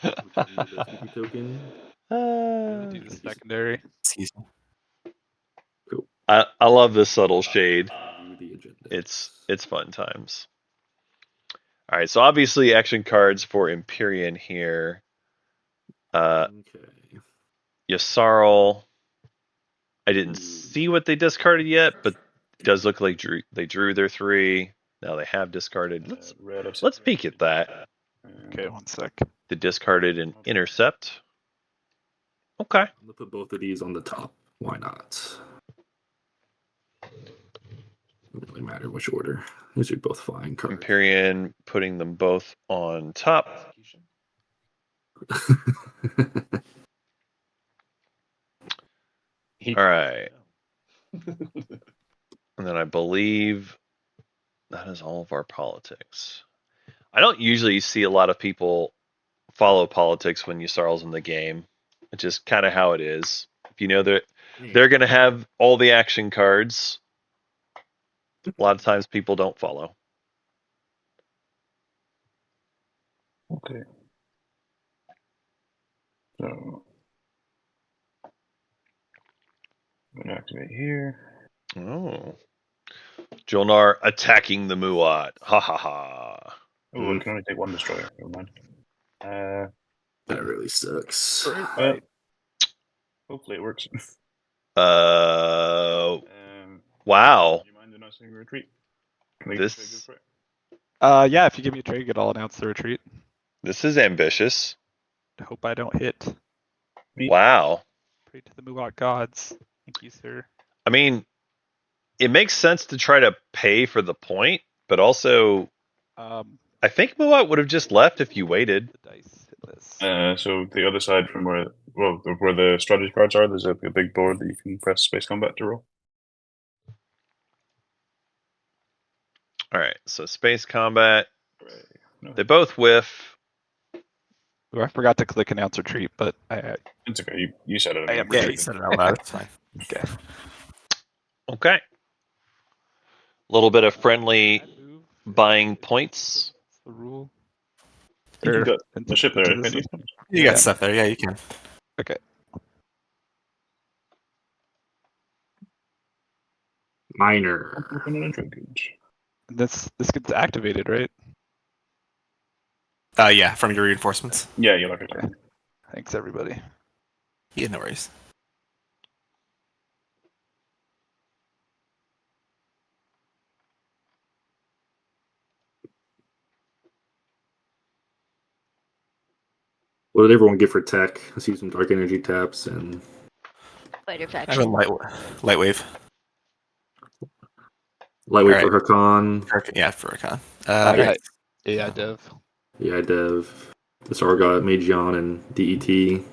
Which one did the SCP token? Do the secondary. Excuse me. Cool. I love this subtle shade. View the agenda. It's fun times. All right, so obviously action cards for Empyrean here. Okay. Yasarl. I didn't see what they discarded yet, but it does look like they drew their 3. Now they have discarded. Let's peek at that. Okay, 1 sec. They discarded an intercept. Okay. I'm gonna put both of these on the top. Why not? Doesn't really matter which order. These are both fine cards. Empyrean putting them both on top. All right. And then I believe that is all of our politics. I don't usually see a lot of people follow politics when Yusarl's in the game. It's just kind of how it is. If you know that they're going to have all the action cards, a lot of times people don't follow. Okay. So I'm gonna activate here. Oh. Jolnar attacking the Muat. Ha ha ha. Oh, I can only take 1 destroyer. Never mind. That really sucks. Well, hopefully it works. Wow. Do you mind announcing a retreat? Can we This- trade good for it? Yeah, if you give me a trade good, I'll announce the retreat. This is ambitious. Hope I don't hit. Wow. Pray to the Muat gods. Thank you, sir. I mean, it makes sense to try to pay for the point, but also Um, I think Muat would have just left if you waited. the dice hit this. So the other side from where the strategy cards are, there's a big board that you can press space combat to roll. All right, so space combat. No, They both whiff. Ooh, I forgot to click announce retreat, but I it's okay. You said it. I am Yeah, you retreating. said it out loud. It's fine. Okay. Okay. A little bit of friendly Can I move buying points. What's the rule? I think you've got into, the ship into there, the can't you? system? You Yeah. got stuff there. Yeah, you can. Okay. Minor. Open an trade goods. This gets activated, right? Yeah, from your reinforcements. Yeah, you like it. Okay. Thanks, everybody. Yeah, no worries. What did everyone get for tech? I see some dark energy taps and Fighter I have a faction. light wave. lightweight All for Hakan. Yeah, for Recon. I Right. got AI Dev. Yeah, Dev. The Sargot, Mageon, and DET.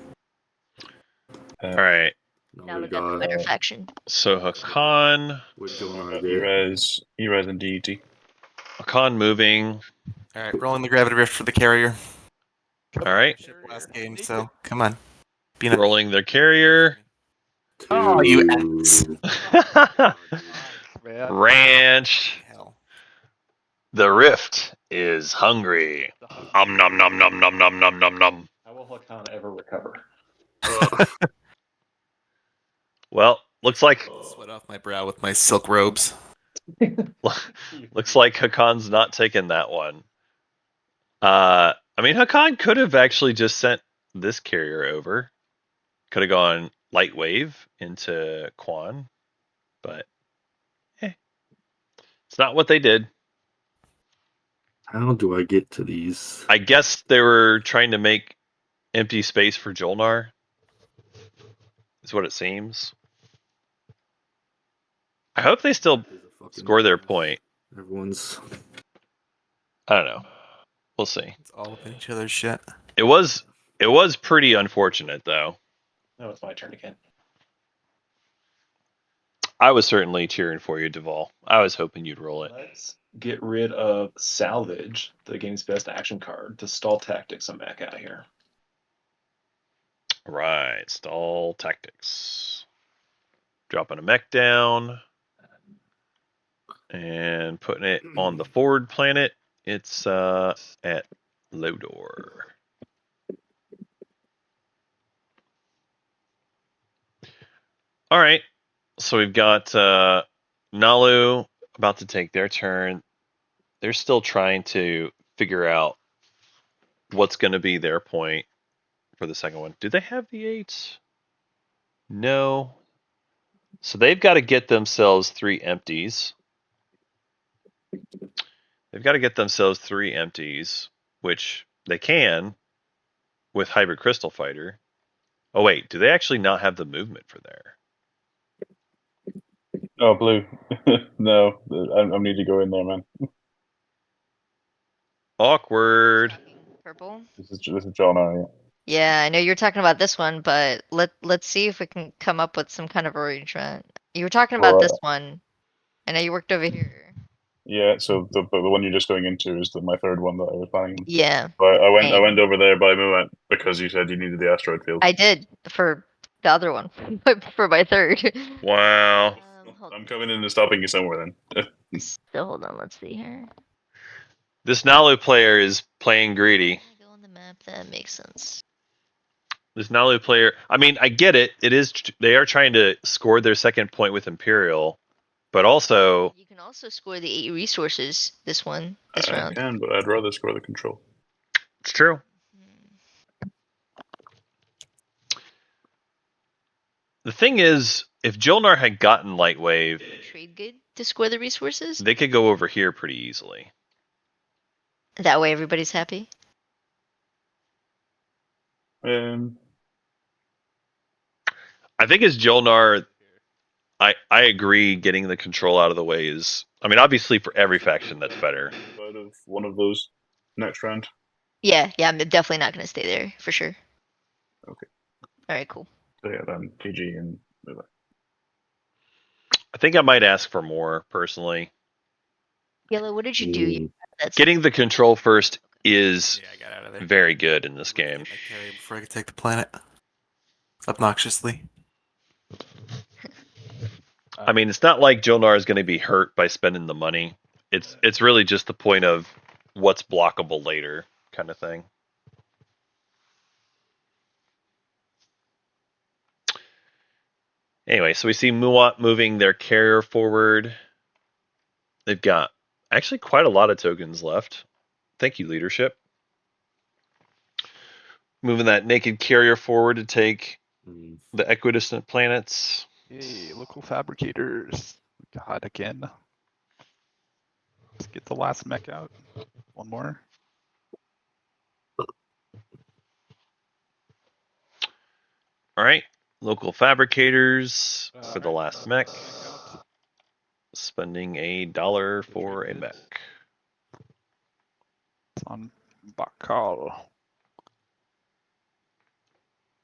All right, Now We we got got fighter faction. so Hakan. what Jonar get. Erez, and DET. Hakan moving. All right, rolling the gravity rift for the carrier. All right, Ship last game, so come on. Be nice. rolling their carrier. Oh, you Two. ass. Man. Ranch. Hell. The rift is hungry. Nom nom nom nom nom nom nom nom nom. How will Hakan ever recover? Well, looks like Sweat off my brow with my silk robes. looks like Hakan's not taking that one. I mean, Hakan could have actually just sent this carrier over. Could have gone light wave into Quan, but it's not what they did. How do I get to these? I guess they were trying to make empty space for Jolnar. Is what it seems. I hope they still score their point. Everyone's. I don't know. We'll see. It's all up in each other's shit. It was pretty unfortunate though. No, it's my turn again. I was certainly cheering for you, Duvall. I was hoping you'd roll it. Let's get rid of Salvage, the game's best action card, to stall tactics. I'm back out of here. Right, stall tactics. Dropping a mech down and putting it on the forward planet. It's at Lodor. All right, so we've got Nalu about to take their turn. They're still trying to figure out what's going to be their point for the second one. Do they have the 8? No. So they've got to get themselves 3 empties. They've got to get themselves 3 empties, which they can with Hybrid Crystal Fighter. Oh wait, do they actually not have the movement for there? Oh, blue. No, I need to go in there, man. Awkward. Purple. This is John R. Yeah, I know you're talking about this one, but let's see if we can come up with some kind of arrangement. You were talking about this one. I know you worked over here. Yeah, so the one you're just going into is my third one that I was planning. Yeah, But I went same. over there by Muat because you said you needed the asteroid field. I did for the other one, for my third. Wow. I'm coming in and stopping you somewhere then. So hold on, let's see here. This Nalu player is playing greedy. Go on the map. That makes sense. This Nalu player, I mean, I get it. It is they are trying to score their second point with Imperial, but also You can also score the 8 resources this round. I can, but I'd rather score the control. it's true. The thing is, if Jolnar had gotten Light Wave, Trade good to score the resources. they could go over here pretty easily. That way everybody's happy. I think as Jolnar, I agree getting the control out of the way is I mean, obviously for every faction that's better. Out of one of those next round. Yeah, I'm definitely not gonna stay there for sure. Okay. All right, cool. So yeah, then GG and move on. I think I might ask for more personally. Yellow, what did you do? Mm, That's Getting the control first is Yeah, I got out of there. very good in this Wait to game. get my carry before I could take the planet. Obnoxiously. I mean, it's not like Jonar is going to be hurt by spending the money. It's really just the point of what's blockable later kind of thing. Anyway, so we see Muat moving their carrier forward. They've got actually quite a lot of tokens left. Thank you, leadership. Moving that naked carrier forward to take mm. the equidistant planets. Yay, local fabricators. God, again. Let's get the last mech out. One more. All right, local fabricators for the last mech. Spending $1 for a mech. It's on Bakal.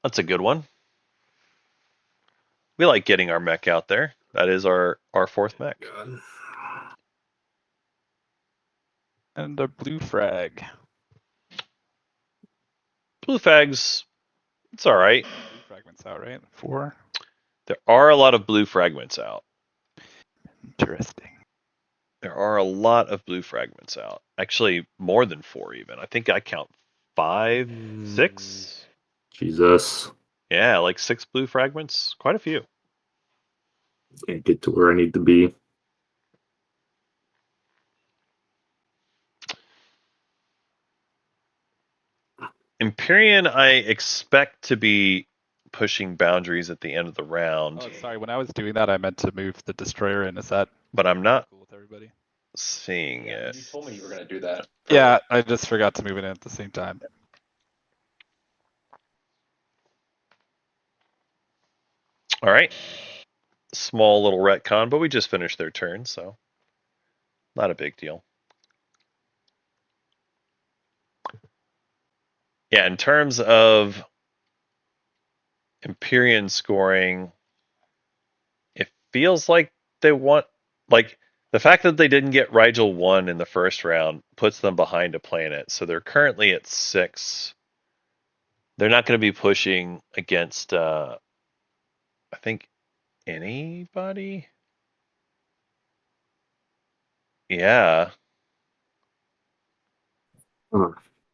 That's a good one. We like getting our mech out there. That is our fourth mech. God. And a blue frag. Blue fags, it's all right. Blue fragments out, right? 4. There are a lot of blue fragments out. Interesting. There are a lot of blue fragments out. Actually, more than 4 even. I think I count 5, 6. Jesus. Yeah, like 6 blue fragments. Quite a few. Can't get to where I need to be. Empyrean, I expect to be pushing boundaries at the end of the round, Oh, sorry. When I was doing that, I meant to move the destroyer in. Is that but I'm not cool with everybody? seeing Yeah, it. you told me you were gonna do that. Yeah, I just forgot to move it in at the same time. All right. Small little retcon, but we just finished their turn, so not a big deal. Yeah, in terms of Empyrean scoring, it feels like they want, like, the fact that they didn't get Rigel 1 in the first round puts them behind a planet. So they're currently at 6. They're not going to be pushing against, I think, anybody? Yeah. Huh.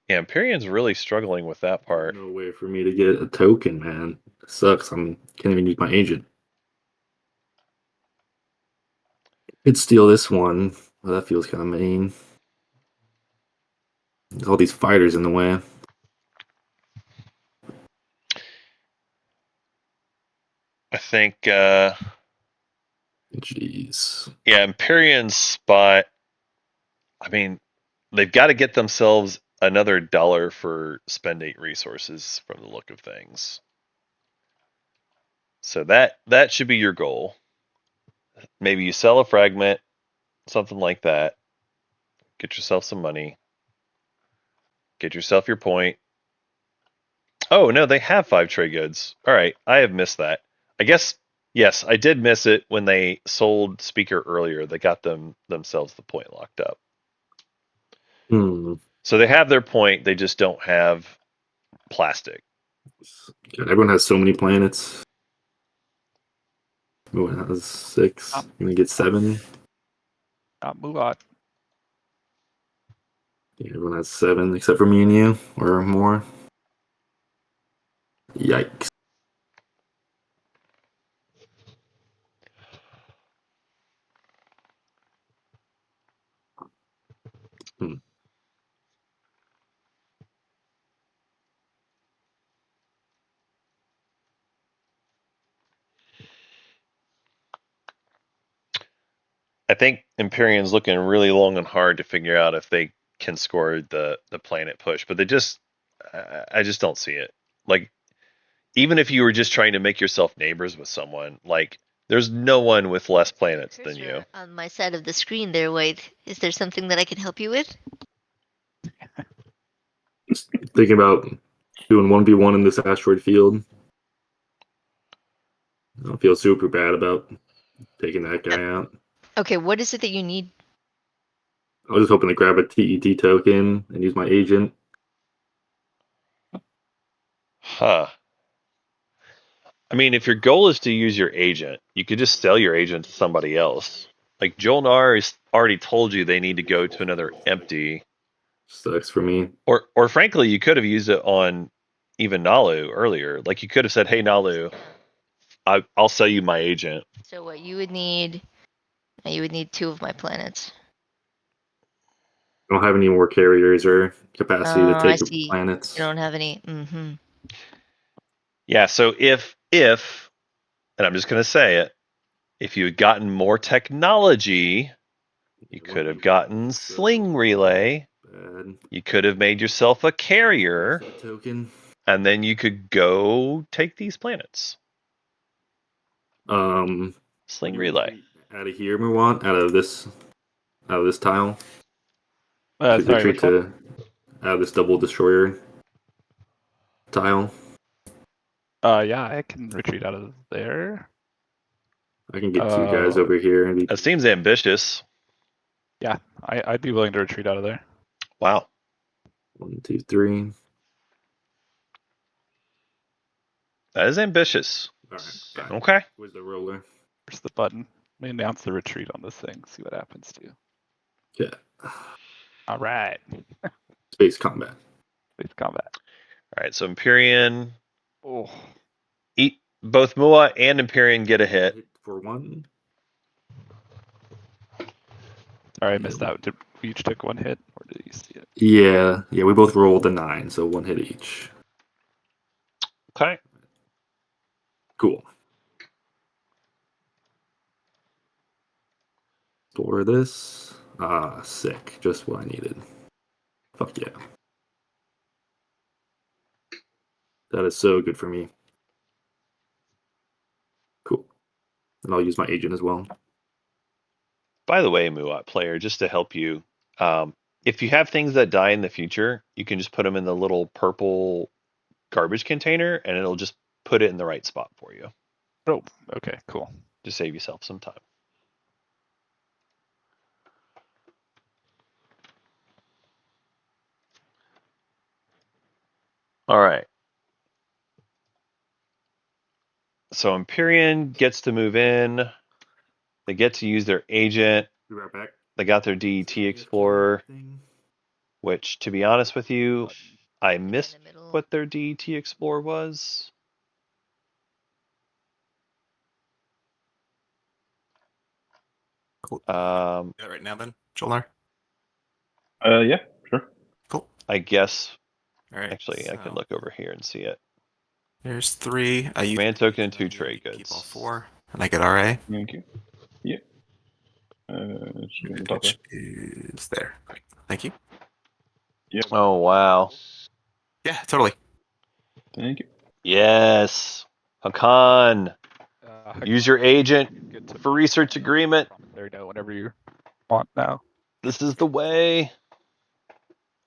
Yeah, Empyrean's really struggling with that part. No way for me to get a token, man. It sucks. Can't even use my agent. Could steal this one. Well, that feels kind of mean. There's all these fighters in the way. I think, Jeez. yeah, Empyrean's spot, I mean, they've got to get themselves another dollar for spend 8 resources from the look of things. So that should be your goal. Maybe you sell a fragment, something like that. Get yourself some money. Get yourself your point. Oh no, they have 5 trade goods. All right, I have missed that. I guess yes, I did miss it when they sold Speaker earlier. They got themselves the point locked up. Hmm. So they have their point. They just don't have plastic. God, everyone has so many planets. Everyone has 6. Um, You're gonna get 7. Mulat. Yeah, everyone has 7 except for me and you, or more. Yikes. Hmm. I think Empyrean's looking really long and hard to figure out if they can score the planet push, but they just I just don't see it. Like even if you were just trying to make yourself neighbors with someone, like There's no one with less planets than you. Cursor on my side of the screen there, Wade. Is there something that I can help you with? Just thinking about doing 1v1 in this asteroid field. I don't feel super bad about taking that guy out. Okay, what is it that you need? I was just hoping to grab a TET token and use my agent. Huh. I mean, if your goal is to use your agent, you could just sell your agent to somebody else. Like Jolnar has already told you they need to go to another empty. Sucks for me. Or frankly, you could have used it on even Nalu earlier. Like you could have said, "Hey Nalu, I'll sell you my agent." So what you would need? You would need 2 of my planets. I don't have any more carriers or capacity to I take see. planets. You don't have any. Mm-hmm. Yeah, so if and I'm just going to say it, if you had gotten more technology, you could have gotten sling relay. Bad. You could have made yourself a carrier, That token. and then you could go take these planets. Sling relay. Out of here, Muwant. Out of this tile. Sorry, Retreat which one? to out of this double destroyer tile. Yeah, I can retreat out of there. I can get 2 guys over here. And That seems ambitious. Yeah, I'd be willing to retreat out of there. Wow. 1, 2, 3. That is ambitious. All right. Okay. Where's the roller? Where's the button? Let me announce the retreat on this thing. See what happens to you. Yeah. All right. Space combat. Space combat. All right, so Empyrean, Oh, both Mua and Empyrean get a hit. For 1. sorry, I missed out. Did we each took 1 hit, or did you see it? Yeah. We both rolled a 9, so 1 hit each. Okay. Cool. Store this. Sick. Just what I needed. Fuck yeah. That is so good for me. Cool. And I'll use my agent as well. By the way, Muat player, just to help you, if you have things that die in the future, you can just put them in the little purple garbage container, and it'll just put it in the right spot for you Oh, okay, cool. to save yourself some time. All right. So Empyrean gets to move in. They get to use their agent. Be right back. They got their DET Explorer, which, to be honest with you, I missed what their DET Explorer was. Cool. Right now then, Jolnar. Yeah, sure. Cool. I guess. All right. Actually, I can look over here and see it. There's 3. I use Command token and 2 I trade keep goods. all 4, and I get RA. Thank you. Yeah. Just go on top Which is there. Great. Thank you. Yeah. Oh, wow. Yeah, totally. Thank you. Yes. Hakan, use your agent Good to for research agreement. There you go. Whatever you want now. This is the way.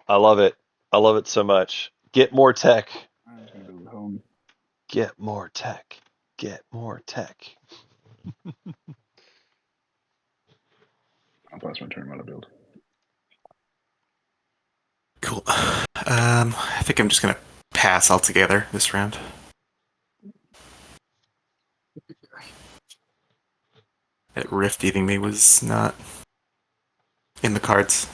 I love it. I love it so much. Get more tech. I'm just gonna build a home. Get more tech. Get more tech. I'll pass my turn while I build. Cool. I think I'm just gonna pass altogether this round. That Rift eating me was not in the cards.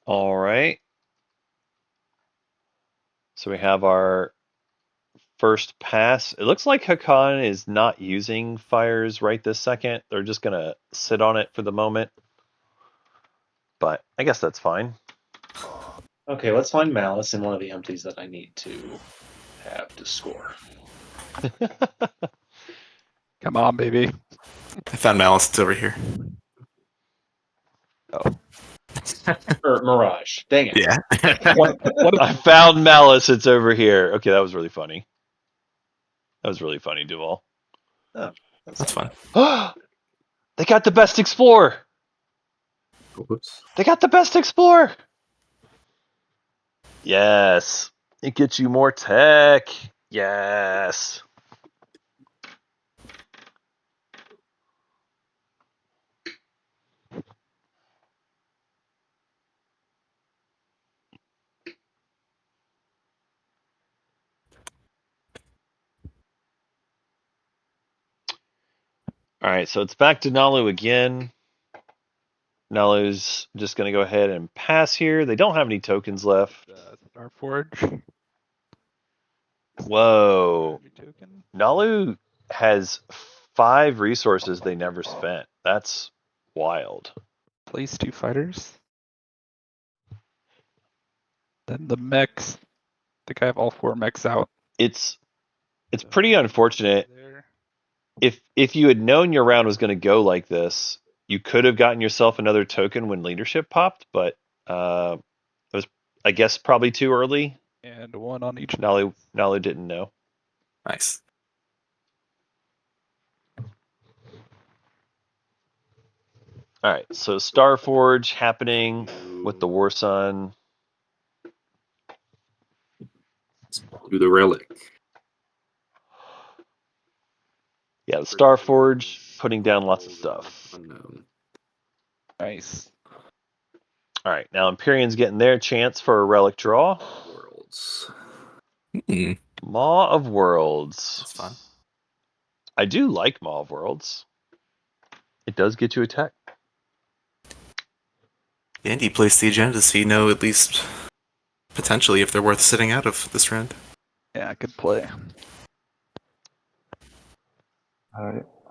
All right. So we have our first pass. It looks like Hakan is not using fires right this second. They're just going to sit on it for the moment. But I guess that's fine. Okay, let's find Malice in one of the empties that I need to have to score. Come on, baby. I found Malice. It's over here. Oh. Or Mirage. Dang it. Yeah. What I found Malice. It's over here. Okay, that was really funny. That was really funny, Duval. Oh, That's fun. They got the best explorer. Whoops. They got the best explorer. Yes. It gets you more tech. Yes. All right, so it's back to Nalu again. Nalu's just going to go ahead and pass here. They don't have any tokens left. Starforge? Whoa. Token? Nalu has 5 resources they never spent. That's wild. Place 2 fighters. Then the mechs. I think I have all 4 mechs out. It's pretty unfortunate. There. If you had known your round was going to go like this, you could have gotten yourself another token when leadership popped, but it was, I guess, probably too early. And 1 on each. Nalu didn't know. Nice. All right, so Starforge happening with the War Sun. Do the relic. Yeah, the Starforge putting down lots of stuff. Unknown. Nice. All right, now Empyrean's getting their chance for a relic draw. Worlds. Maw of Worlds. That's fun. I do like Maw of Worlds. It does get you a tech. And he placed the agenda so you know at least potentially if they're worth sitting out of this round. Yeah, good play.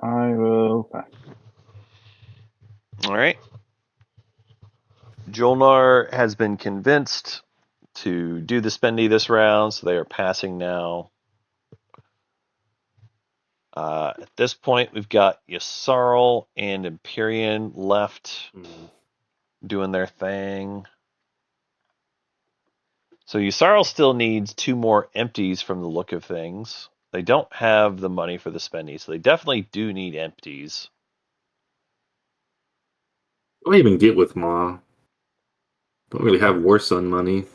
I will pass. All right. Jolnar has been convinced to do the spendy this round, so they are passing now. At this point, we've got Yssarl and Empyrean left doing their thing. So Yssarl still needs 2 more empties from the look of things. They don't have the money for the spendy, so they definitely do need empties. What do I even get with Ma? Don't really have War Sun money.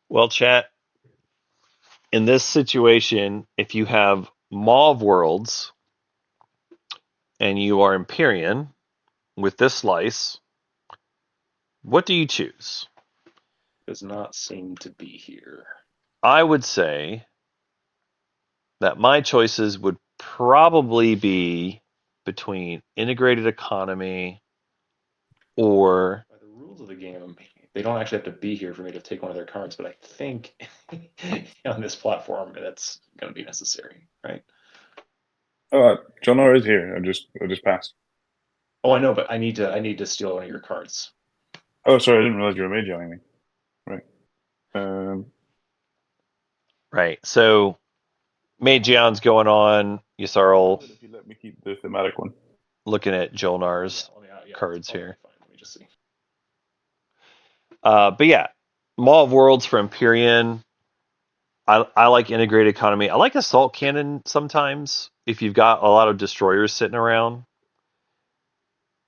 Well, chat, in this situation, if you have Maw of Worlds and you are Empyrean with this slice, what do you choose? Does not seem to be here. I would say that my choices would probably be between integrated economy or By the rules of the game, they don't actually have to be here for me to take one of their cards, but I think on this platform that's going to be necessary, right? John R is here. I just passed. Oh, I know, but I need to steal one of your cards. Oh, sorry, I didn't realize you were mage yelling me. Right. right. So Mageon's going on. Yssarl If you let me keep the thematic one. looking at Jolnar's Yeah, cards that's here. fine. Let me just see. But yeah, Maw of Worlds for Empyrean. I like integrated economy. I like assault cannon sometimes if you've got a lot of destroyers sitting around.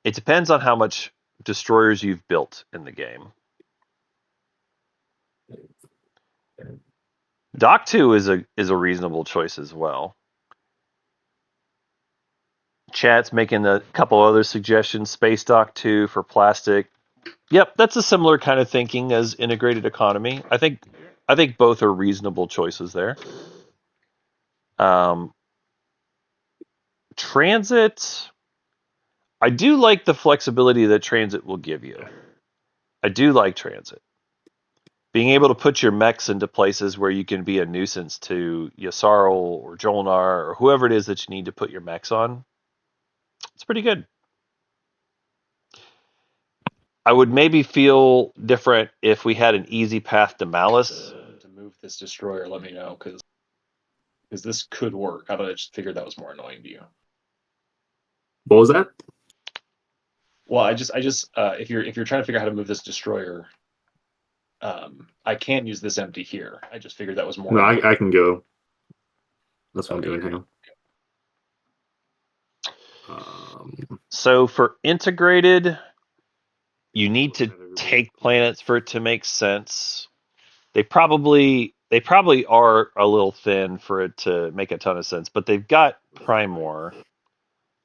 It depends on how much destroyers you've built in the game. Dock 2 is a reasonable choice as well. Chat's making a couple other suggestions. Space Dock 2 for plastic. Yep, that's a similar kind of thinking as integrated economy. I think both are reasonable choices there. Transit, I do like the flexibility that transit will give you. I do like transit. Being able to put your mechs into places where you can be a nuisance to Yssarl or Jolnar or whoever it is that you need to put your mechs on. It's pretty good. I would maybe feel different if we had an easy path to Malice. To move this destroyer, let me know because this could work. I just figured that was more annoying to you. What was that? Well, I just if you're trying to figure out how to move this destroyer, I can't use this empty here. I just figured that was more. No, annoying. I can go. That's what Okay, I'm doing great. now. So for integrated, you need to take planets for it to make sense. They probably are a little thin for it to make a ton of sense, but they've got Primor,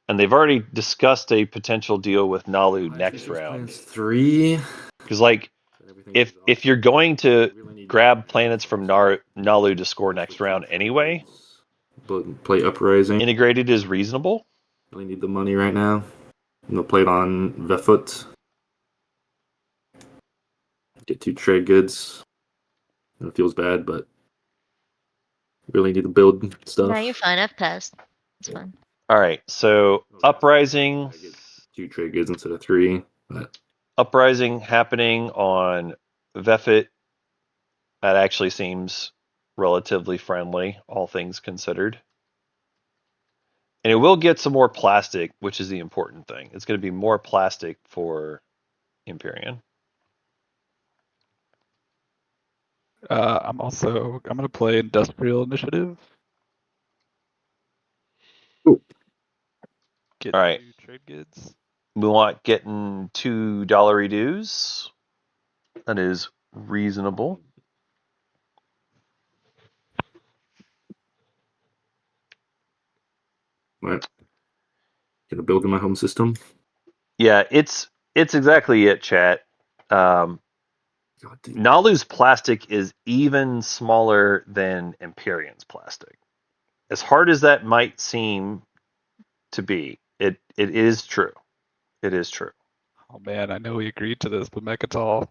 and they've already discussed a potential deal with Nalu next round. 3. Because like, if you're going to grab planets from Nalu to score next round anyway, But play Uprising. integrated is reasonable. Really need the money right now. I'm gonna play it on Vefut. Get 2 trade goods. It feels bad, but really need to build stuff. No, you're fine. I've passed. It's fine. All right, so Uprising. I get 2 trade goods instead of 3. But Uprising happening on Vefit. That actually seems relatively friendly, all things considered. And it will get some more plastic, which is the important thing. It's going to be more plastic for Empyrean. I'm gonna play Industrial Initiative. Ooh. Get All right. 2 trade goods. We want getting $2 dues. That is reasonable. Right. Gonna build in my home system. Yeah, it's exactly it, chat. Nalu's plastic is even smaller than Empyrean's plastic. As hard as that might seem to be, it is true. It is true. Oh man, I know we agreed to this, but Mechatol.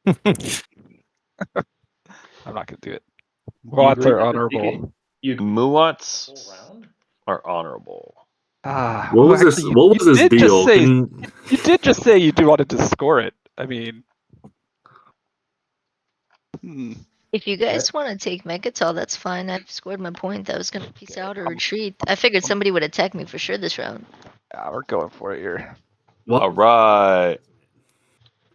I'm not gonna do it. Muats agreed are to honorable. Muats Whole round? are honorable. What was this? What was this did deal? Just say, you did just say you wanted to score it. I mean, If you guys want to take Megatal, that's fine. I've scored my point. I was gonna peace out or retreat. I figured somebody would attack me for sure this round. yeah, we're going for it here. All right.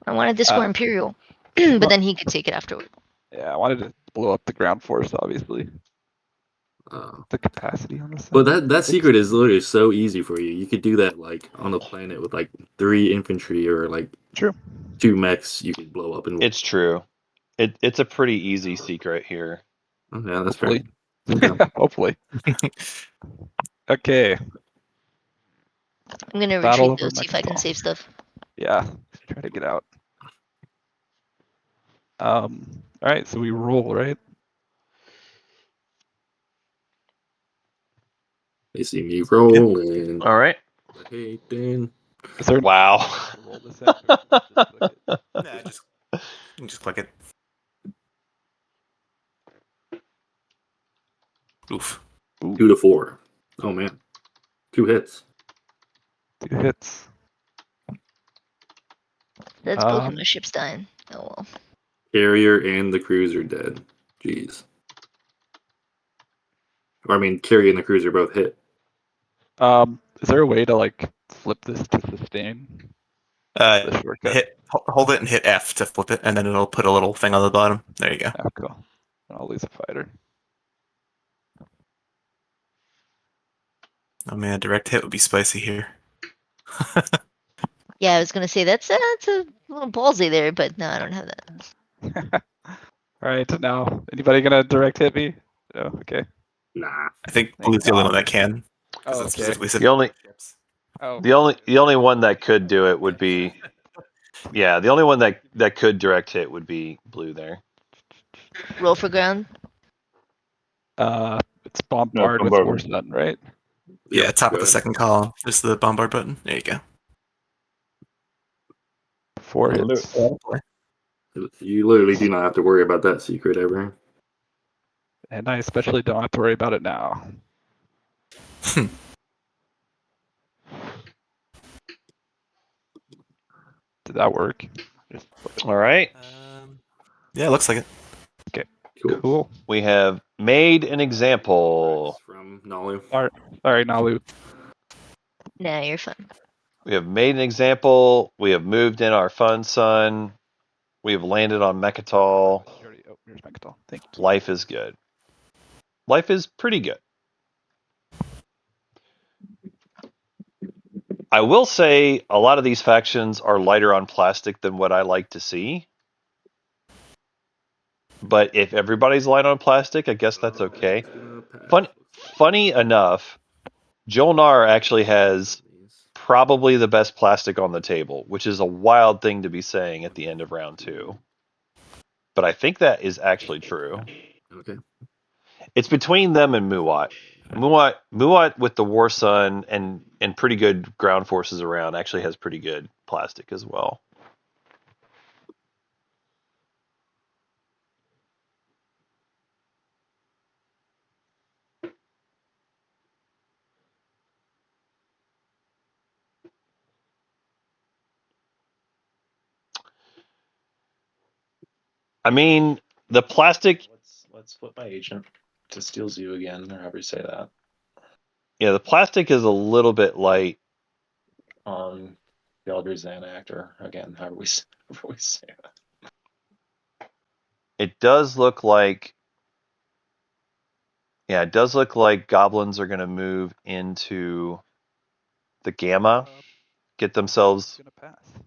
I wanted to score Imperial, but then he could take it afterward. Yeah, I wanted to blow up the ground force, obviously. The capacity on the side. But that secret is literally so easy for you. You could do that like on a planet with like 3 infantry or like True. 2 mechs. You could blow up and. It's true. It's a pretty easy secret here. Oh, yeah, that's Hopefully. fair. Hopefully. Okay. I'm gonna Battle retreat though, over see if I can Mechatol. save stuff. Yeah, try to get out. All right, so we roll, right? They see me rolling. All right. Hey, Dan. Is there Wow. roll this in, or just click it? Nah, just click it. Oof. 2 to 4. Oh man, 2 hits. 2 hits. That's both of my ships dying. Oh well. Carrier and the cruiser dead. Jeez. Or I mean, carrier and the cruiser both hit. Is there a way to like flip this to sustain? The shortcut. Hold it and hit F to flip it, and then it'll put a little thing on the bottom. There you go. Oh, cool. I'll lose a fighter. Oh man, direct hit would be spicy here. Yeah, I was gonna say that's a little ballsy there, but no, I don't have that. All right, now anybody gonna direct hit me? No, okay. Nah. I think Blue's the only one that can. Oh, It's okay. specifically The only one that could do it would be, yeah, the only one that could direct hit would be Blue there. Roll for ground. It's bombard with force none, right? Yeah, top of the second column. Just the bombard button. There you go. 4 hits. You literally do not have to worry about that secret ever. And I especially don't have to worry about it now. Did that work? Just flip it. All right. Yeah, looks like it. Cool. We have made an example. From Nalu. Sorry, Nalu. Nah, you're fine. We have made an example. We have moved in our fun sun. We have landed on Mechatol. Oh, here's Mechatol. Thank you. Life is good. Life is pretty good. I will say a lot of these factions are lighter on plastic than what I like to see. But if everybody's light on plastic, I guess that's okay. Funny enough, Jolnar actually has probably the best plastic on the table, which is a wild thing to be saying at the end of round 2. But I think that is actually true. Okay. It's between them and Muat. Muat with the War Sun and pretty good ground forces around actually has pretty good plastic as well. I mean, the plastic. Let's flip my agent to Steel Zoo again, or however you say that. Yeah, the plastic is a little bit light. On Galdry Xanact, or again, however we say that. It does look like. Yeah, it does look like goblins are going to move into the Gamma, get themselves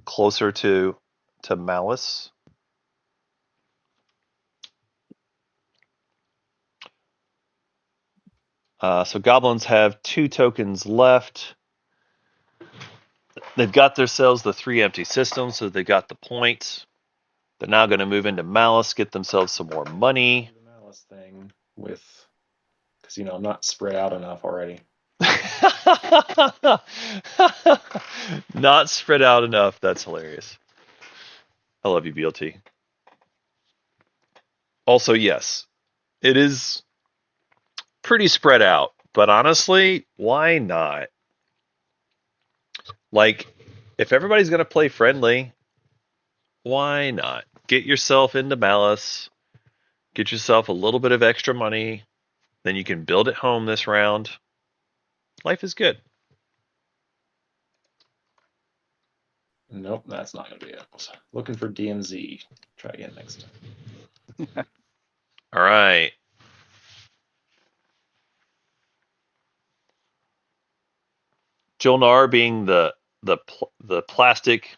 closer to Malice. So goblins have 2 tokens left. They've got themselves the 3 empty systems, so they got the points. They're now going to move into Malice, get themselves some more money. The Malice thing with, because I'm not spread out enough already. Not spread out enough. That's hilarious. I love you, BLT. Also, yes, it is pretty spread out, but honestly, why not? Like, if everybody's going to play friendly, why not? Get yourself into Malice, get yourself a little bit of extra money, then you can build it home this round. Life is good. Nope, that's not going to be it. Looking for DMZ. Try again next time. All right. Jolnar being the plastic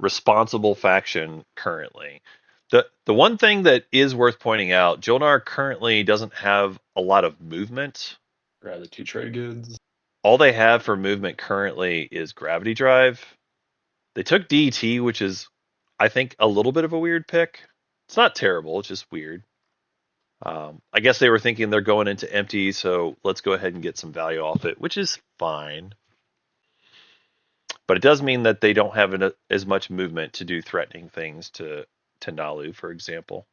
responsible faction currently. The one thing that is worth pointing out, Jolnar currently doesn't have a lot of movement. Grab the 2 trade goods. All they have for movement currently is gravity drive. They took DET, which is, I think, a little bit of a weird pick. It's not terrible, it's just weird. I guess they were thinking they're going into empty, so let's go ahead and get some value off it, which is fine. But it does mean that they don't have as much movement to do threatening things to Nalu, for example.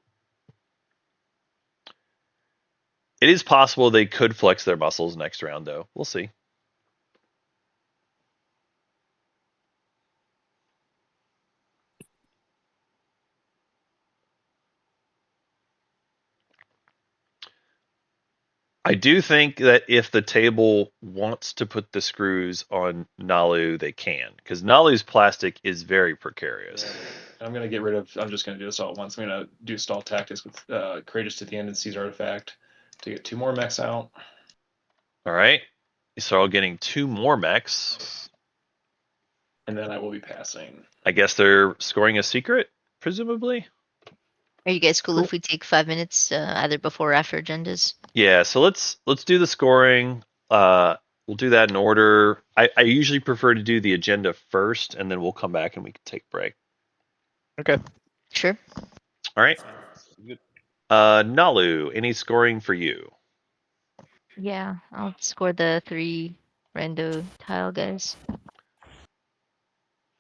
It is possible they could flex their muscles next round, though. We'll see. I do think that if the table wants to put the screws on Nalu, they can, because Nalu's plastic is very precarious. Yeah. I'm just going to do this all at once. I'm going to do stall tactics with Courageous to the End and Seize Artifact to get 2 more mechs out. All right. So getting 2 more mechs. And then I will be passing. I guess they're scoring a secret, presumably. Are you guys cool if we take 5 minutes, either before or after agendas? Yeah, so let's do the scoring. We'll do that in order. I usually prefer to do the agenda first, and then we'll come back and we can take a break. Okay. Sure. All right. Nalu, any scoring for you? Yeah, I'll score the 3 rando tile guys.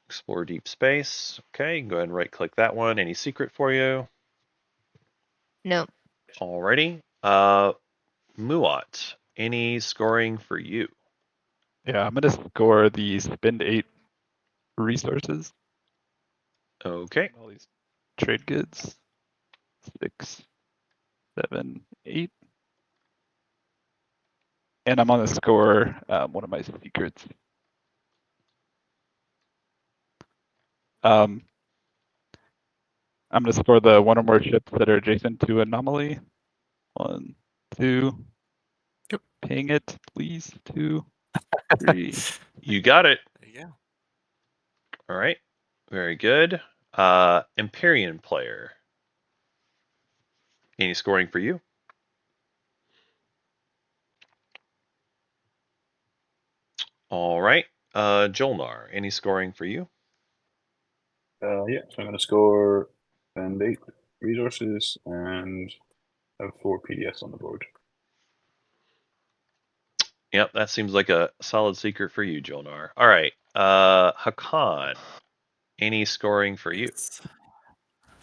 Explore deep space. Okay, go ahead and right click that one. Any secret for you? Nope. Alrighty. Muat, any scoring for you? Yeah, I'm gonna score the spend 8 resources. Okay. All these trade goods. 6, 7, 8. And I'm on the score. One of my secrets. I'm going to score the one or more ships that are adjacent to anomaly. 1, 2. Yep. Ping it, please. 2, 3. You got it. There you go. All right. Very good. Empyrean player. Any scoring for you? All right. Jolnar, any scoring for you? Yeah, so I'm going to score and 8 resources and have 4 PDS on the board. Yep, that seems like a solid secret for you, Jolnar. All right. Hakan, any scoring for you?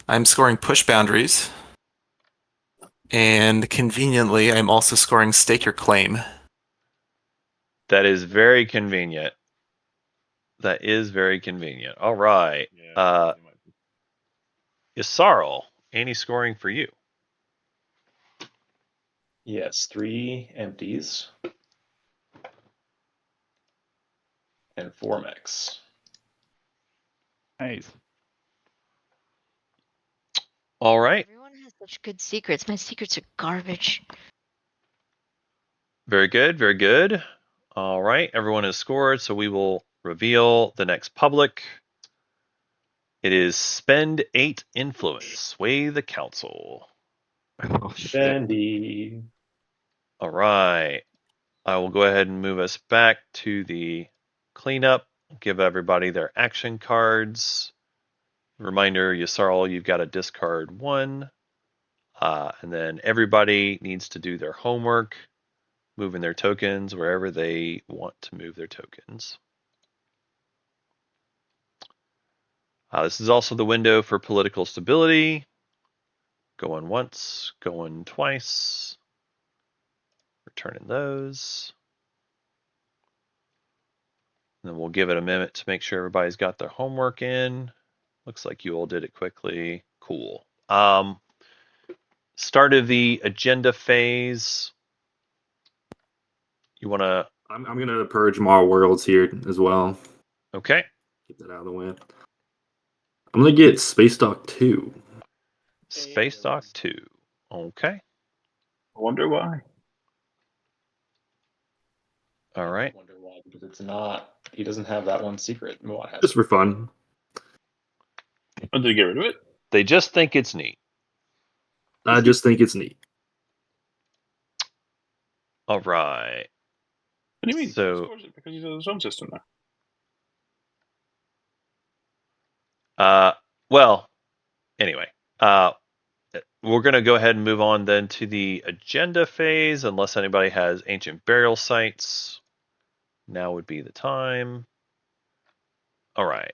I'm scoring push boundaries. And conveniently, I'm also scoring stake your claim. That is very convenient. That is very convenient. All right. Yeah, Isarl, any scoring for you? Yes, 3 empties and 4 mechs. Nice. All right. Everyone has such good secrets. My secrets are garbage. Very good. Very good. All right. Everyone has scored, so we will reveal the next public. It is spend 8 influence. Sway the council. Oh, shit. Spendy. All right. I will go ahead and move us back to the cleanup. Give everybody their action cards. Reminder, Yasarl, you've got to discard 1. And then everybody needs to do their homework, moving their tokens wherever they want to move their tokens. This is also the window for political stability. Going once, going twice. Returning those. And then we'll give it a minute to make sure everybody's got their homework in. Looks like you all did it quickly. Cool. Start of the agenda phase. You want to? I'm gonna purge more worlds here as well. Okay. Get that out of the way. I'm gonna get Space Dock 2. Space Dock 2. Okay. I wonder why. All right. I wonder why, because it's not. He doesn't have that one secret. Muad has. Just for fun. Oh, did you get rid of it? They just think it's neat. I just think it's neat. All right. What do you mean? So- He scores it because he's in his own system now. Well, anyway, we're going to go ahead and move on then to the agenda phase, unless anybody has ancient burial sites. Now would be the time. All right.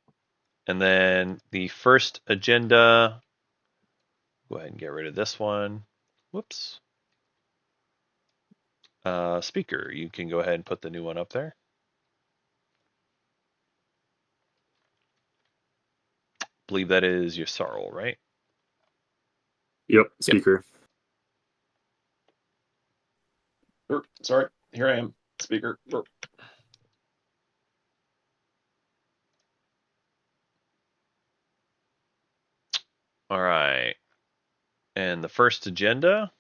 And then the first agenda, go ahead and get rid of this one. Whoops. Speaker, you can go ahead and put the new one up there. Believe that is your Sarl, right? Yep, speaker. Sorry, here I am, speaker. All right. And the first agenda.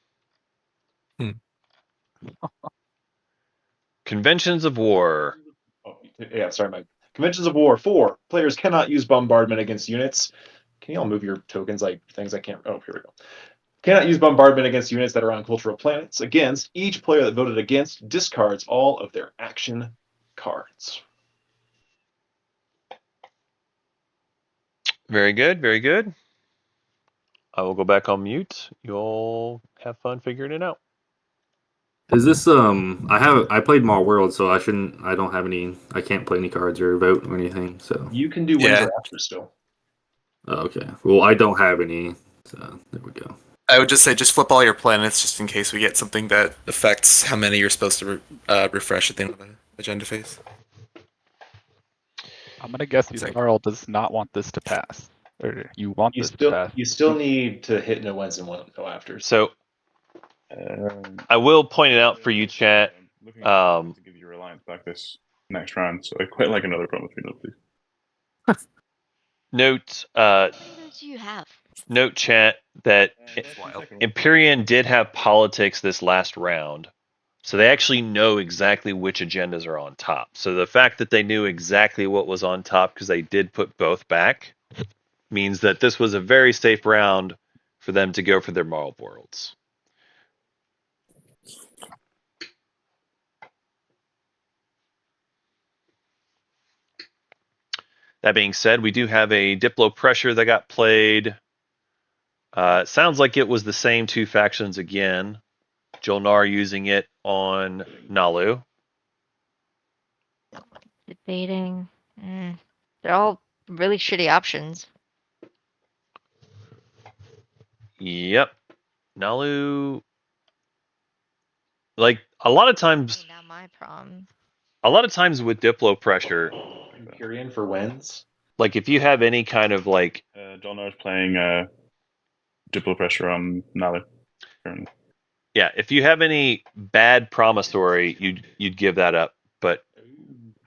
Conventions of War. Oh, yeah, sorry, Mike. Conventions of War 4. Players cannot use bombardment against units. Can you all move your tokens like things I can't? Oh, here we go. Cannot use bombardment against units that are on cultural planets. Against, each player that voted against discards all of their action cards. Very good, very good. I will go back on mute. You all have fun figuring it out. Is this I played Mall World, so I don't have any, I can't play any cards or vote or anything, so. You can do Yeah. wins or after still. Oh, okay. Well, I don't have any, so there we go. I would just say just flip all your planets just in case we get something that affects how many you're supposed to refresh at the end of the agenda phase. I'm going to guess It's like- Yusarl does not want this to pass. Or you want You this still path. you still need to hit no wins and one no afters. So Um, I will point it out for you, chat. looking at Um, to give you reliance back this next round, so I quite like another promise for please. note What do you have? note chat that It's wild. Empyrean did have politics this last round. So they actually know exactly which agendas are on top. So the fact that they knew exactly what was on top because they did put both back means that this was a very safe round for them to go for their moral worlds. That being said, we do have a Diplo Pressure that got played. It sounds like it was the same two factions again. Jolnar using it on Nalu. Debating. They're all really shitty options. Yep. Nalu. Like a lot of times, Not my problem. a lot of times with Diplo Pressure, Empyrean for wins. like if you have any kind of like John is playing Diplo Pressure on Nalu currently. yeah, if you have any bad promissory, you'd give that up. But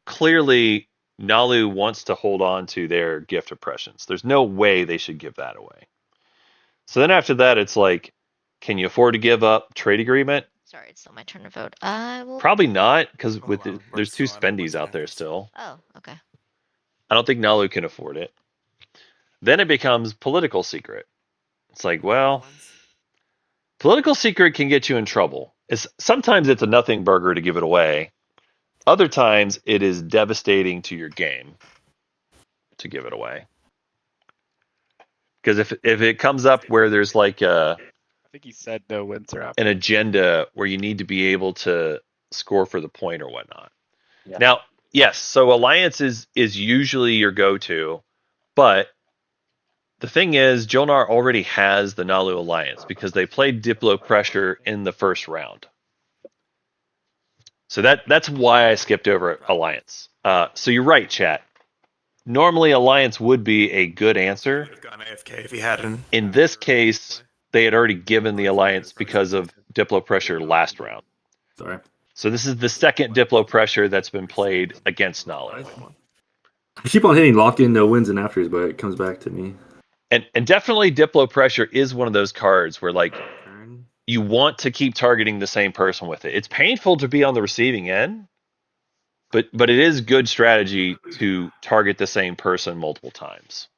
clearly, Nalu wants to hold on to their gift of prescience. There's no way they should give that away. So then after that, it's like, can you afford to give up trade agreement? Sorry, it's still my turn to vote. I will. Probably not, because Hold on, we're there's two still on spendies what's out there after. still. Oh, okay. I don't think Nalu can afford it. Then it becomes political secret. It's like, well, political secret can get you in trouble. Sometimes it's a nothing burger to give it away. Other times it is devastating to your game to give it away. Because if it comes up where there's like I think he said no wins or an after. agenda where you need to be able to score for the point or whatnot. Yeah. Now, yes, so alliance is usually your go-to, but the thing is, Jolnar already has the Nalu alliance because they played Diplo Pressure in the first round. So that's why I skipped over alliance. So you're right, chat. Normally, alliance would be a good answer. Would have gone AFK if he hadn't. In this case, they had already given the alliance because of Diplo Pressure last round. Sorry. So this is the second Diplo Pressure that's been played against Nalu. I keep on hitting lock in no wins and afters, but it comes back to me. And definitely Diplo Pressure is one of those cards where like Turn. you want to keep targeting the same person with it. It's painful to be on the receiving end, but it is good strategy to target the same person multiple times.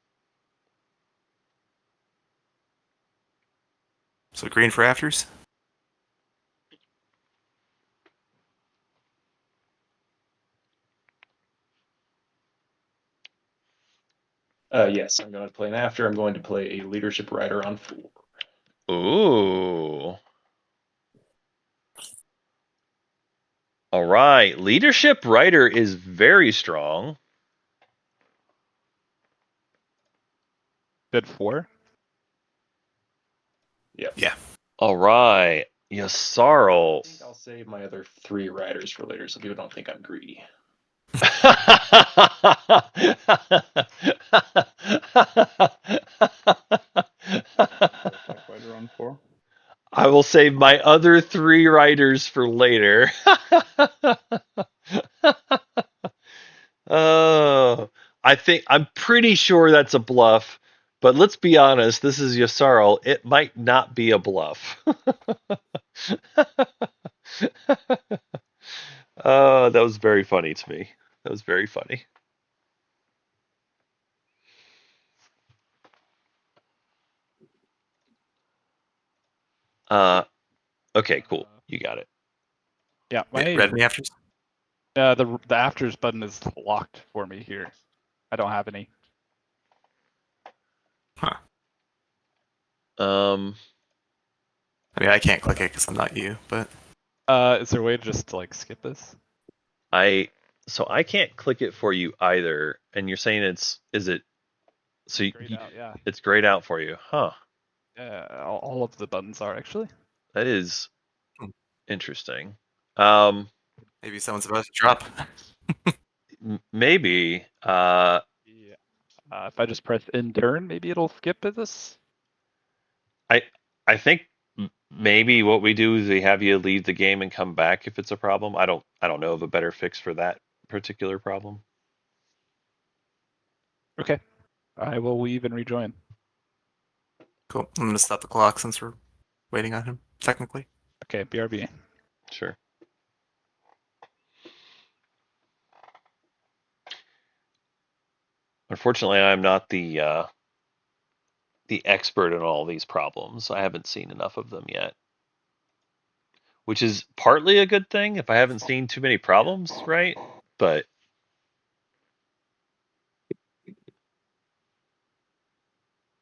So green for afters? Yes, I'm going to play an after. I'm going to play a leadership rider on 4. Ooh. All right. Leadership Writer is very strong. Bid 4? Yep. Yeah. All right. I Yasarl. think I'll save my other 3 riders for later so people don't think I'm greedy. Fighter on 4. I will save my other 3 writers for later. Oh, I'm pretty sure that's a bluff, but let's be honest, this is Yasarl. It might not be a bluff. That was very funny to me. That was very funny. Okay, cool. You got it. Yeah, my Red in the afters? the afters button is locked for me here. I don't have any. Huh. Um, I mean, I can't click it because I'm not you, but Is there a way to just like skip this? so I can't click it for you either, and you're saying is it so Grayed out, yeah. it's grayed out for you, huh? Yeah, all of the buttons are actually. That is interesting. maybe someone's about to drop. Maybe. Yeah. If I just press end turn, maybe it'll skip this. I think maybe what we do is we have you leave the game and come back if it's a problem. I don't know of a better fix for that particular problem. Okay. I will leave and rejoin. Cool. I'm gonna stop the clock since we're waiting on him. Technically. Okay, BRB. Sure. Unfortunately, I'm not the expert in all these problems. I haven't seen enough of them yet, which is partly a good thing if I haven't seen too many problems, right? But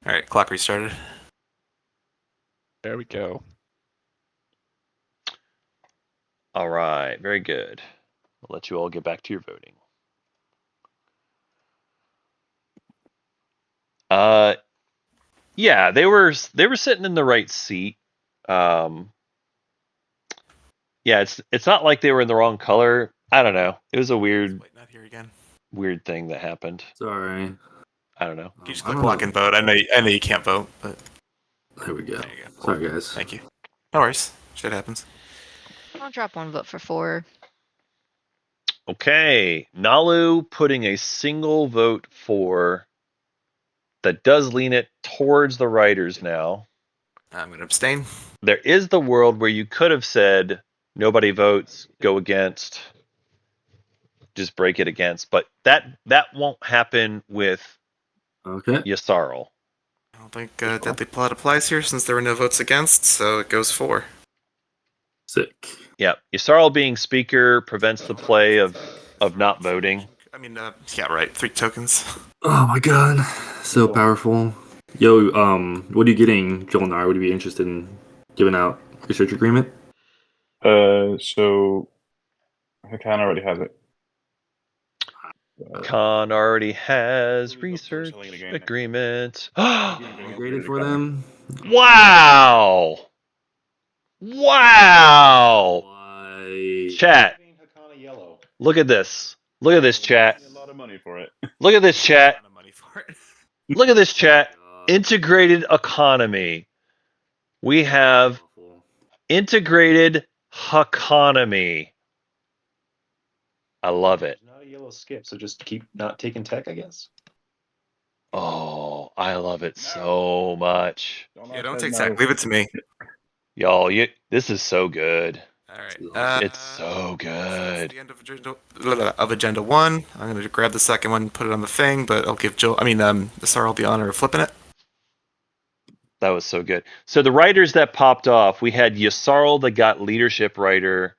All right, clock restarted. There we go. all right, very good. I'll let you all get back to your voting. Yeah, they were sitting in the right seat. Yeah, it's not like they were in the wrong color. I don't know. It was a Wait, not here again. weird thing that happened. Sorry. I don't know. You just I click don't lock know. and vote. I know you can't vote, but There we go. there you go. Sorry, guys. Thank you. No worries. Shit happens. I'll drop one vote for 4. Okay, Nalu putting a single vote for that does lean it towards the writers now. I'm gonna abstain. There is the world where you could have said nobody votes, go against, just break it against, but that won't happen with Okay. Yasarl. I don't think deadly plot applies here since there were no votes against, so it goes 4. Sick. Yeah, Yasarl being speaker prevents the play of not voting. I mean, yeah, right. 3 tokens. Oh my god. So powerful. Yo, what are you getting, Jolnar? Would you be interested in giving out research agreement? So Hakan already has it. Khan already has Here we go, research selling it again. agreement. Integrated for them? Wow! Wow! Why? Chat, Hakana yellow. look at this. Look at this chat. A lot of money for it. Look at this chat. Ton of money for it. Look at this chat. God. Integrated economy. We have Awful. integrated economy. I love it. There's not a yellow skip, so just keep not taking tech, I guess. Oh, I love it so much. Yeah, don't take tech. Leave it to me. Y'all, this is so good. All right. It's so good. That's the end of agenda 1. I'm going to grab the second one, put it on the thing, but I'll give Sarl the honor of flipping it. That was so good. So the writers that popped off, we had Yasarl that got leadership writer,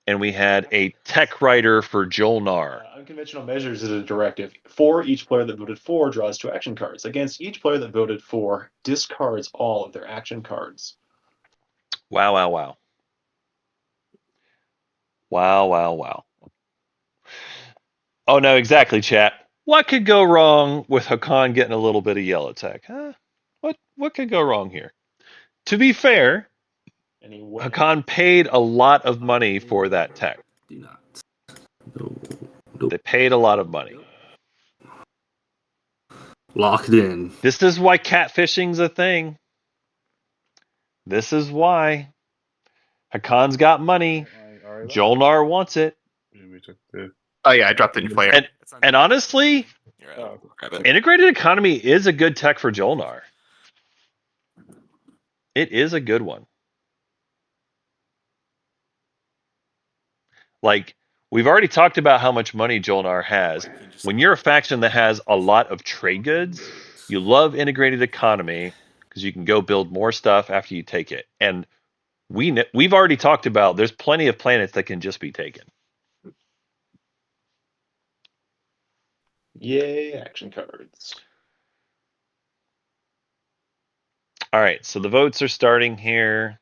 and we had a tech writer for Jolnar. Unconventional measures is a directive. For each player that voted for draws 2 action cards. Against each player that voted for discards all of their action cards. Wow, wow, wow. Wow, wow, wow. Oh, no, exactly, chat. What could go wrong with Hakan getting a little bit of yellow tech? Huh? What could go wrong here? To be fair, Hakan paid a lot of money for that tech. Do not. No. Nope. They paid a lot of money. Locked in. This is why catfishing's a thing. This is why. Hakan's got money. Jolnar wants it. Oh, yeah, I dropped it in player. And honestly, Grab it. integrated economy is a good tech for Jolnar. It is a good one. Like, we've already talked about how much money Jolnar has. When you're a faction that has a lot of trade goods, you love integrated economy because you can go build more stuff after you take it. And we've already talked about there's plenty of planets that can just be taken. Yay, action cards. All right, so the votes are starting here.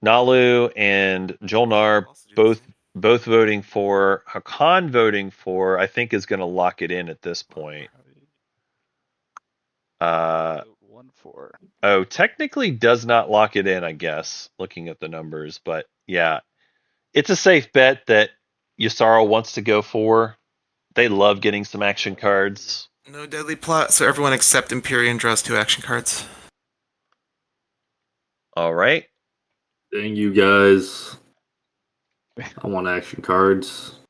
Nalu and Jolnar both voting for. Hakan voting for, I think, is going to lock it in at this point. Oh, technically does not lock it in, I guess, looking at the numbers. But yeah, it's a safe bet that Yasarl wants to go for They love getting some action cards. No deadly plot, so everyone except Empyrean draws 2 action cards. All right. Dang you guys. I want action cards.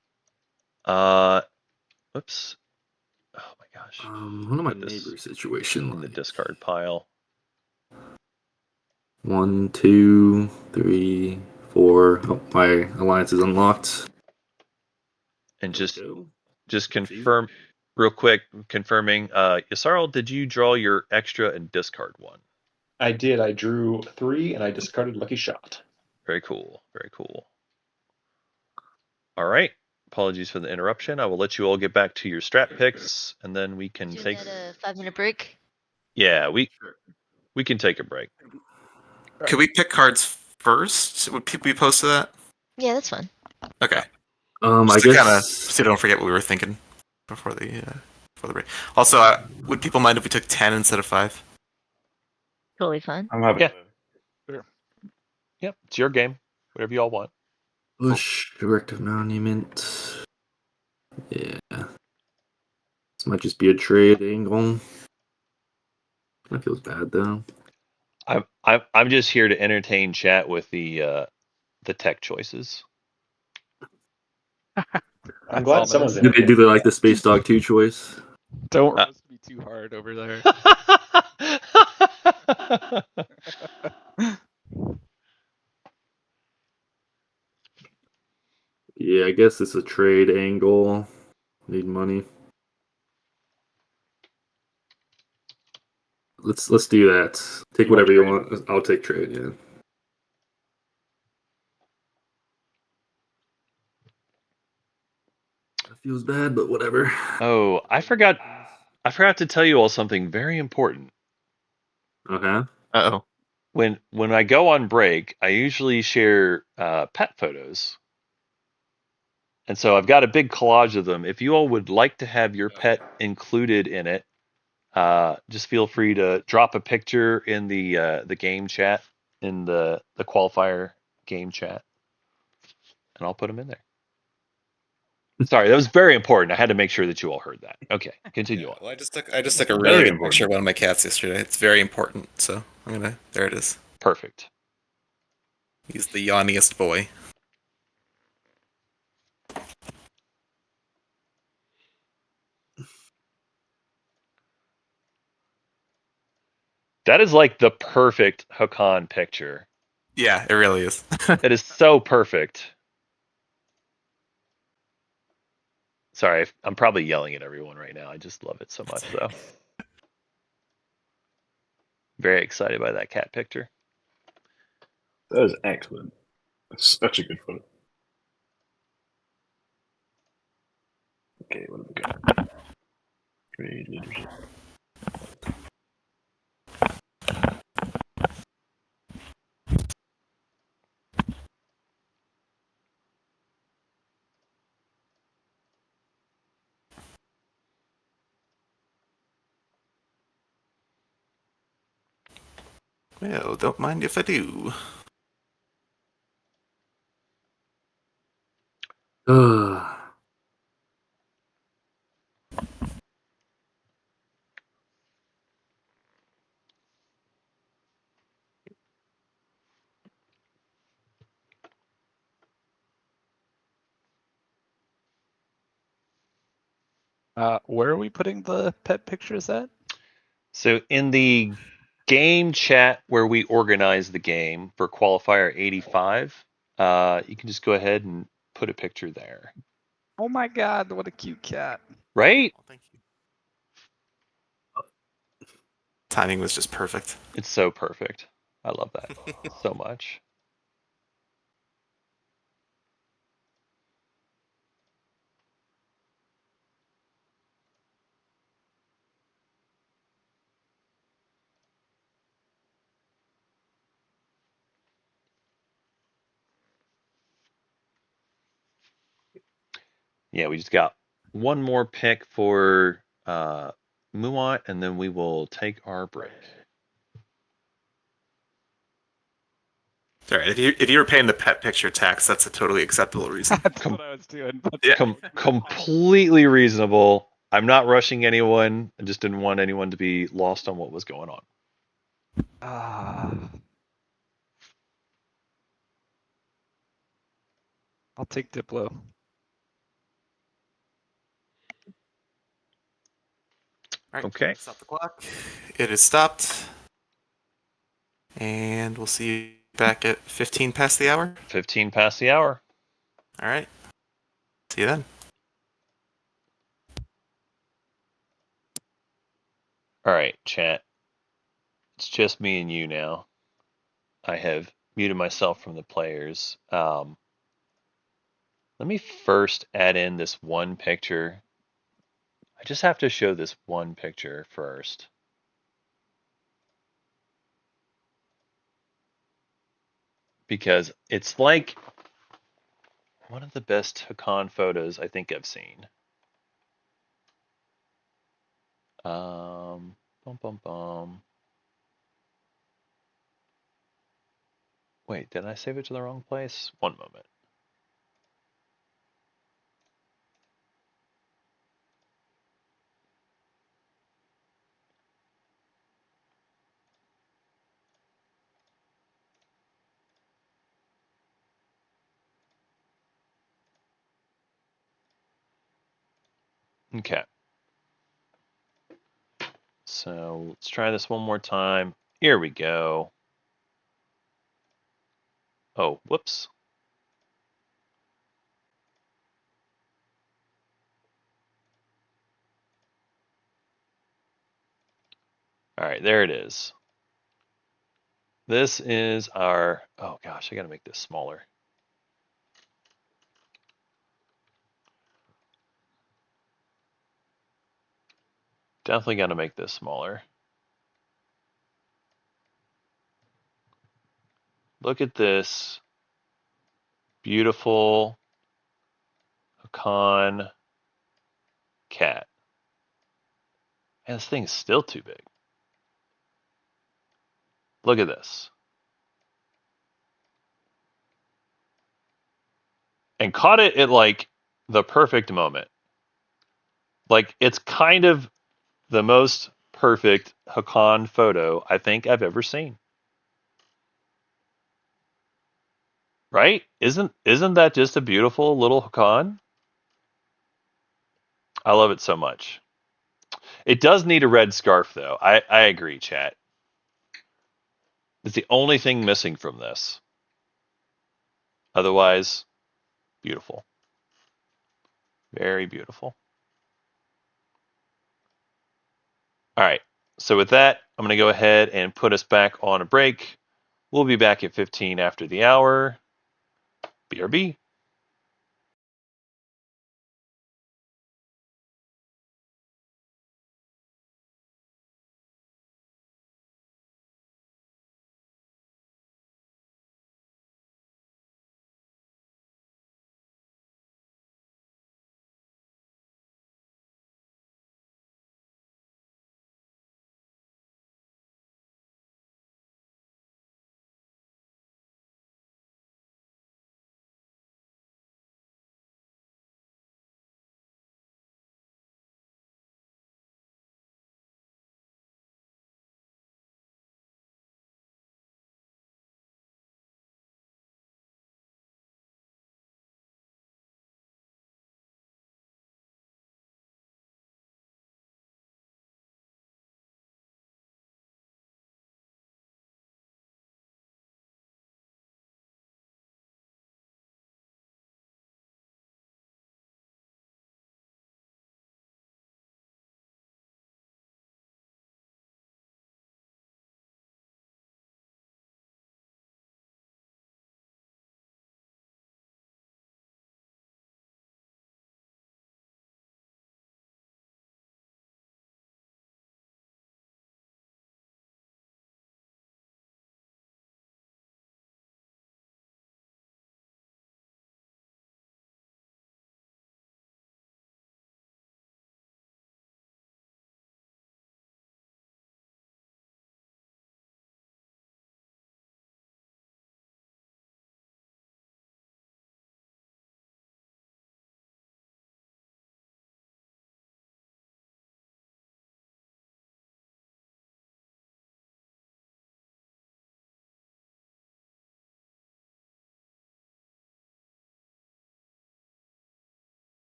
Whoops. Oh my gosh. What am my Put this neighbor situation in the like? discard pile. 1, 2, 3, 4. Oh, my alliance is unlocked. And There we just go. confirm real quick, confirming, Yasarl, did you draw your extra and discard one? I did. I drew 3 and I discarded Lucky Shot. Very cool. Very cool. All right. Apologies for the interruption. I will let you all get back to your strat picks, and then we can Doing take. that a 5-minute break. Yeah, we can take a break. Could we pick cards first? Would people be opposed to that? Yeah, that's fine. Okay. I Just to kind of guess. so don't forget what we were thinking before the break. Also, would people mind if we took 10 instead of 5? Totally fine. I'm happy. Yeah. Yep, it's your game. Whatever you all want. Push directive monument. Yeah. This might just be a trade angle. That feels bad though. I'm just here to entertain chat with the tech choices. I'm glad That's someone's ominous. in Do they like the Space Dog 2 choice? Don't roast me too hard over there. Yeah, I guess it's a trade angle. Need money. Let's do that. Take You want whatever you trade? want. I'll take trade, yeah. That feels bad, but whatever. Oh, I forgot to tell you all something very important. Okay. Uh-oh. When I go on break, I usually share pet photos. And so I've got a big collage of them. If you all would like to have your pet included in it, just feel free to drop a picture in the game chat, in the qualifier game chat, and I'll put them in there. Sorry, that was very important. I had to make sure that you all heard that. Okay, continue on. Well, I just took a really Very good important. picture of one of my cats yesterday. It's very important, so there it is. Perfect. He's the yawniest boy. That is like the perfect Hakan picture. Yeah, it really is. It is so perfect. Sorry, I'm probably yelling at everyone right now. I just love it so much, though. Very excited by that cat picture. That is excellent. That's such a good photo. Okay, what have we got? Trade leadership. Well, don't mind if I do. Where are we putting the pet pictures at? So in the game chat where we organize the game for qualifier 85, you can just go ahead and put a picture there. Oh my god, what a cute cat. Right? Well, thank you. Timing was just perfect. It's so perfect. I love that so much. Yeah, we just got one more pick for Muat, and then we will take our break. All right, if you were paying the pet picture tax, that's a totally acceptable reason. That's what I was doing. But Yeah. Completely reasonable. I'm not rushing anyone. I just didn't want anyone to be lost on what was going on. I'll take Diplo. All right, Okay. stop the clock. It is stopped. And we'll see you back at 15 past the hour. 15 past the hour. All right. See you then. All right, chat. It's just me and you now. I have muted myself from the players. Let me first add in this one picture. I just have to show this one picture first. Because it's like one of the best Hakan photos I think I've seen. Bum, bum, bum. Wait, did I save it to the wrong place? One moment. Okay. So let's try this one more time. Here we go. Oh, whoops. All right, there it is. This is our, oh gosh, I gotta make this smaller. Definitely gotta make this smaller. Look at this beautiful Hakan cat. And this thing is still too big. Look at this. And caught it at like the perfect moment. Like it's kind of the most perfect Hakan photo I think I've ever seen. Right? Isn't that just a beautiful little Hakan? I love it so much. It does need a red scarf though. I agree, chat. It's the only thing missing from this. Otherwise, beautiful. Very beautiful. All right. So with that, I'm going to go ahead and put us back on a break. We'll be back at 15 after the hour. BRB.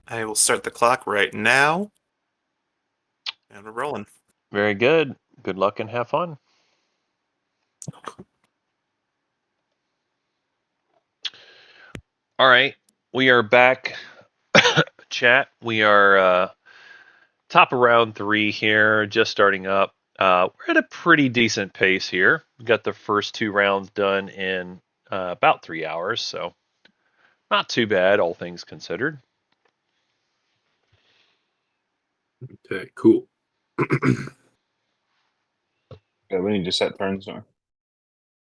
I will start the clock right now. And we're rolling. Very good. Good luck and have fun. All right, we are back. Chat. We are top of round 3 here, just starting up. We're at a pretty decent pace here. We got the first 2 rounds done in about 3 hours, so not too bad, all things considered. Okay, cool. Yeah, we need to set turns now.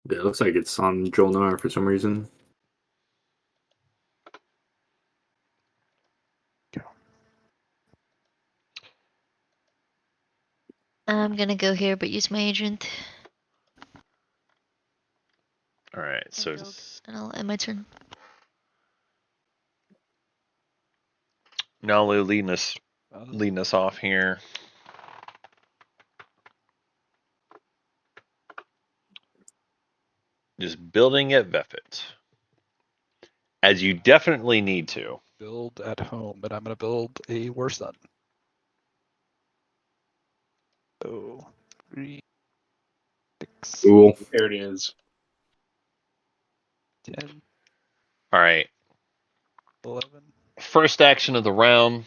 Yeah, it looks like it's on Joel Noir for some reason. I'm gonna go here, but use my agent. All right, And so build, and I'll end my turn. Nalu leading us off here. Just building at Vefit. As you definitely need to. Build at home, and I'm gonna build a worse son. So 3, 6, Cool. There it is. 10, All right. 11. First action of the round.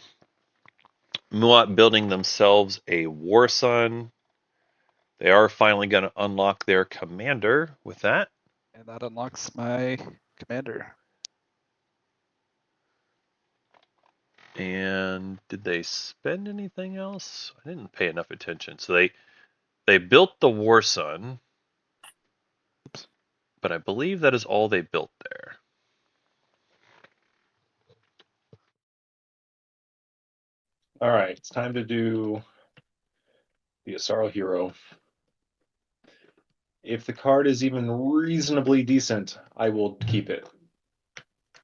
Muat building themselves a War Sun. They are finally going to unlock their commander with that. And that unlocks my commander. And did they spend anything else? I didn't pay enough attention. So they built the War Sun, but I believe that is all they built there. All right, it's time to do the Asaro Hero. If the card is even reasonably decent, I will keep it.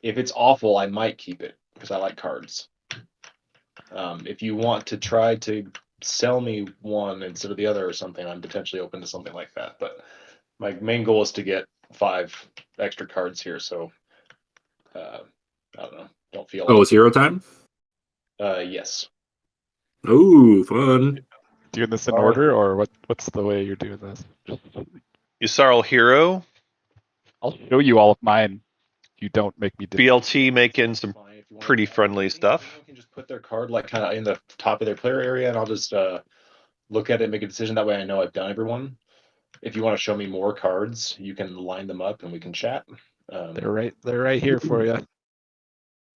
If it's awful, I might keep it because I like cards. If you want to try to sell me one instead of the other or something, I'm potentially open to something like that. But my main goal is to get 5 extra cards here, so I don't know. Don't feel Oh, like it's hero time? yes. Oh, fun. Doing this in All right. order, or what's the way you're doing this? Yusarl Hero, I'll show you all of mine. You don't make me do BLT making some Fine, if you want pretty to, friendly stuff. anyone can just put their card like kind of in the top of their player area, and I'll just look at it and make a decision. That way, I know I've done everyone. If you want to show me more cards, you can line them up and we can chat. They're right here for you.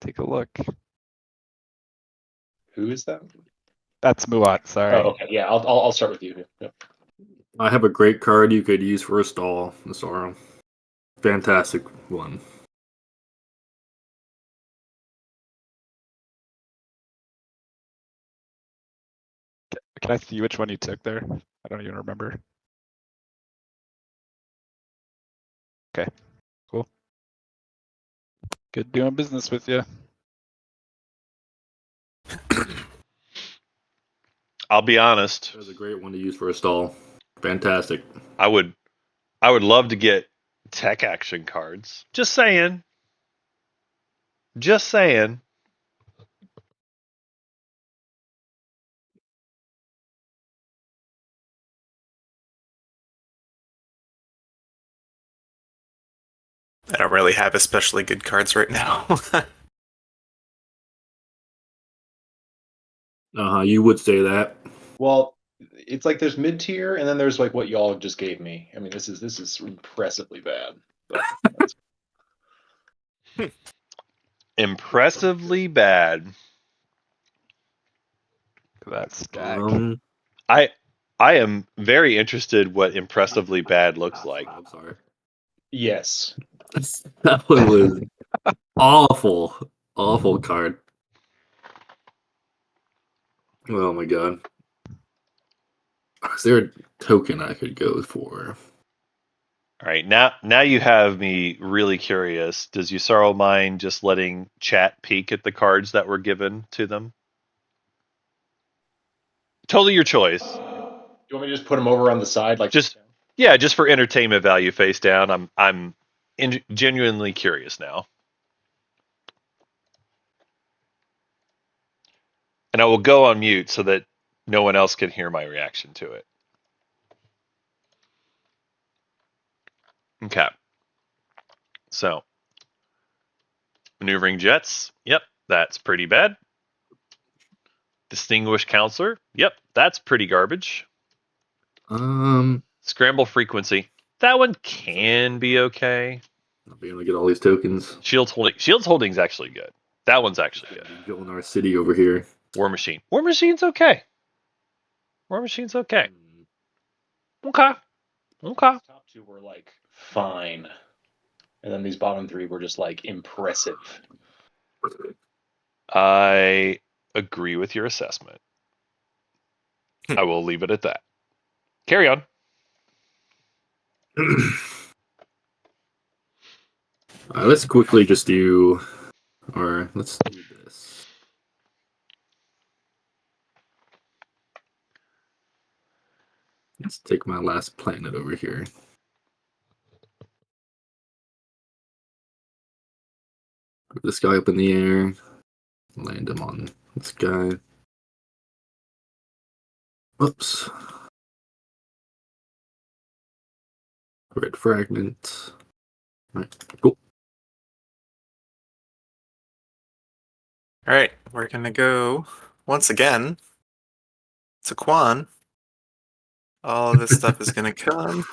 Take a look. Who is that? That's Muat, sorry. Oh, okay. Yeah, I'll start with you. Yep. I have a great card you could use for a stall, Asaro. Fantastic one. Can I see which one you took there? I don't even remember. Okay, cool. Good doing business with you. I'll be honest. That was a great one to use for a stall. Fantastic. I would love to get tech action cards. Just saying. Just saying. I don't really have especially good cards right now. You would say that. Well, it's like there's mid tier, and then there's like what y'all just gave me. I mean, this is impressively bad. But Impressively bad. Look at that stack. I am very interested what impressively bad looks like. I'm sorry. yes, That one was awful. Awful card. Oh my god. Is there a token I could go for? All right, now you have me really curious. Does Yusaro mind just letting chat peek at the cards that were given to them? Totally your choice. you want me to just put them over on the side, like Just yeah, just for entertainment value, face down. I'm genuinely curious now. And I will go on mute so that no one else can hear my reaction to it. Okay. So, maneuvering jets. Yep, that's pretty bad. Distinguished counselor. Yep, that's pretty garbage. Scramble frequency. That one can be okay. I'll be able to get all these tokens. Shields holding is actually good. That one's actually good. Going our city over here. War machine. War machine's okay. War machine's okay. Okay. Okay. These top two were like fine, and then these bottom three were just like impressive. I agree with your assessment. I will leave it at that. Carry on. Let's quickly just do, or let's do this. Let's take my last planet over here. Put this guy up in the air. Land him on this guy. Oops. Red fragment. Alright, cool. Alright, we're gonna go once again to Quan. All of this stuff is gonna come.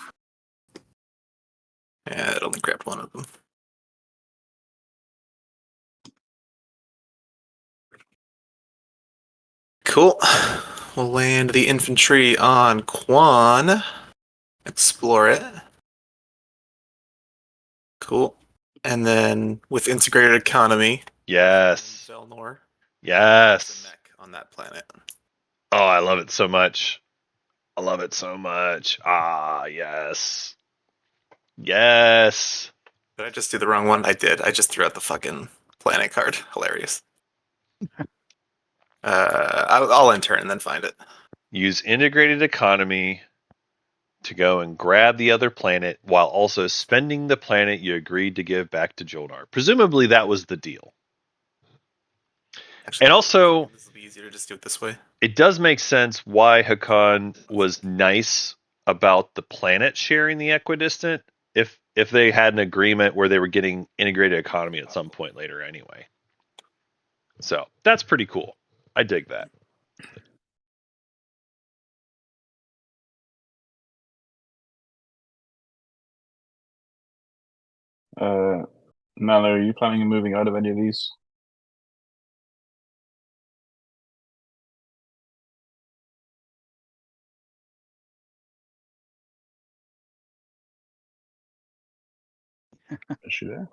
Yeah, it only grabbed one of them. Cool. We'll land the infantry on Quan. Explore it. Cool. And then with integrated economy. Yes. Velnor. Yes. Mech on that planet. Oh, I love it so much. I love it so much. Ah, yes. Yes. Did I just do the wrong one? I did. I just threw out the fucking planet card. Hilarious. I'll enter it and then find it. Use integrated economy to go and grab the other planet while also spending the planet you agreed to give back to Jolnar. Presumably that was the deal. Actually, And also, this will be easier to just do it this way. it does make sense why Hakan was nice about the planet sharing the equidistant if they had an agreement where they were getting integrated economy at some point later anyway. So that's pretty cool. I dig that. Mallow, are you planning on moving out of any of these? Is she there?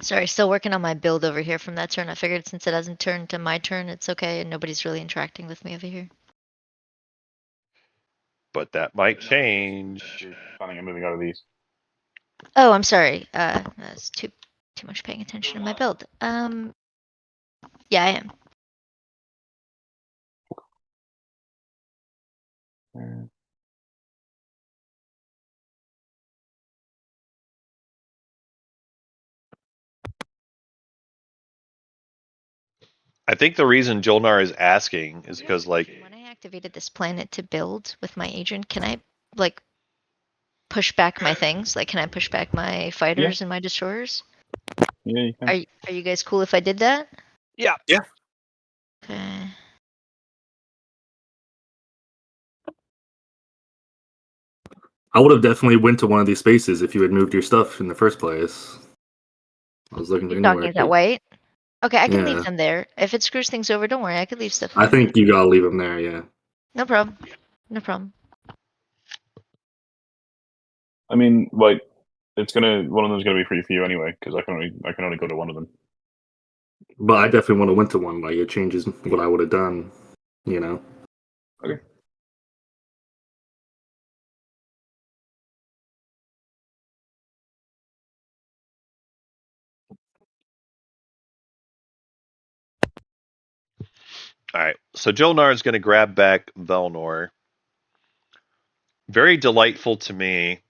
Sorry, still working on my build over here from that turn. I figured since it hasn't turned to my turn, it's okay, and nobody's really interacting with me over here. But that might change. You're planning on moving out of these? Oh, I'm sorry. That's too much paying attention to my build. Yeah, I am. I think the reason Jolnar is asking is because, like, When I activated this planet to build with my agent, can I like push back my things? Like, can I push back my fighters and my destroyers? Yeah, you can. Are you guys cool if I did that? Yeah. Yeah. Okay. I would have definitely went to one of these spaces if you had moved your stuff in the first place. I was looking You're anywhere. talking, is that white? Okay, I can leave Yeah. them there. If it screws things over, don't worry, I could leave stuff I there. think you gotta leave them there, yeah. No problem. No problem. I mean, like, it's gonna. One of them's gonna be free for you anyway, because I can only go to one of them. But I definitely would have went to one. Like, it changes what I would have done, you know? Okay. all right. So Jolnar is going to grab back Velnor. very delightful to me.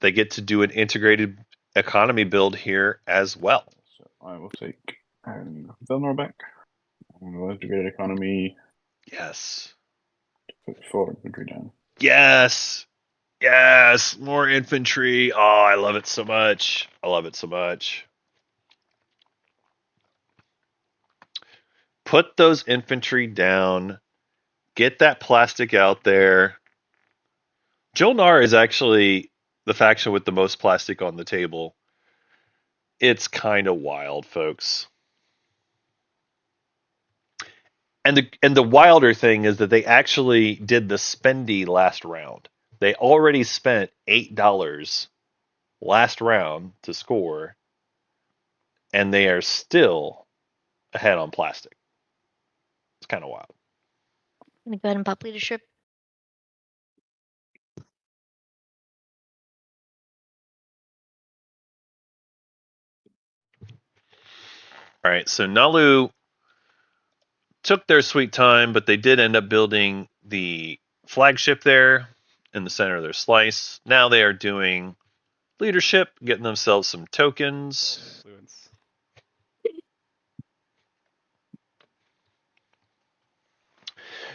They get to do an integrated economy build here as well. So I will take Belnor back. We'll integrate economy. Yes. Put 4 infantry down. Yes. Yes. More infantry. Oh, I love it so much. I love it so much. Put those infantry down. Get that plastic out there. Jolnar is actually the faction with the most plastic on the table. It's kind of wild, folks. And the wilder thing is that they actually did the spendy last round. They already spent $8 last round to score, and they are still ahead on plastic. It's kind of wild. I'm gonna go ahead and pop leadership. All right, so Nalu took their sweet time, but they did end up building the flagship there in the center of their slice. Now they are doing leadership, getting themselves some tokens. Influence.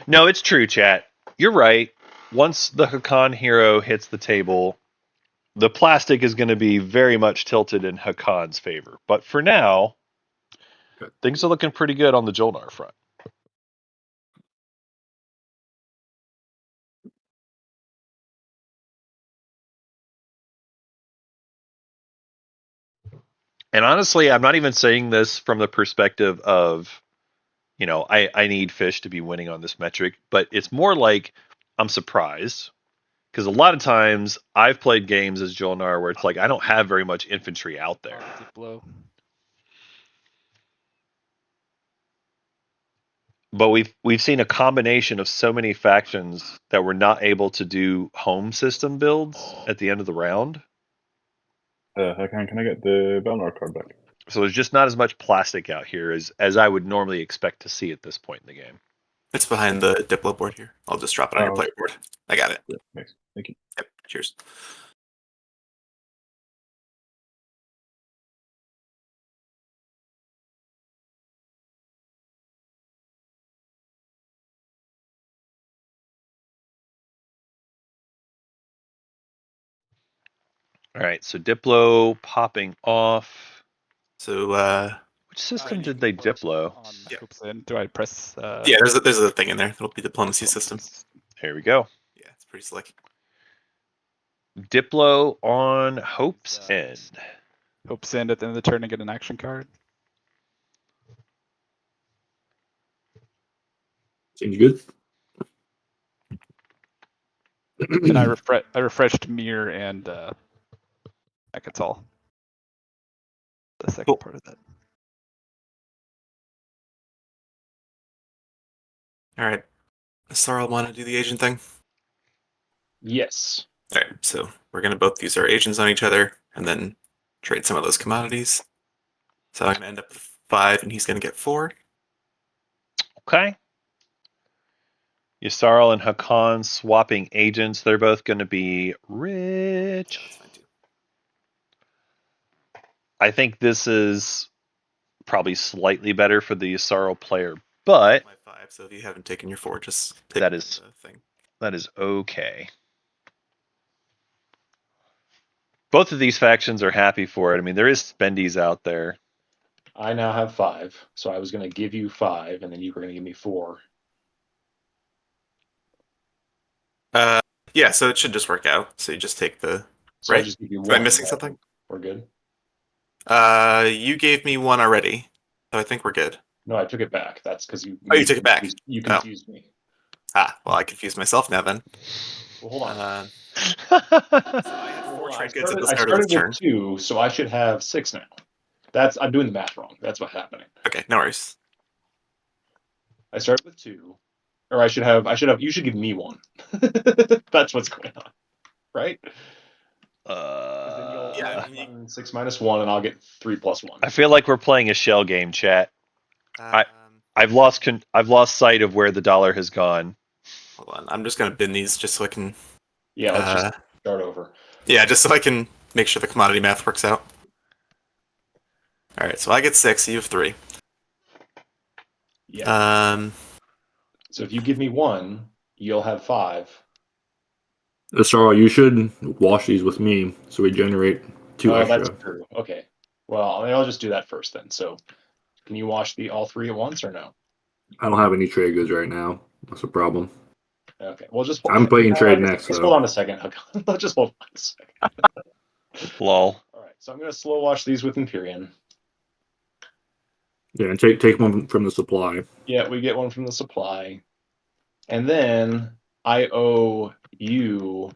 No, it's true, chat. You're right. Once the Hakan hero hits the table, the plastic is going to be very much tilted in Hakan's favor. But for now, things are looking pretty good on the Jolnar front. And honestly, I'm not even saying this from the perspective of, I need fish to be winning on this metric, but it's more like I'm surprised because a lot of times I've played games as Jolnar where it's like I don't have very much infantry out there. Diplo. But we've seen a combination of so many factions that were not able to do home system builds at the end of the round. Can I get the Belnor card back? So there's just not as much plastic out here as I would normally expect to see at this point in the game. It's behind the Diplo board here. I'll just drop it on your player board. I got it. Yeah, thanks. Thank you. Yep. Cheers. All right, so Diplo popping off. So Which system did they Diplo? On Yeah. Hoops in. Do I press? yeah, there's a thing in there. It'll be diplomacy system. Here we go. Yeah, it's pretty slick. Diplo on Hope's End. Hoops in at the end of the turn and get an action card. Seems good. And I refreshed Mir and Akatal. The second Cool. part of that. All right. Sarl want to do the agent thing? Yes. All right. So we're gonna both use our agents on each other and then trade some of those commodities. So I'm gonna end up with 5, and he's gonna get 4. Okay. Yusarl and Hakan swapping agents. They're both going to be rich. Yeah, that's fine too. I think this is probably slightly better for the Yusarl player, but My 5. So if you haven't taken your 4, just take that is the thing. that is okay. Both of these factions are happy for it. I mean, there is spendies out there. I now have 5, so I was going to give you 5, and then you were going to give me 4. Yeah, so it should just work out. So you just take the. So I Right? just give you Am 1. I missing right? something? We're good. You gave me 1 already, so I think we're good. No, I took it back. That's because you. Oh, you took it back. You confused me. Ah, well, I confused myself now then. Well, hold on. So I had 4 Hold on. trade goods at the I start of started this turn. with 2, so I should have 6 now. I'm doing the math wrong. That's what's happening. Okay, no worries. I started with 2, or I should have. You should give me 1. That's what's going on, right? Yeah, 6 minus 1, and I'll get 3 plus 1. I feel like we're playing a shell game, chat. Um, I've lost sight of where the dollar has gone. hold on. I'm just gonna bin these just so I can Yeah, let's just start over. Yeah, just so I can make sure the commodity math works out. All right, so I get 6. You have 3. Yeah. So if you give me 1, you'll have 5. Sorry, you should wash these with me so we generate 2 Oh, extra. that's true. Okay. Well, I'll just do that first then. So can you wash all 3 at once or no? I don't have any trade goods right now. That's a problem. Okay. Well, just I'm playing trade next, just though. hold on a second. Just hold on a second. Lol. All right. So I'm going to slow wash these with Empyrean. Yeah, and take one from the supply. Yeah, we get one from the supply. And then I owe you